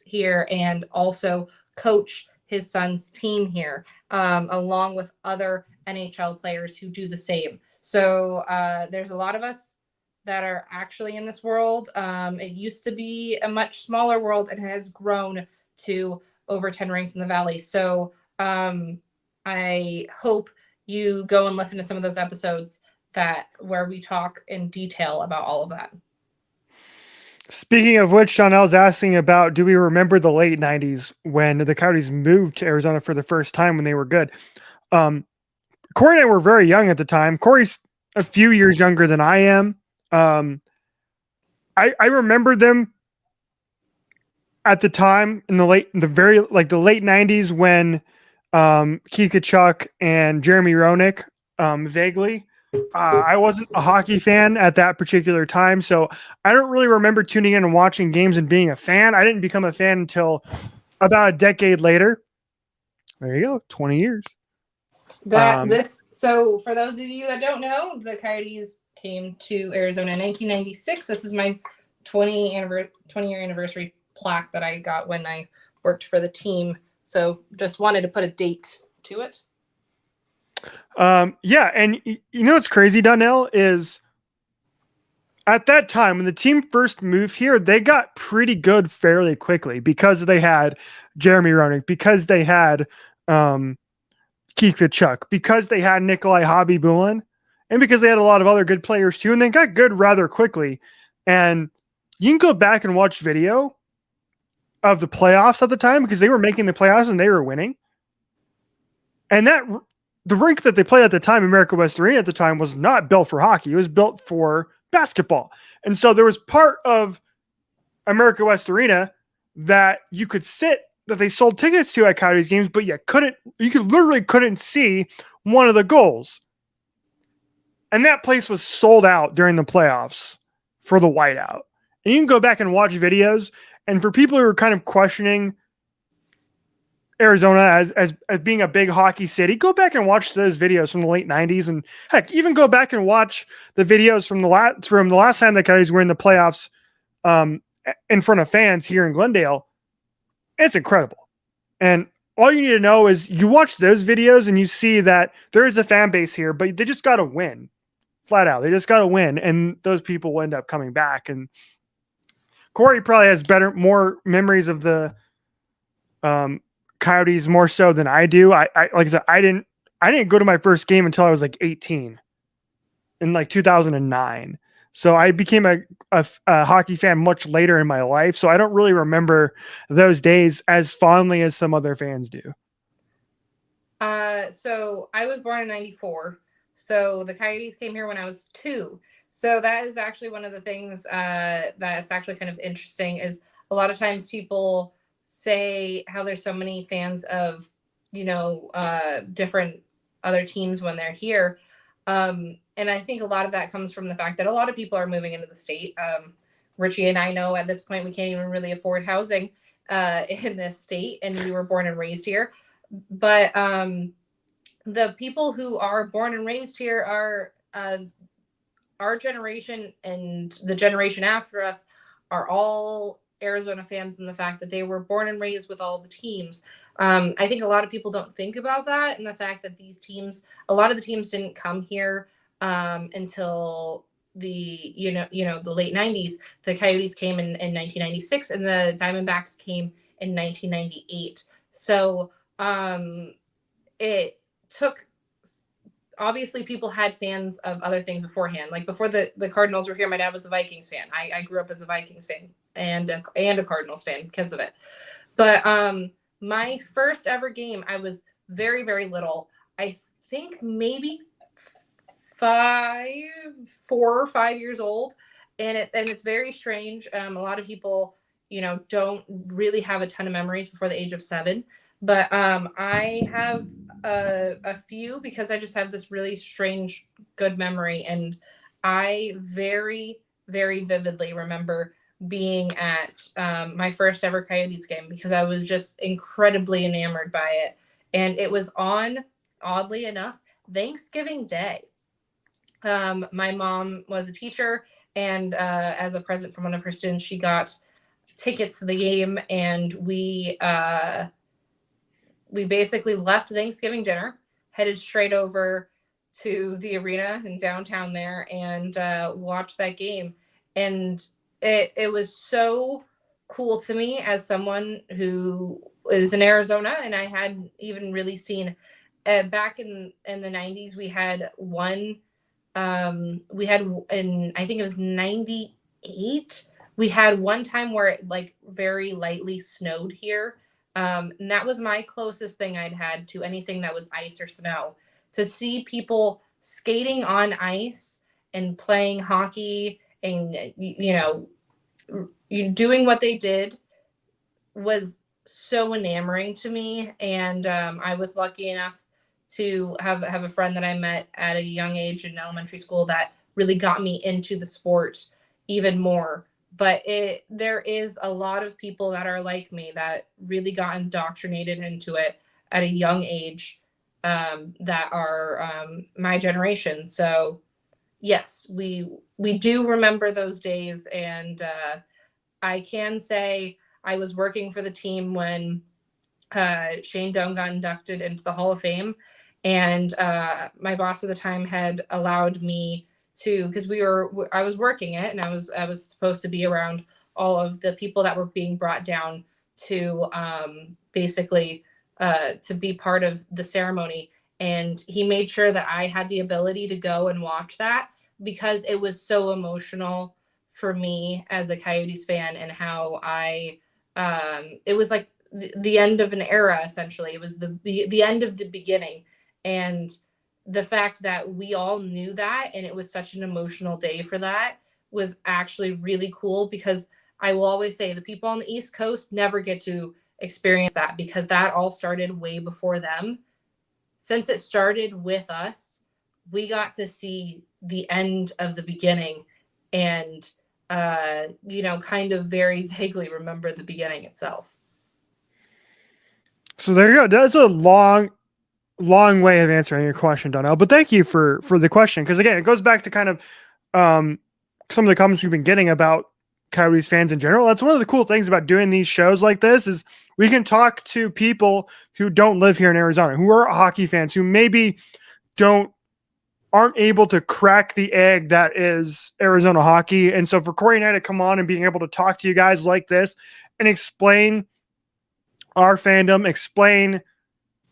here, and also coach his son's team here, along with other NHL players who do the same. So there's a lot of us that are actually in this world. It used to be a much smaller world and has grown to over 10 rinks in the Valley. So I hope you go and listen to some of those episodes where we talk in detail about all of that. Speaking of which, Chanel's asking about, do we remember the late 90s when the Coyotes moved to Arizona for the first time when they were good? Cori and I were very young at the time. Cori's a few years younger than I am. I remember them at the time in the late 90s when Keith Kachuk and Jeremy Roenick, vaguely. I wasn't a hockey fan at that particular time, so I don't really remember tuning in and watching games and being a fan. I didn't become a fan until about a decade later. There you go, 20 years. So for those of you that don't know, the Coyotes came to Arizona in 1996. This is my 20-year anniversary plaque that I got when I worked for the team. So just wanted to put a date to it. Yeah, and you know what's crazy, Donnell, is at that time when the team first moved here, they got pretty good fairly quickly because they had Jeremy Roenick, because they had Keith Kachuk, because they had Nikolai Hobby-Bulin, and because they had a lot of other good players too, and they got good rather quickly. And you can go back and watch video of the playoffs at the time because they were making the playoffs and they were winning. And the rink that they played at the time, America West Arena at the time, was not built for hockey. It was built for basketball. And so there was part of America West Arena that you could sit, that they sold tickets to at Coyotes games, but you literally couldn't see one of the goals. And that place was sold out during the playoffs for the whiteout. And you can go back and watch videos. And for people who are kind of questioning Arizona as being a big hockey city, go back and watch those videos from the late 90s. And heck, even go back and watch the videos from the last time the Coyotes were in the playoffs in front of fans here in Glendale. It's incredible. And all you need to know is you watch those videos and you see that there is a fan base here, but they just got to win. Flat out. They just got to win. And those people will end up coming back. And Cori probably has more memories of the Coyotes more so than I do. I like I said, I didn't go to my first game until I was like 18 in like 2009. So I became a hockey fan much later in my life. So I don't really remember those days as fondly as some other fans do. So I was born in 94. So the Coyotes came here when I was 2. So that is actually one of the things that's actually kind of interesting is a lot of times people say how there's so many fans of, different other teams when they're here. And I think a lot of that comes from the fact that a lot of people are moving into the state. Richie and I know at this point we can't even really afford housing in this state, and we were born and raised here. But the people who are born and raised here are our generation and the generation after us are all Arizona fans in the fact that they were born and raised with all the teams. I think a lot of people don't think about that and the fact that a lot of the teams didn't come here until the the late 90s. The Coyotes came in 1996 and the Diamondbacks came in 1998. So it took, obviously people had fans of other things beforehand. Like before the Cardinals were here, my dad was a Vikings fan. I grew up as a Vikings fan and a Cardinals fan because of it. But my first ever game, I was very, very little. I think maybe 4 or 5 years old. And it's very strange. A lot of people, don't really have a ton of memories before the age of 7. But I have a few because I just have this really strange, good memory. And I very, very vividly remember being at my first ever Coyotes game because I was just incredibly enamored by it. And it was on, oddly enough, Thanksgiving Day. My mom was a teacher, and as a present from one of her students, she got tickets to the game, and we basically left Thanksgiving dinner, headed straight over to the arena in downtown there, and watched that game. And it was so cool to me as someone who is in Arizona, and I hadn't even really seen back in the 90s. We had in, I think it was 98. We had one time where it like very lightly snowed here. And that was my closest thing I'd had to anything that was ice or snow. To see people skating on ice and playing hockey and, doing what they did was so enamoring to me. And I was lucky enough to have a friend that I met at a young age in elementary school that really got me into the sport even more. But there is a lot of people that are like me that really got indoctrinated into it at a young age that are my generation. So yes, we do remember those days. And I can say I was working for the team when Shane Doan got inducted into the Hall of Fame. And my boss at the time had allowed me to, because I was working it, and I was supposed to be around all of the people that were being brought down to basically to be part of the ceremony. And he made sure that I had the ability to go and watch that because it was so emotional for me as a Coyotes fan, and how it was like the end of an era, essentially. It was the end of the beginning. And the fact that we all knew that, and it was such an emotional day for that, was actually really cool, because I will always say the people on the East Coast never get to experience that, because that all started way before them. Since it started with us, we got to see the end of the beginning, and kind of very vaguely remember the beginning itself. So there you go. That's a long way of answering your question, Donnell. But thank you for the question, because again, it goes back to kind of some of the comments we've been getting about Coyotes fans in general. That's one of the cool things about doing these shows like this, is we can talk to people who don't live here in Arizona, who are hockey fans, who maybe aren't able to crack the egg that is Arizona hockey. And so for Cori and I to come on and being able to talk to you guys like this and explain our fandom, explain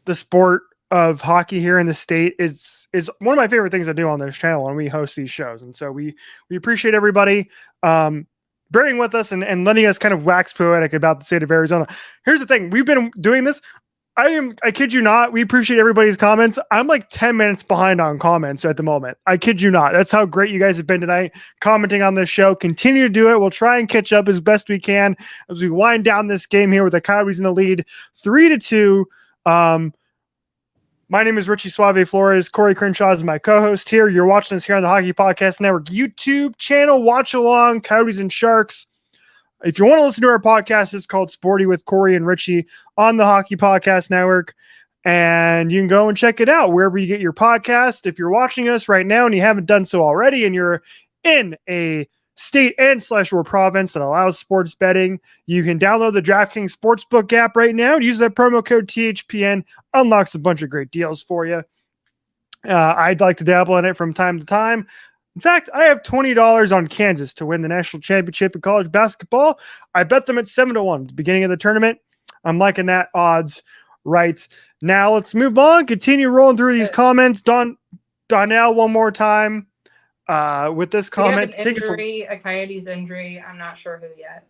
the sport of hockey here in the state is one of my favorite things I do on this channel when we host these shows. And so we appreciate everybody bearing with us and letting us kind of wax poetic about the state of Arizona. Here's the thing. We've been doing this. I kid you not. We appreciate everybody's comments. I'm like 10 minutes behind on comments at the moment. I kid you not. That's how great you guys have been tonight commenting on this show. Continue to do it. We'll try and catch up as best we can as we wind down this game here with the Coyotes in the lead 3-2. My name is Richie Suave Flores. Cori Crenshaw is my co-host here. You're watching us here on the Hockey Podcast Network YouTube channel. Watch along, Coyotes and Sharks. If you want to listen to our podcast, it's called Sporty with Cori and Richie on the Hockey Podcast Network. And you can go and check it out wherever you get your podcast. If you're watching us right now and you haven't done so already, and you're in a state and/or province that allows sports betting, you can download the DraftKings Sportsbook app right now. Use that promo code THPN. Unlocks a bunch of great deals for you. I'd like to dabble in it from time to time. In fact, I have $20 on Kansas to win the national championship in college basketball. I bet them at 7-1 at the beginning of the tournament. I'm liking that odds right now. Let's move on. Continue rolling through these comments. Donnell, one more time with this comment. We have an injury, a Coyotes injury. I'm not sure who yet.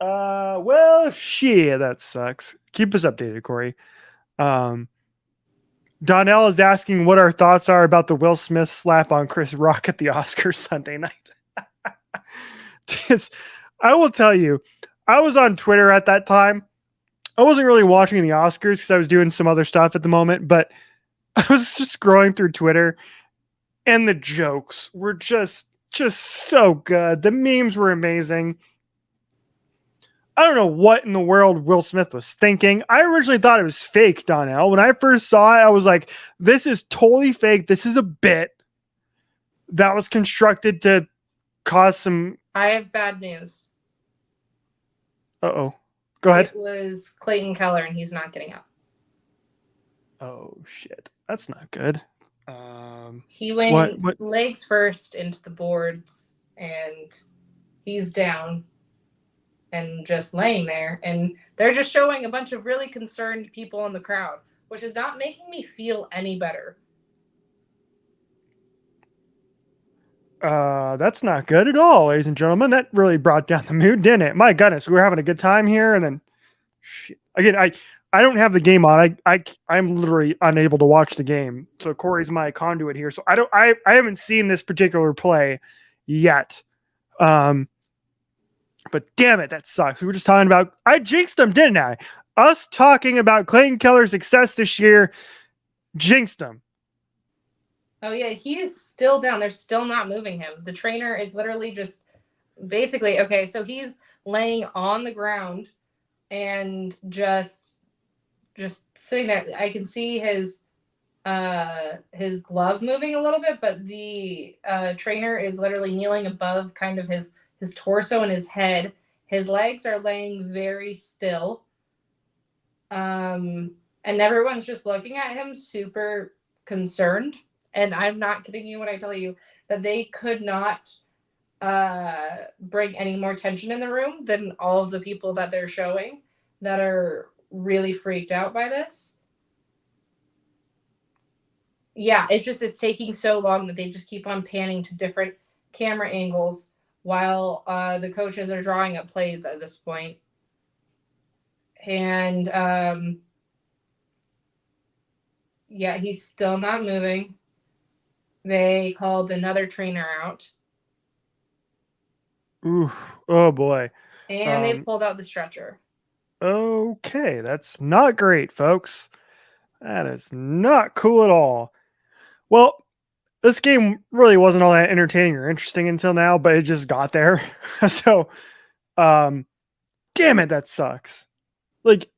Well, shit, that sucks. Keep us updated, Cori. Donnell is asking what our thoughts are about the Will Smith slap on Chris Rock at the Oscars Sunday night. I will tell you, I was on Twitter at that time. I wasn't really watching the Oscars because I was doing some other stuff at the moment, but I was just scrolling through Twitter and the jokes were just so good. The memes were amazing. I don't know what in the world Will Smith was thinking. I originally thought it was fake, Donnell. When I first saw it, I was like, this is totally fake. This is a bit that was constructed to cause some... I have bad news. Uh-oh. Go ahead. It was Clayton Keller, and he's not getting up. Oh, shit. That's not good. He went what? legs first into the boards, and he's down and just laying there. And they're just showing a bunch of really concerned people in the crowd, which is not making me feel any better. That's not good at all, ladies and gentlemen. That really brought down the mood, didn't it? My goodness, we were having a good time here, and then shit. Again, I don't have the game on. I'm literally unable to watch the game. So Cori's my conduit here. So I haven't seen this particular play yet. But damn it, that sucks. We were just talking about, I jinxed him, didn't I? Us talking about Clayton Keller's success this year, jinxed him. Oh, yeah, he is still down. They're still not moving him. The trainer is literally just basically, okay, so he's laying on the ground and just sitting there. I can see his glove moving a little bit, but the trainer is literally kneeling above kind of his torso and his head. His legs are laying very still. And everyone's just looking at him super concerned. And I'm not kidding you when I tell you that they could not bring any more tension in the room than all of the people that they're showing that are really freaked out by this. Yeah, it's taking so long that they just keep on panning to different camera angles while the coaches are drawing up plays at this point. And yeah, he's still not moving. They called another trainer out. Ooh, oh boy. And they pulled out the stretcher. Okay, that's not great, folks. That is not cool at all. Well, this game really wasn't all that entertaining or interesting until now, but it just got there. So, damn it, that sucks. Like,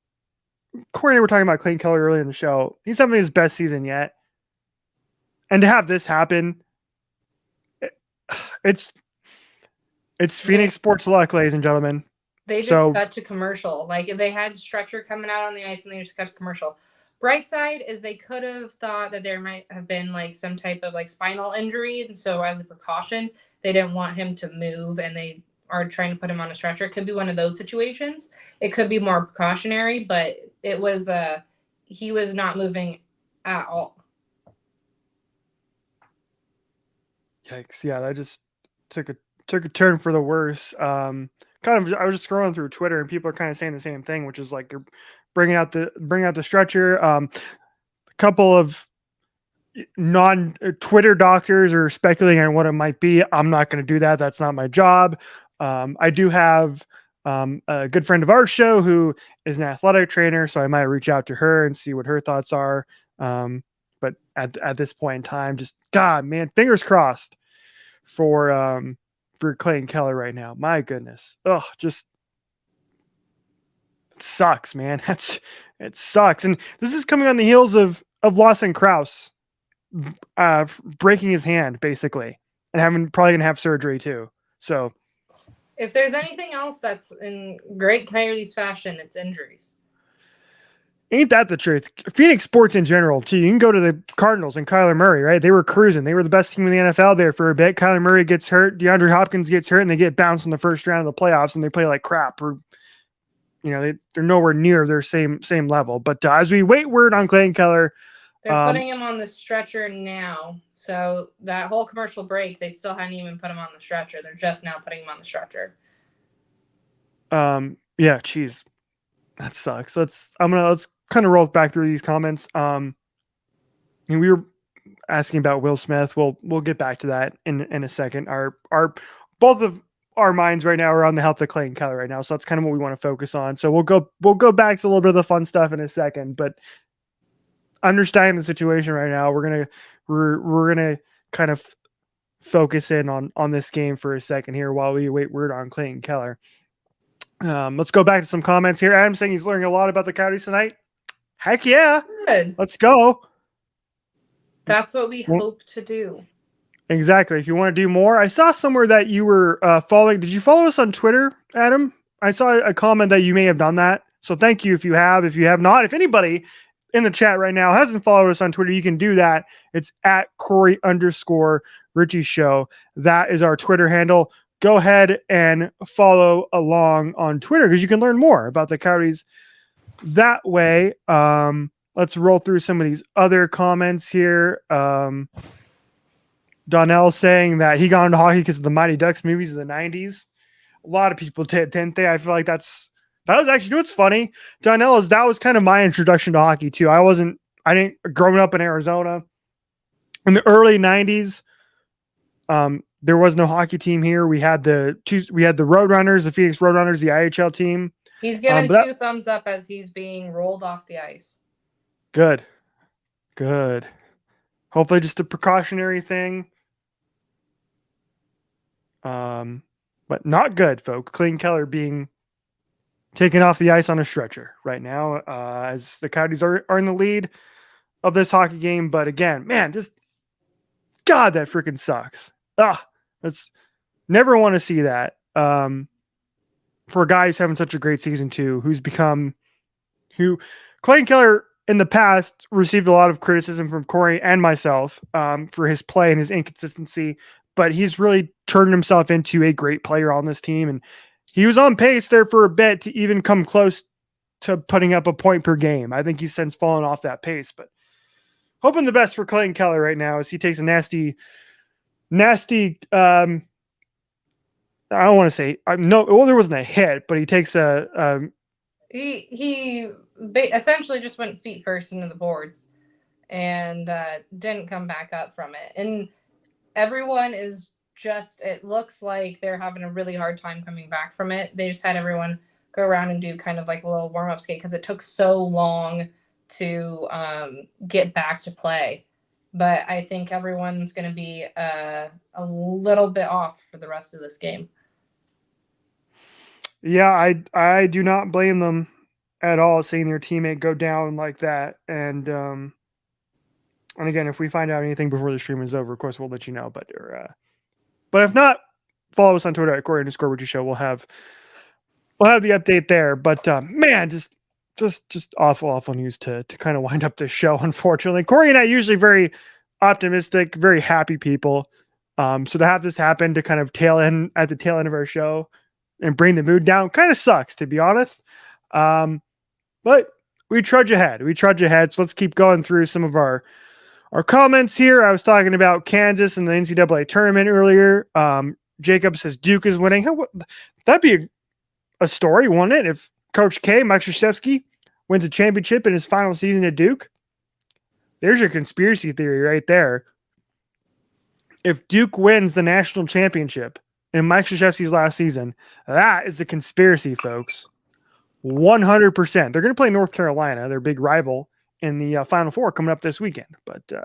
Cori and I were talking about Clayton Keller earlier in the show. He's having his best season yet. And to have this happen, it's Phoenix sports luck, ladies and gentlemen. They just cut to commercial. Like, if they had stretcher coming out on the ice and they just cut to commercial. Bright side is they could have thought that there might have been like some type of like spinal injury. And so as a precaution, they didn't want him to move and they are trying to put him on a stretcher. It could be one of those situations. It could be more precautionary, but it was he was not moving at all. Yikes! Yeah, that just took a turn for the worse. I was just scrolling through Twitter and people are kind of saying the same thing, which is like they're bringing out the stretcher. A couple of non-Twitter doctors are speculating on what it might be. I'm not going to do that. That's not my job. I do have a good friend of our show who is an athletic trainer, so I might reach out to her and see what her thoughts are. But at this point in time, just God, man, fingers crossed for Clayton Keller right now. My goodness. Oh, just it sucks, man. It sucks. And this is coming on the heels of Lawson Krause breaking his hand basically and probably gonna have surgery too. So if there's anything else that's in great Coyotes fashion, it's injuries. Ain't that the truth? Phoenix sports in general, too. You can go to the Cardinals and Kyler Murray, right? They were cruising. They were the best team in the NFL there for a bit. Kyler Murray gets hurt. DeAndre Hopkins gets hurt, and they get bounced in the first round of the playoffs, and they play like crap. Or, they're nowhere near their same level. But as we wait word on Clayton Keller, they're putting him on the stretcher now. So that whole commercial break, they still hadn't even put him on the stretcher. They're just now putting him on the stretcher. Yeah, geez, that sucks. Let's kind of roll back through these comments. And we were asking about Will Smith. We'll get back to that in a second. Our both of our minds right now are on the health of Clayton Keller right now, so that's kind of what we want to focus on. So we'll go back to a little bit of the fun stuff in a second, but understanding the situation right now, we're gonna kind of focus in on this game for a second here while we wait word on Clayton Keller. Let's go back to some comments here. Adam saying he's learning a lot about the Coyotes tonight. Heck yeah. Good. Let's go. That's what we hope to do. Exactly. If you want to do more, I saw somewhere that you were following. Did you follow us on Twitter, Adam? I saw a comment that you may have done that. So thank you if you have. If you have not, if anybody in the chat right now hasn't followed us on Twitter, you can do that. It's at Cori_Richie Show. That is our Twitter handle. Go ahead and follow along on Twitter because you can learn more about the Coyotes that way. Let's roll through some of these other comments here. Donnell saying that he got into hockey because of the Mighty Ducks movies in the 90s. A lot of people did, didn't they? I feel like that was actually, you know what's funny? Donnell, that was kind of my introduction to hockey too. I didn't growing up in Arizona in the early 90s. There was no hockey team here. We had the Roadrunners, the Phoenix Roadrunners, the IHL team. He's given two thumbs up as he's being rolled off the ice. Good. Hopefully just a precautionary thing. But not good, folks. Clayton Keller being taken off the ice on a stretcher right now, as the Coyotes are in the lead of this hockey game. But again, man, just God, that freaking sucks. That's never want to see that. For a guy who's having such a great season too, Clayton Keller in the past received a lot of criticism from Cori and myself for his play and his inconsistency, but he's really turned himself into a great player on this team. And he was on pace there for a bit to even come close to putting up a point per game. I think he's since fallen off that pace, but hoping the best for Clayton Keller right now as he takes a nasty, I don't want to say there wasn't a hit, but he takes he essentially just went feet first into the boards and didn't come back up from it. And everyone is it looks like they're having a really hard time coming back from it. They just had everyone go around and do kind of like a little warm-up skate because it took so long to get back to play. But I think everyone's going to be a little bit off for the rest of this game. Yeah, I do not blame them at all seeing their teammate go down like that. And again, if we find out anything before the stream is over, of course we'll let you know. But if not, follow us on Twitter at Cori_Richie Show. We'll have the update there. But man, just awful news to kind of wind up this show. Unfortunately, Cori and I usually very optimistic, very happy people. So to have this happen to kind of at the tail end of our show and bring the mood down kind of sucks, to be honest. But we trudge ahead. So let's keep going through some of our comments here. I was talking about Kansas and the NCAA tournament earlier. Jacob says Duke is winning. That'd be a story, wouldn't it? If Coach K, Mike Krzyzewski, wins a championship in his final season at Duke. There's your conspiracy theory right there. If Duke wins the national championship in Mike Krzyzewski's last season, that is a conspiracy, folks. 100%. They're going to play North Carolina, their big rival, in the Final Four coming up this weekend. But do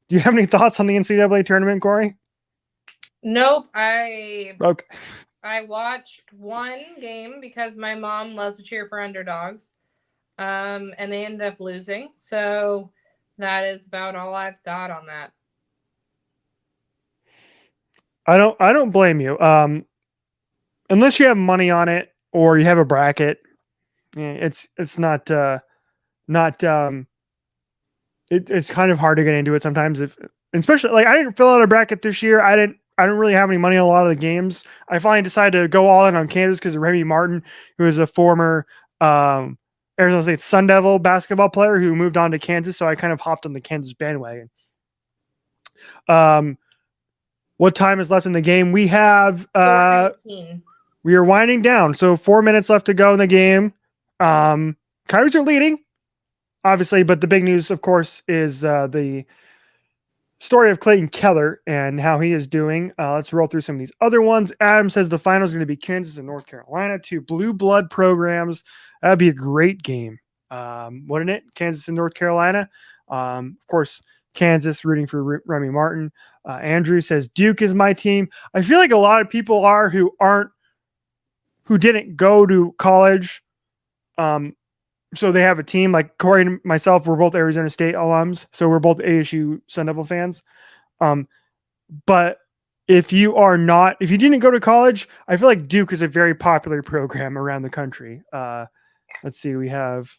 you have any thoughts on the NCAA tournament, Cori? Nope. Okay. I watched one game because my mom loves to cheer for underdogs, and they ended up losing. So that is about all I've got on that. I don't blame you. Unless you have money on it or you have a bracket, it's not it's kind of hard to get into it sometimes. Especially like I didn't fill out a bracket this year. I didn't really have any money on a lot of the games. I finally decided to go all in on Kansas because of Remy Martin, who is a former Arizona State Sun Devil basketball player who moved on to Kansas. So I kind of hopped on the Kansas bandwagon. What time is left in the game? We have we are winding down. So 4 minutes left to go in the game. Coyotes are leading, obviously, but the big news, of course, is the story of Clayton Keller and how he is doing. Let's roll through some of these other ones. Adam says the final is going to be Kansas and North Carolina, two blue blood programs. That'd be a great game, wouldn't it? Kansas and North Carolina. Of course, Kansas rooting for Remy Martin. Andrew says Duke is my team. I feel like a lot of people are who didn't go to college. So they have a team like Cori and myself. We're both Arizona State alums. So we're both ASU Sun Devil fans. But if you didn't go to college, I feel like Duke is a very popular program around the country. Let's see. We have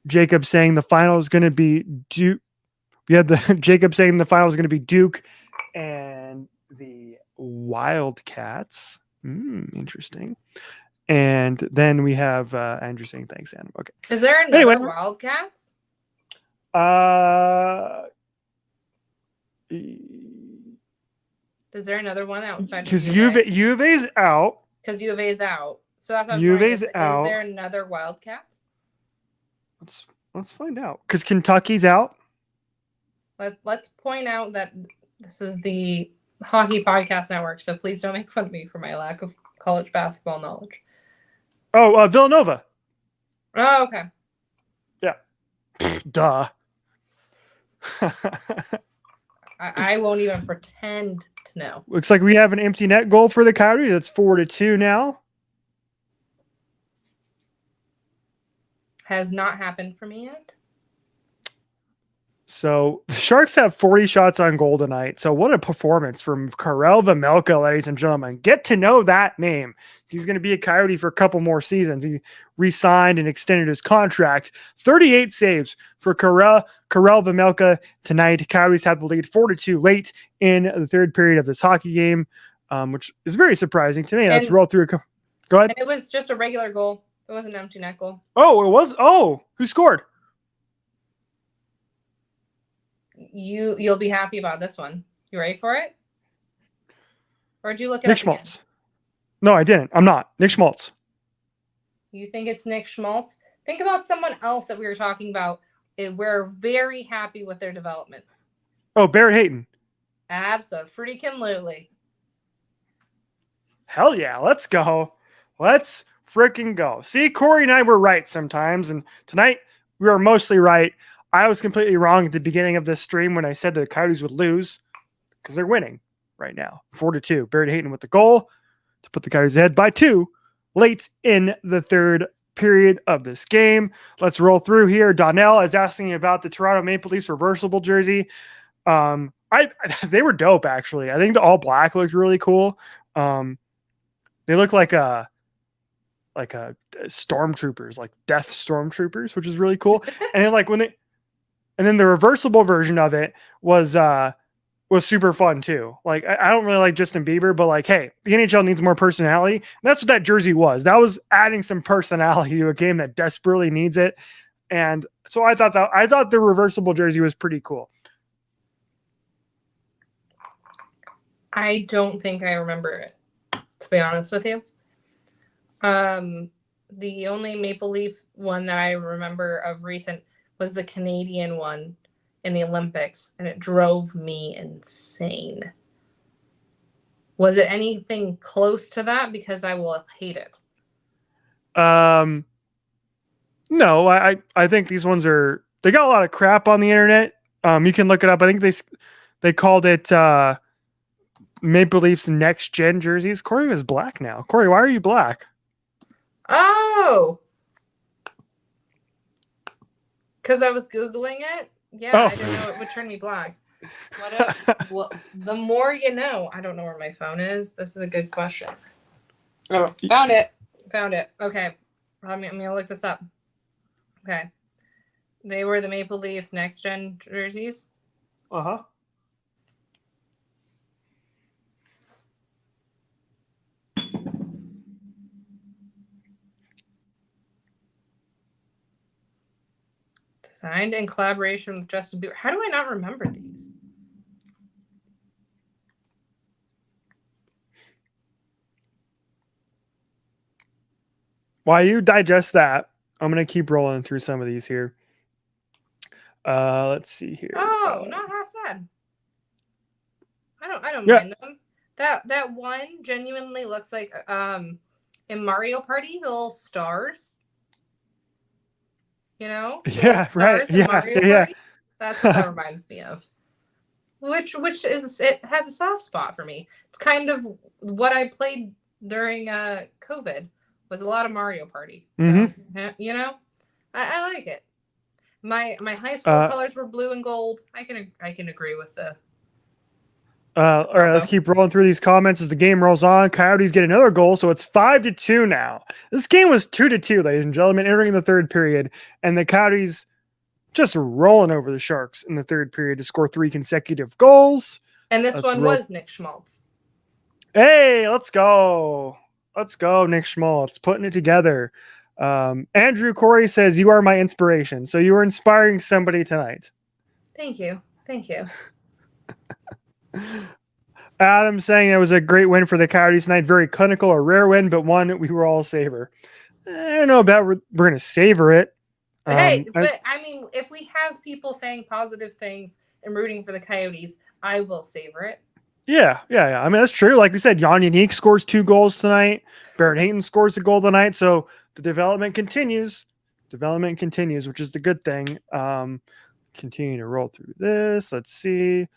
Jacob saying the final is going to be Duke. We had Jacob saying the final is going to be Duke and the Wildcats. Interesting. And then we have Andrew saying thanks, Adam. Okay. Is there another Wildcats? Is there another one outside? Because U of A's out. Because U of A's out. So that's what U of A's out. Is there another Wildcats? Let's find out. Because Kentucky's out. Let's point out that this is the Hockey Podcast Network, so please don't make fun of me for my lack of college basketball knowledge. Oh, Villanova. Oh, okay. Yeah. Duh. I won't even pretend to know. Looks like we have an empty net goal for the Coyotes. It's 4-2 now. Has not happened for me yet. So the Sharks have 40 shots on goal tonight. So what a performance from Karel Vejmelka, ladies and gentlemen. Get to know that name. He's going to be a Coyote for a couple more seasons. He re-signed and extended his contract. 38 saves for Karel Vejmelka tonight. Coyotes have the lead 4-2 late in the third period of this hockey game, which is very surprising to me. Let's roll through. Go ahead. And it was just a regular goal. It wasn't an empty net goal. Oh, it was? Oh, who scored? You'll be happy about this one. You ready for it? Or did you look at Nick Schmaltz? No, I didn't. I'm not. Nick Schmaltz. You think it's Nick Schmaltz? Think about someone else that we were talking about. We're very happy with their development. Oh, Barrett Hayton. Absolutely. Hell yeah. Let's go. Let's freaking go. See, Cori and I were right sometimes, and tonight we were mostly right. I was completely wrong at the beginning of this stream when I said the Coyotes would lose because they're winning right now. 4-2. Barrett Hayton with the goal to put the Coyotes ahead by 2 late in the third period of this game. Let's roll through here. Donnell is asking about the Toronto Maple Leafs reversible jersey. They were dope, actually. I think the all black looked really cool. They look like a stormtroopers, like death stormtroopers, which is really cool. And then the reversible version of it was was super fun too. Like I don't really like Justin Bieber, but like, hey, the NHL needs more personality. And that's what that jersey was. That was adding some personality to a game that desperately needs it. And so I thought the reversible jersey was pretty cool. I don't think I remember it, to be honest with you. The only Maple Leaf one that I remember of recent was the Canadian one in the Olympics, and it drove me insane. Was it anything close to that? Because I will hate it. No, I think these ones they got a lot of crap on the internet. You can look it up. I think they called it Maple Leafs next gen jerseys. Cori is black now. Cori, why are you black? Oh, because I was Googling it. Yeah, I didn't know it would turn me black. Well, the more you know. I don't know where my phone is. This is a good question. Oh, found it. Okay. I'm going to look this up. Okay. They were the Maple Leafs next gen jerseys. Uh-huh. Designed in collaboration with Justin Bieber. How do I not remember these? While you digest that, I'm going to keep rolling through some of these here. Let's see here. Oh, not half bad. I don't mind them. That one genuinely looks like in Mario Party, the little stars. You know? Yeah, right. Yeah. Party. That's what that reminds me of. Which is, it has a soft spot for me. It's kind of what I played during COVID was a lot of Mario Party. So, you know, I like it. My high school colors were blue and gold. I can agree with the. All right, let's keep rolling through these comments as the game rolls on. Coyotes get another goal, so it's 5-2 now. This game was 2-2, ladies and gentlemen, entering the third period, and the Coyotes just rolling over the Sharks in the third period to score 3 consecutive goals. And this one was Nick Schmaltz. Hey, let's go. Let's go, Nick Schmaltz, putting it together. Andrew Cori says, you are my inspiration. So you are inspiring somebody tonight. Thank you. Adam saying it was a great win for the Coyotes tonight. Very clinical, a rare win, but one we were all savor. I don't know about we're going to savor it. Hey, but I mean, if we have people saying positive things and rooting for the Coyotes, I will savor it. Yeah. I mean, that's true. Like we said, Jan Unique scores 2 goals tonight. Barrett Hayton scores a goal tonight. So the development continues, which is the good thing. Continue to roll through this. Let's see.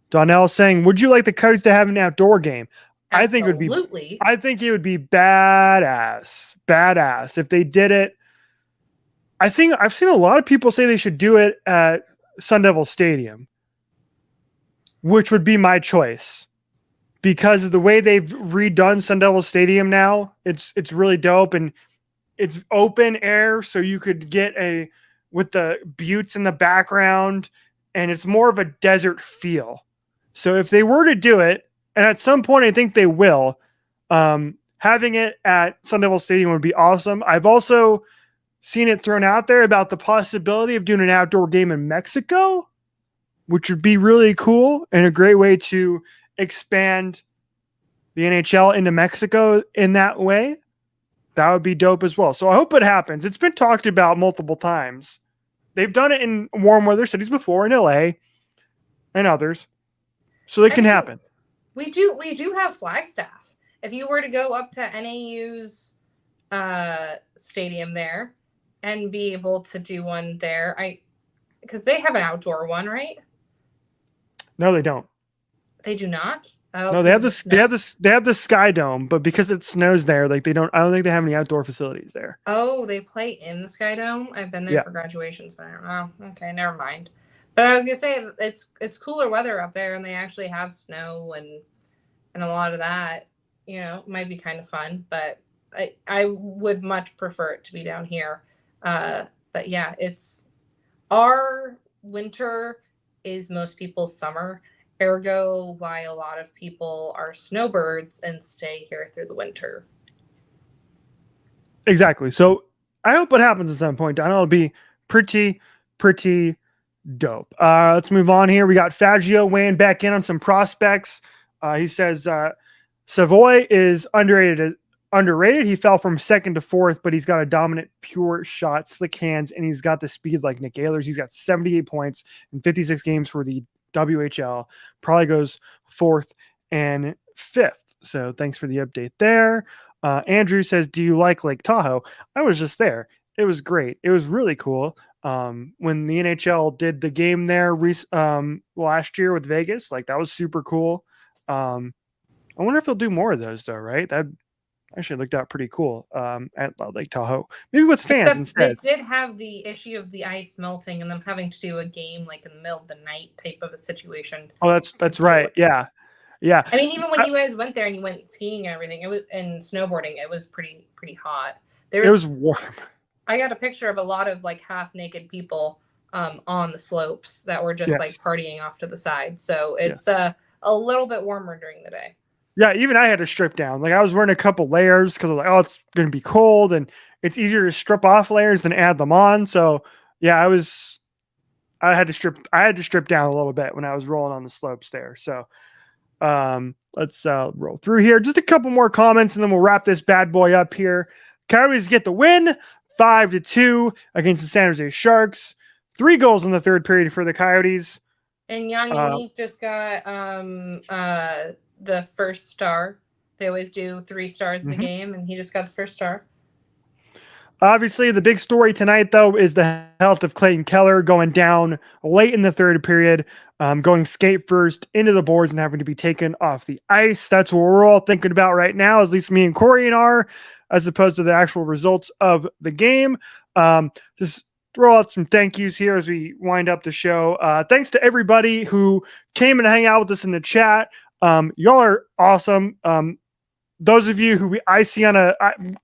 Donnell saying, would you like the Coyotes to have an outdoor game? Absolutely. I think it would be badass if they did it. I've seen a lot of people say they should do it at Sun Devil Stadium, which would be my choice because of the way they've redone Sun Devil Stadium now. It's really dope, and it's open air, so you could get with the buttes in the background, and it's more of a desert feel. So if they were to do it, and at some point I think they will, having it at Sun Devil Stadium would be awesome. I've also seen it thrown out there about the possibility of doing an outdoor game in Mexico, which would be really cool and a great way to expand the NHL into Mexico in that way. That would be dope as well. So I hope it happens. It's been talked about multiple times. They've done it in warm weather cities before, in LA and others. So it can happen. We do have Flagstaff. If you were to go up to NAU's stadium there and be able to do one there, because they have an outdoor one, right? No, they don't. They do not. Oh, no, they have the Sky Dome, but because it snows there, like I don't think they have any outdoor facilities there. Oh, they play in the Sky Dome. I've been there for graduations, but I don't know. Okay, never mind. But I was gonna say it's cooler weather up there, and they actually have snow and a lot of that. You know, might be kind of fun, but I would much prefer it to be down here. But yeah, it's our winter is most people's summer, ergo why a lot of people are snowbirds and stay here through the winter. Exactly. So I hope it happens at some point. I know it'll be pretty dope. Let's move on here. We got Faggio weighing back in on some prospects. He says Savoy is underrated. He fell from second to fourth, but he's got a dominant, pure shot, slick hands, and he's got the speed like Nick Ehlers. He's got 78 points in 56 games for the WHL. Probably goes fourth and fifth. So thanks for the update there. Andrew says, do you like Lake Tahoe? I was just there. It was great. It was really cool. When the NHL did the game there last year with Vegas, like that was super cool. I wonder if they'll do more of those though, right? That actually looked out pretty cool at Lake Tahoe. Maybe with fans instead. They did have the issue of the ice melting and them having to do a game like in the middle of the night type of a situation. Oh, that's right. Yeah. Yeah. I mean, even when you guys went there and you went skiing and everything, it was and snowboarding, it was pretty hot. It was warm. I got a picture of a lot of like half naked people on the slopes that were just like partying off to the side. So it's a little bit warmer during the day. Yeah, even I had to strip down. Like I was wearing a couple layers because I was like, oh, it's going to be cold, and it's easier to strip off layers than add them on. So yeah, I had to strip down a little bit when I was rolling on the slopes there. So let's roll through here. Just a couple more comments, and then we'll wrap this bad boy up here. Coyotes get the win, 5-2 against the San Jose Sharks. 3 goals in the third period for the Coyotes. And Jan Unique just got the first star. They always do 3 stars in the game, and he just got the first star. Obviously, the big story tonight, though, is the health of Clayton Keller going down late in the third period, going skate first into the boards and having to be taken off the ice. That's what we're all thinking about right now, at least me and Cori are, as opposed to the actual results of the game. Just throw out some thank yous here as we wind up the show. Thanks to everybody who came and hang out with us in the chat. Y'all are awesome. Those of you who I see on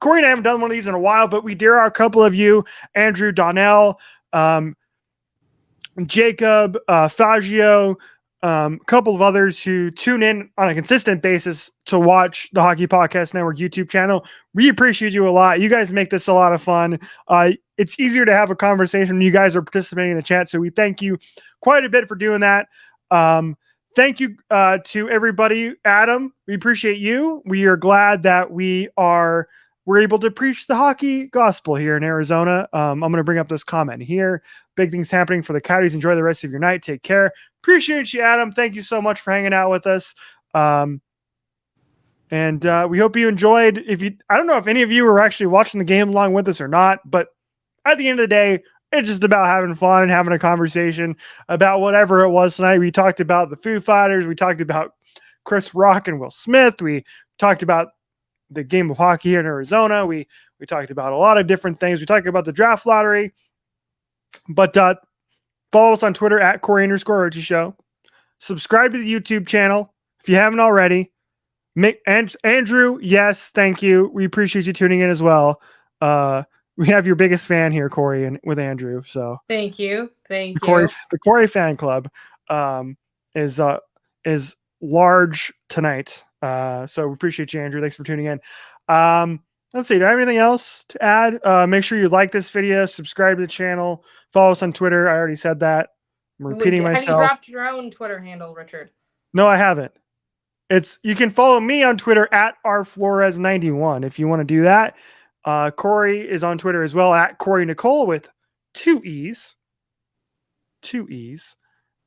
Cori and I haven't done one of these in a while, but we dare a couple of you, Andrew, Donnell, Jacob, Faggio, a couple of others who tune in on a consistent basis to watch the Hockey Podcast Network YouTube channel. We appreciate you a lot. You guys make this a lot of fun. It's easier to have a conversation when you guys are participating in the chat. So we thank you quite a bit for doing that. Thank you to everybody. Adam, we appreciate you. We are glad that we're able to preach the hockey gospel here in Arizona. I'm going to bring up this comment here. Big things happening for the Coyotes. Enjoy the rest of your night. Take care. Appreciate you, Adam. Thank you so much for hanging out with us. And we hope you enjoyed. I don't know if any of you were actually watching the game along with us or not, but at the end of the day, it's just about having fun and having a conversation about whatever it was tonight. We talked about the Foo Fighters. We talked about Chris Rock and Will Smith. We talked about the game of hockey here in Arizona. We talked about a lot of different things. We talked about the draft lottery. But follow us on Twitter at Cori_Richie Show. Subscribe to the YouTube channel if you haven't already. Andrew, yes, thank you. We appreciate you tuning in as well. We have your biggest fan here, Cori, and with Andrew. So thank you. The Cori fan club is large tonight. So we appreciate you, Andrew. Thanks for tuning in. Let's see. Do I have anything else to add? Make sure you like this video, subscribe to the channel, follow us on Twitter. I already said that. I'm repeating myself. Have you dropped your own Twitter handle, Richard? No, I haven't. You can follow me on Twitter at rflores91 if you want to do that. Cori is on Twitter as well at Cori Nicole with 2 E's.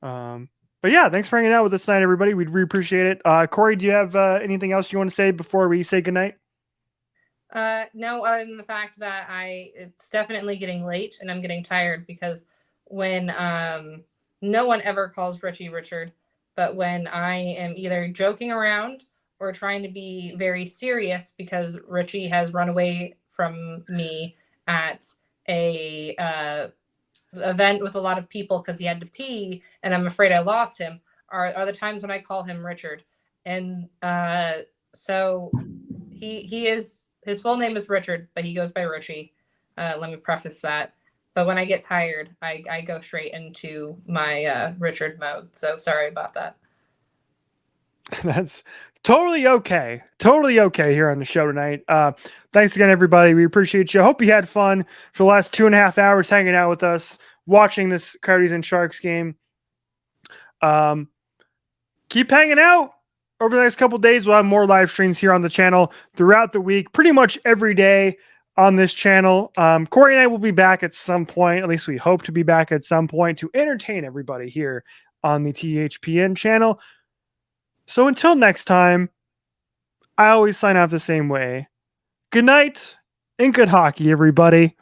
But yeah, thanks for hanging out with us tonight, everybody. We'd really appreciate it. Cori, do you have anything else you want to say before we say goodnight? No, other than the fact that it's definitely getting late and I'm getting tired because when no one ever calls Richie Richard, but when I am either joking around or trying to be very serious because Richie has run away from me at a event with a lot of people because he had to pee and I'm afraid I lost him are the times when I call him Richard. And so his full name is Richard, but he goes by Richie. Let me preface that. But when I get tired, I go straight into my Richard mode. So sorry about that. That's totally okay. Totally okay here on the show tonight. Thanks again, everybody. We appreciate you. Hope you had fun for the last 2.5 hours hanging out with us, watching this Coyotes and Sharks game. Keep hanging out. Over the next couple of days, we'll have more live streams here on the channel throughout the week, pretty much every day on this channel. Cori and I will be back at some point. At least we hope to be back at some point to entertain everybody here on the THPN channel. So until next time, I always sign off the same way. Good night and good hockey, everybody.